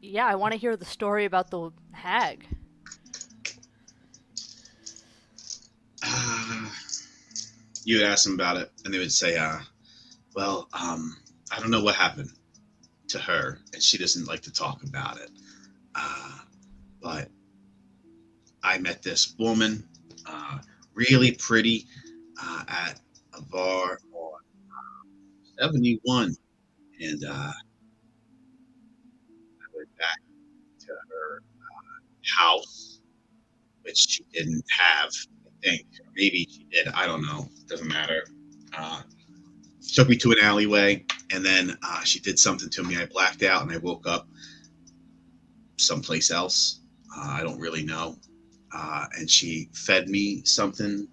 Yeah, I want to hear the story about the hag. You would ask them about it, and they would say, well, I don't know what happened to her, and she doesn't like to talk about it. But I met this woman, really pretty, at a bar on 71, and I went back to her house, which she didn't have, I think. Or maybe she did. I don't know. Doesn't matter. She took me to an alleyway, and then she did something to me. I blacked out, and I woke up someplace else. I don't really know. And she fed me something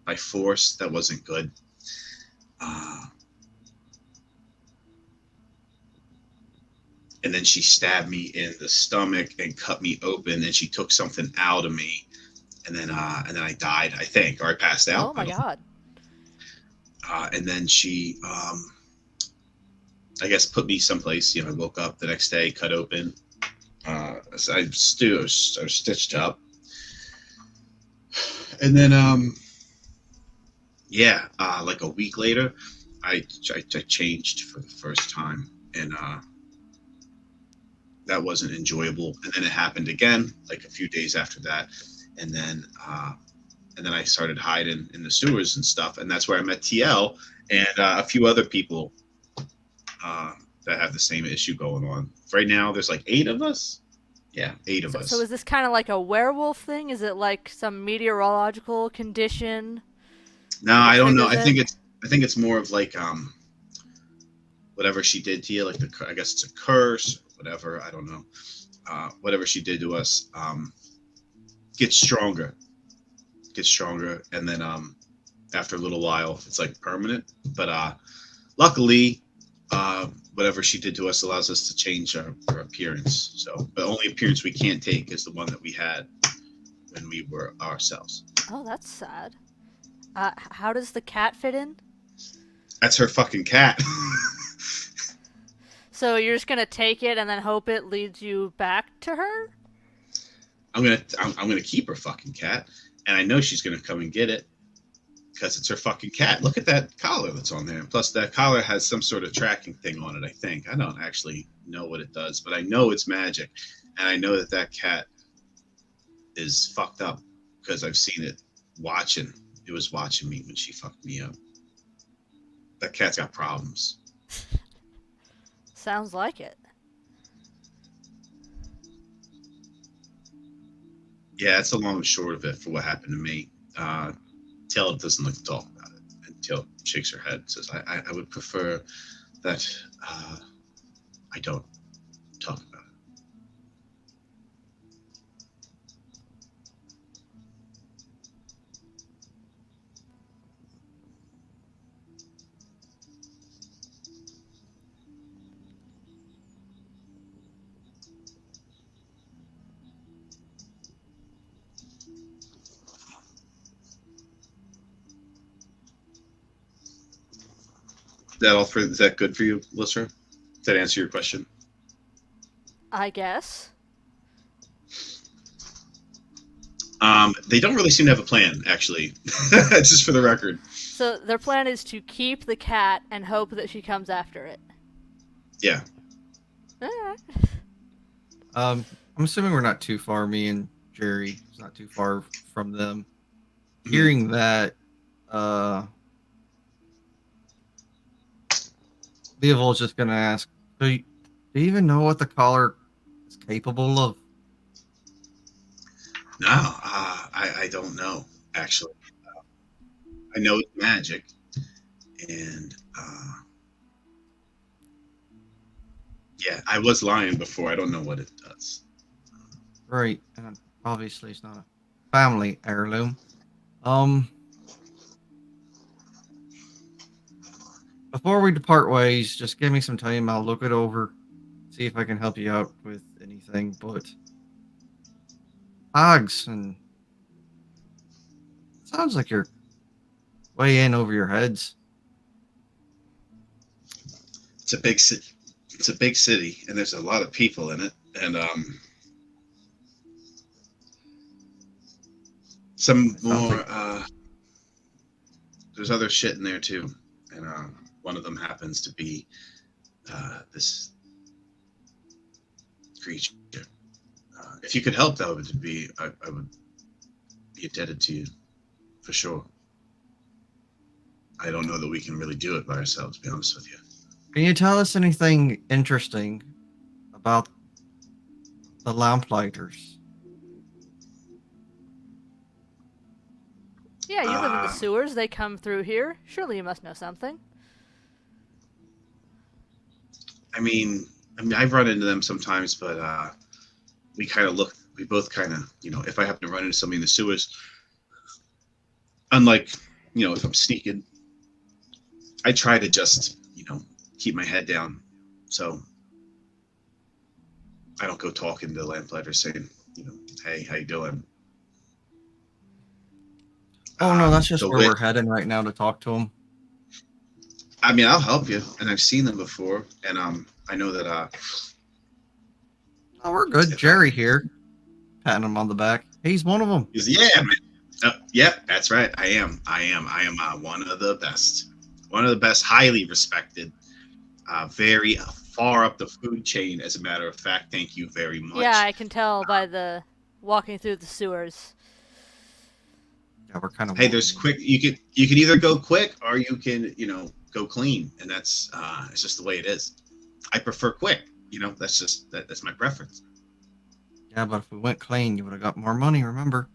by force that wasn't good. And then she stabbed me in the stomach and cut me open, and she took something out of me, and then I died, I think, or I passed out. Oh my god. And then she, I guess, put me someplace. I woke up the next day, cut open. I was stitched up, and then like a week later, I changed for the first time, and that wasn't enjoyable. And then it happened again, like a few days after that, and then I started hiding in the sewers and stuff, and that's where I met TL and a few other people that have the same issue going on. Right now, there's like 8 of us. Yeah, 8 of us. So is this kind of like a werewolf thing? Is it like some meteorological condition? No, I don't know. I think it's more of like whatever she did to you, like I guess it's a curse or whatever. I don't know. Whatever she did to us gets stronger, and then after a little while, it's like permanent. But luckily, whatever she did to us allows us to change our appearance. So the only appearance we can't take is the one that we had when we were ourselves. Oh, that's sad. How does the cat fit in? That's her fucking cat. So you're just gonna take it and then hope it leads you back to her? I'm gonna keep her fucking cat, and I know she's gonna come and get it because it's her fucking cat. Look at that collar that's on there. Plus, that collar has some sort of tracking thing on it. I think I don't actually know what it does, but I know it's magic, and I know that cat is fucked up because I've seen it watching. It was watching me when she fucked me up. That cat's got problems. Sounds like it. Yeah, it's the long and short of it for what happened to me. Taylor doesn't like to talk about it, and Taylor shakes her head and says, I would prefer that I don't talk about it. Is that good for you, listener? Does that answer your question? I guess. They don't really seem to have a plan, actually. Just for the record. So their plan is to keep the cat and hope that she comes after it. Yeah. Alright. I'm assuming we're not too far. Me and Jerry is not too far from them. Hearing that, Leovold's just gonna ask, do you even know what the collar is capable of? No, I don't know, actually. I know it's magic, and yeah, I was lying before. I don't know what it does. Right, and obviously it's not a family heirloom. Before we depart ways, just give me some time. I'll look it over, see if I can help you out with anything. But Hogs, and sounds like you're way in over your heads. It's a big city. It's a big city, and there's a lot of people in it, and some more. There's other shit in there too, and one of them happens to be this creature. If you could help, I would be indebted to you for sure. I don't know that we can really do it by ourselves, to be honest with you. Can you tell us anything interesting about the Lamplighters? Yeah, you live in the sewers. They come through here. Surely you must know something. I mean, I've run into them sometimes, but we kind of look. We both kind of, if I happen to run into somebody in the sewers, unlike, if I'm sneaking, I try to just, keep my head down, so I don't go talking to the lamplighter saying, hey, how you doing? Oh no, that's just the where wit- we're heading right now to talk to them. I mean, I'll help you, and I've seen them before, and I know that Oh, we're good. Jerry here, patting him on the back. He's one of them. he's yeah, man. Yeah, that's right. I am one of the best, highly respected, very far up the food chain. As a matter of fact, thank you very much. Yeah, I can tell by the walking through the sewers. Yeah, we're kind of. Hey, there's quick. You can either go quick or you can go clean, and that's it's just the way it is. I prefer quick. That's just that's my preference. Yeah, but if we went clean, you would have got more money. Remember?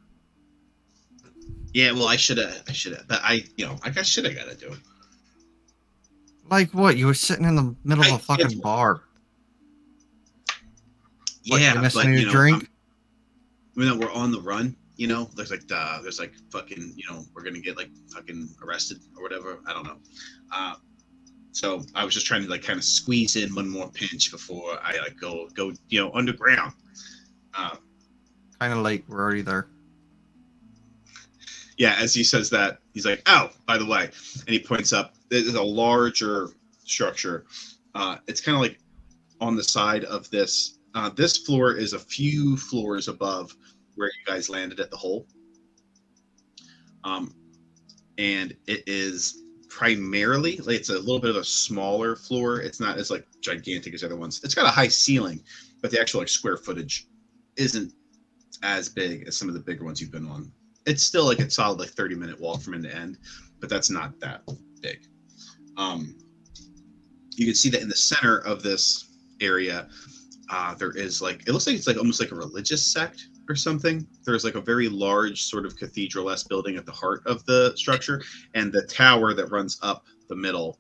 Yeah, well, I should have, but I got shit I gotta do. Like what? You were sitting in the middle of a fucking bar. Yeah, what, but your drink. We're on the run. There's like fucking, we're gonna get like fucking arrested or whatever. I don't know. So I was just trying to like kind of squeeze in one more pinch before I like go underground. Kind of late. We're already there. Yeah, as he says that, he's like, "Oh, by the way," and he points up. There's a larger structure. It's kind of like on the side of this. This floor is a few floors above where you guys landed at the hole. And it is primarily, like, it's a little bit of a smaller floor. It's not as like gigantic as other ones. It's got a high ceiling, but the actual like square footage isn't as big as some of the bigger ones you've been on. It's still like a solid like 30-minute walk from end to end, but that's not that big. you can see that in the center of this area, there is like, it looks like it's like almost like a religious sect or something. There's like a very large sort of cathedral-esque building at the heart of the structure, and the tower that runs up the middle,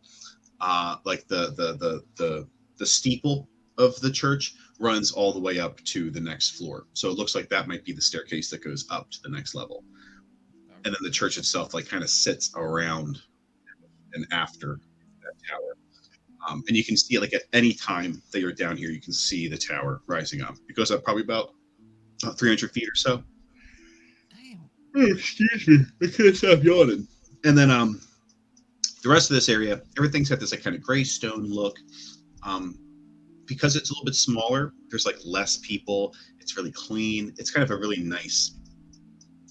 like the steeple of the church runs all the way up to the next floor. So it looks like that might be the staircase that goes up to the next level. And then the church itself like kind of sits around and after that tower. And you can see like at any time that you're down here, you can see the tower rising up. It goes up probably about 300 feet or so. Damn. Oh, excuse me, I can't stop yawning. And then the rest of this area, everything's got this like kind of gray stone look. Because it's a little bit smaller, there's like less people. It's really clean. It's kind of a really nice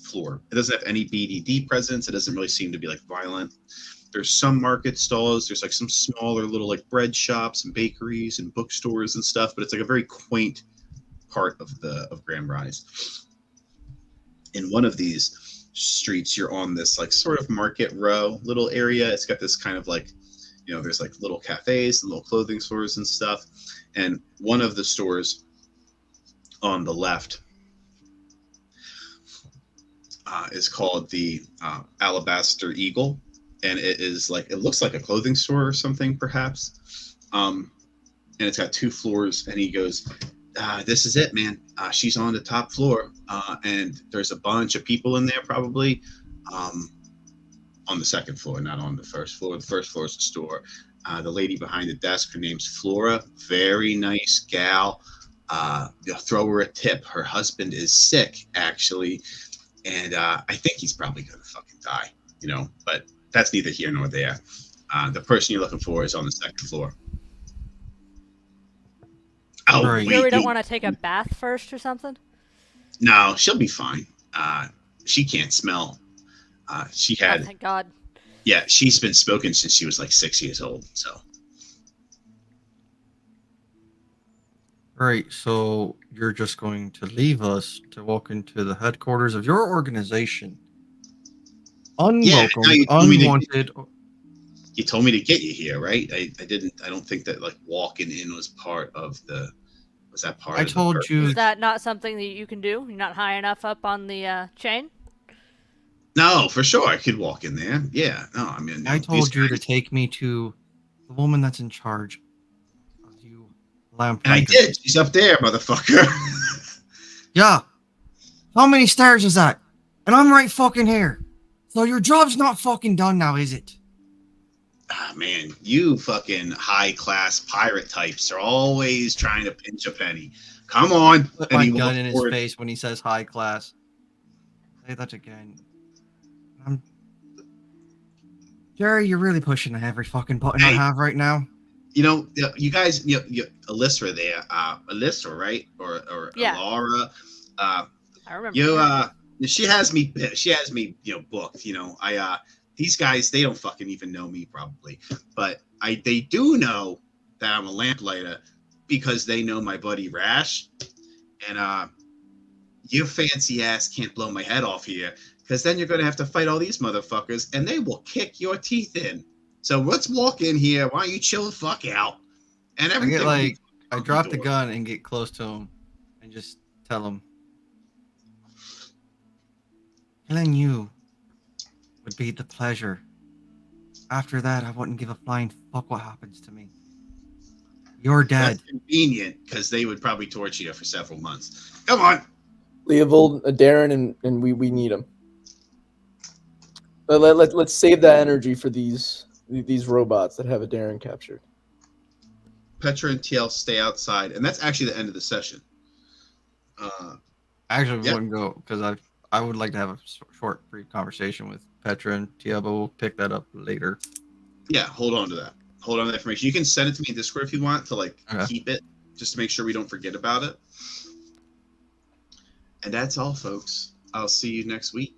floor. It doesn't have any BDD presence. It doesn't really seem to be like violent. There's some market stalls. There's like some smaller little like bread shops and bakeries and bookstores and stuff, but it's like a very quaint part of Grand Rise. In one of these streets, you're on this like sort of market row little area. It's got this kind of like, you know, there's like little cafes and little clothing stores and stuff. And one of the stores on the left is called the Alabaster Eagle. And it is like, it looks like a clothing store or something, perhaps. And it's got 2 floors. And he goes, this is it, man. She's on the top floor. And there's a bunch of people in there probably on the second floor, not on the first floor. The first floor is the store. The lady behind the desk, her name's Flora. Very nice gal. Throw her a tip. Her husband is sick, actually. And I think he's probably going to fucking die, you know, but that's neither here nor there. The person you're looking for is on the second floor. Oh, Right. Sure, we don't want to take a bath first or something? No, she'll be fine. She can't smell. She Oh, had, thank God. yeah, she's been smoking since she was like 6 years old. So Right, so you're just going to leave us to walk into the headquarters of your organization. Unwelcome, now you told me to- unwanted. you told me to get you here, right? I don't think that like walking in was part of the, was that part I of the told purpose? you. Is that not something that you can do? You're not high enough up on the chain? No, for sure I could walk in there. Yeah, no, I mean, I these told you to guys- take me to the woman that's in charge of you, lamp. and I did. She's up there, motherfucker. Yeah. How many stairs is that? And I'm right fucking here. So your job's not fucking done now, is it? Ah, man, you fucking high class pirate types are always trying to pinch a penny. Come on. Put And my he gun walks in his forward. face when he says high class. Say that again. Jerry, you're really pushing every fucking button I Hey. have right now. You know, you guys, Alyssa there, Alyssa, right? Or Yeah. Laura. I remember. She has me, booked. You know, these guys, they don't fucking even know me probably, but they do know that I'm a lamplighter because they know my buddy Rash, and your fancy ass can't blow my head off here because then you're gonna have to fight all these motherfuckers and they will kick your teeth in. So let's walk in here. Why don't you chill the fuck out? And I everything. get will be like, I out drop the the door. gun and get close to him and just tell him, killing you would be the pleasure. After that, I wouldn't give a flying fuck what happens to me. You're dead. That's convenient because they would probably torture you for several months. Come on. Leovold, Darren, and we need them. Let's save that energy for these robots that have a Darren captured. Petra and TL stay outside, and that's actually the end of the session. Actually, we Yep. wouldn't go because I would like to have a short, brief conversation with Petra and Tia, but we'll pick that up later. Yeah, hold on to that. Hold on to that information. You can send it to me in Discord if you want to Okay. keep it, just to make sure we don't forget about it. And that's all, folks. I'll see you next week.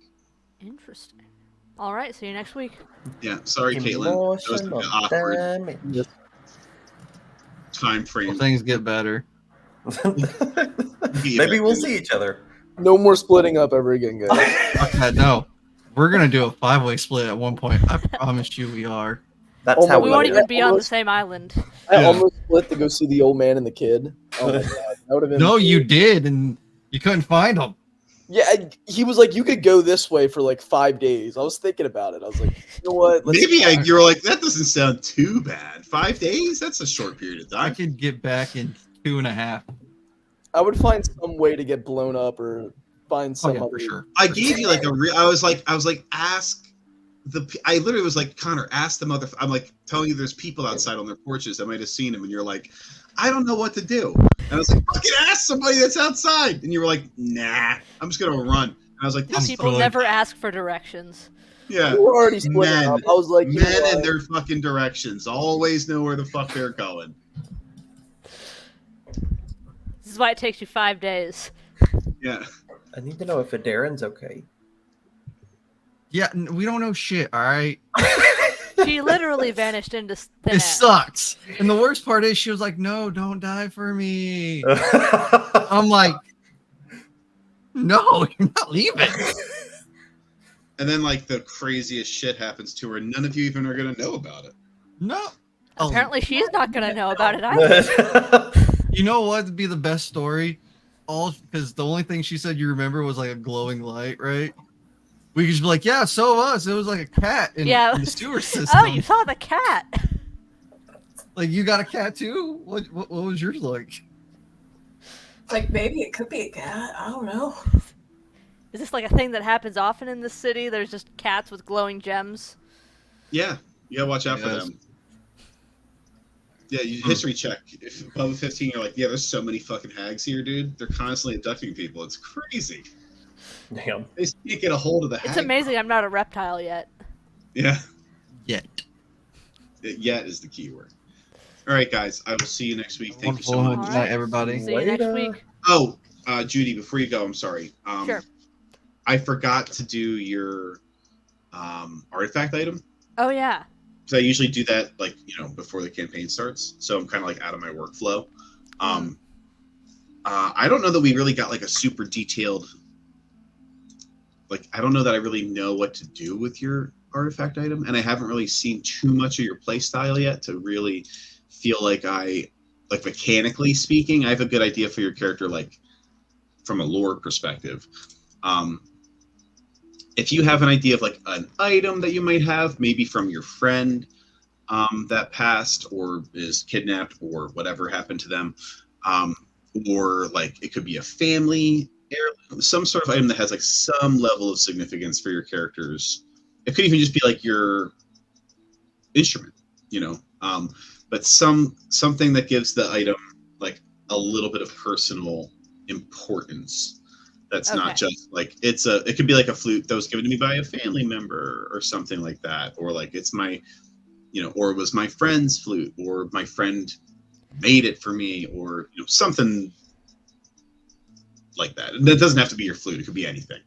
Interesting. All right, see you next week. Yeah, sorry, Caitlin. That was an Emotional awkward damage. time Well, frame. things get better. Maybe we'll see each other. No more splitting up ever again, guys. Fuck that, no. We're gonna do a 5-way split at one point. I promise you we are. That's Oh how my We we won't do even it. be on the Almost- same island. I Yeah. almost split to go see the old man and the kid. Oh my god, that would have been. No, you did, and you couldn't find them. Yeah, he was like, you could go this way for like 5 days. I was thinking about it. I was like, you know what? You were like, that doesn't sound too bad. 5 days? That's a short period of I time. could get back in 2.5. I would find some way to get blown up or find Oh some yeah, other. for sure. I gave you like I was like, ask I literally was like, Connor, ask the mother. I'm like telling you there's people outside on their porches that might have seen him, and you're like, I don't know what to do. And I was like, fucking ask somebody that's outside. And you were like, nah, I'm just gonna run. And I was like, this People good. never ask for directions. yeah. We were already splitting Men, up. I was like, you know men what? and their fucking directions always know where the fuck they're going. This is why it takes you 5 days. Yeah. I need to know if Darren's okay. Yeah, we don't know shit. All right, She literally vanished into thin air. it sucks. And the worst part is, she was like, "No, don't die for me." I'm like, "No, you're not leaving." And then like the craziest shit happens to her, and none of you even are gonna know about it. No. Apparently, she's not gonna know about it either. You know what would be the best story? All because the only thing she said you remember was like a glowing light, right? We could just be like, yeah, so us. It was like a cat in, Yeah. in the sewer system. Oh, you saw the cat. Like, you got a cat too? What was yours like? Like, maybe it could be a cat. I don't know. Is this like a thing that happens often in this city? There's just cats with glowing gems. Yeah, you gotta watch out for Yes. them. Yeah, you history check. If above 15, you're like, yeah, there's so many fucking hags here, dude. They're constantly abducting people. It's crazy. Damn. They just can't get a hold of the hag. It's amazing I'm not a reptile yet. Yeah, Yet. yet is the key word. All right, guys, I will see you next week. Thank you so Wonderful much. night, everybody. See you next Later. week. Oh, Judy, before you go, I'm sorry. Sure. I forgot to do your artifact item. Oh yeah. So I usually do that like, before the campaign starts. So I'm kind of like out of my workflow. I don't know that we really got like a super detailed, like, I don't know that I really know what to do with your artifact item. And I haven't really seen too much of your play style yet to really feel like mechanically speaking, I have a good idea for your character, like from a lore perspective. If you have an idea of like an item that you might have, maybe from your friend that passed or is kidnapped or whatever happened to them, or like it could be a family heirloom, some sort of item that has like some level of significance for your characters. It could even just be like your instrument, but something that gives the item like a little bit of personal importance. That's Okay. not just like it could be like a flute that was given to me by a family member or something like that, or like it's my, or it was my friend's flute, or my friend made it for me, or something like that. And that doesn't have to be your flute; it could be anything.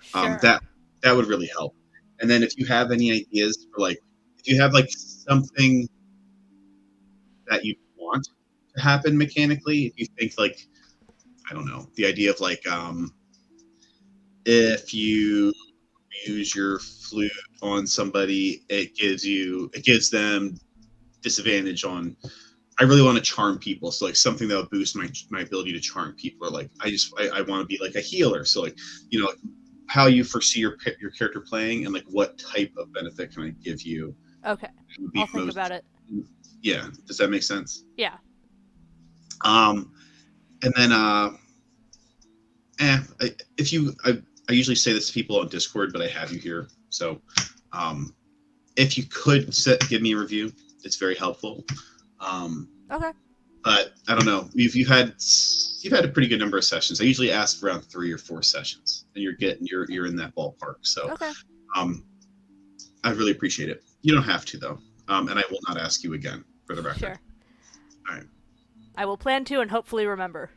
Sure. That would really help. And then if you have any ideas for like, if you have like something that you want to happen mechanically, if you think like, I don't know, the idea of like, if you use your flute on somebody, it gives them disadvantage on. I really want to charm people, so like something that will boost my ability to charm people, or like I want to be like a healer, so like how you foresee your character playing, and like what type of benefit can I give you? Okay. I'll think about it. Yeah, does that make sense? Yeah. And then I usually say this to people on Discord, but I have you here, so if you could give me a review, it's very helpful. Okay. But I don't know. You've had a pretty good number of sessions. I usually ask around 3 or 4 sessions, and you're in that ballpark. So Okay. I really appreciate it. You don't have to though, and I will not ask you again for the record. Sure. All right. I will plan to and hopefully remember.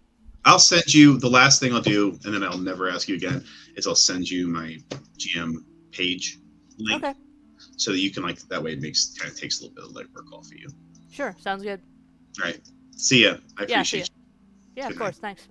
I'll send you the last thing I'll do, and then I'll never ask you again. Is I'll send you my GM page link, Okay. so that you can that way it takes a little bit of legwork off of you. Sure. Sounds good. All right. See ya. I Yeah. See appreciate ya. Yeah. Of Good night. course. Thanks.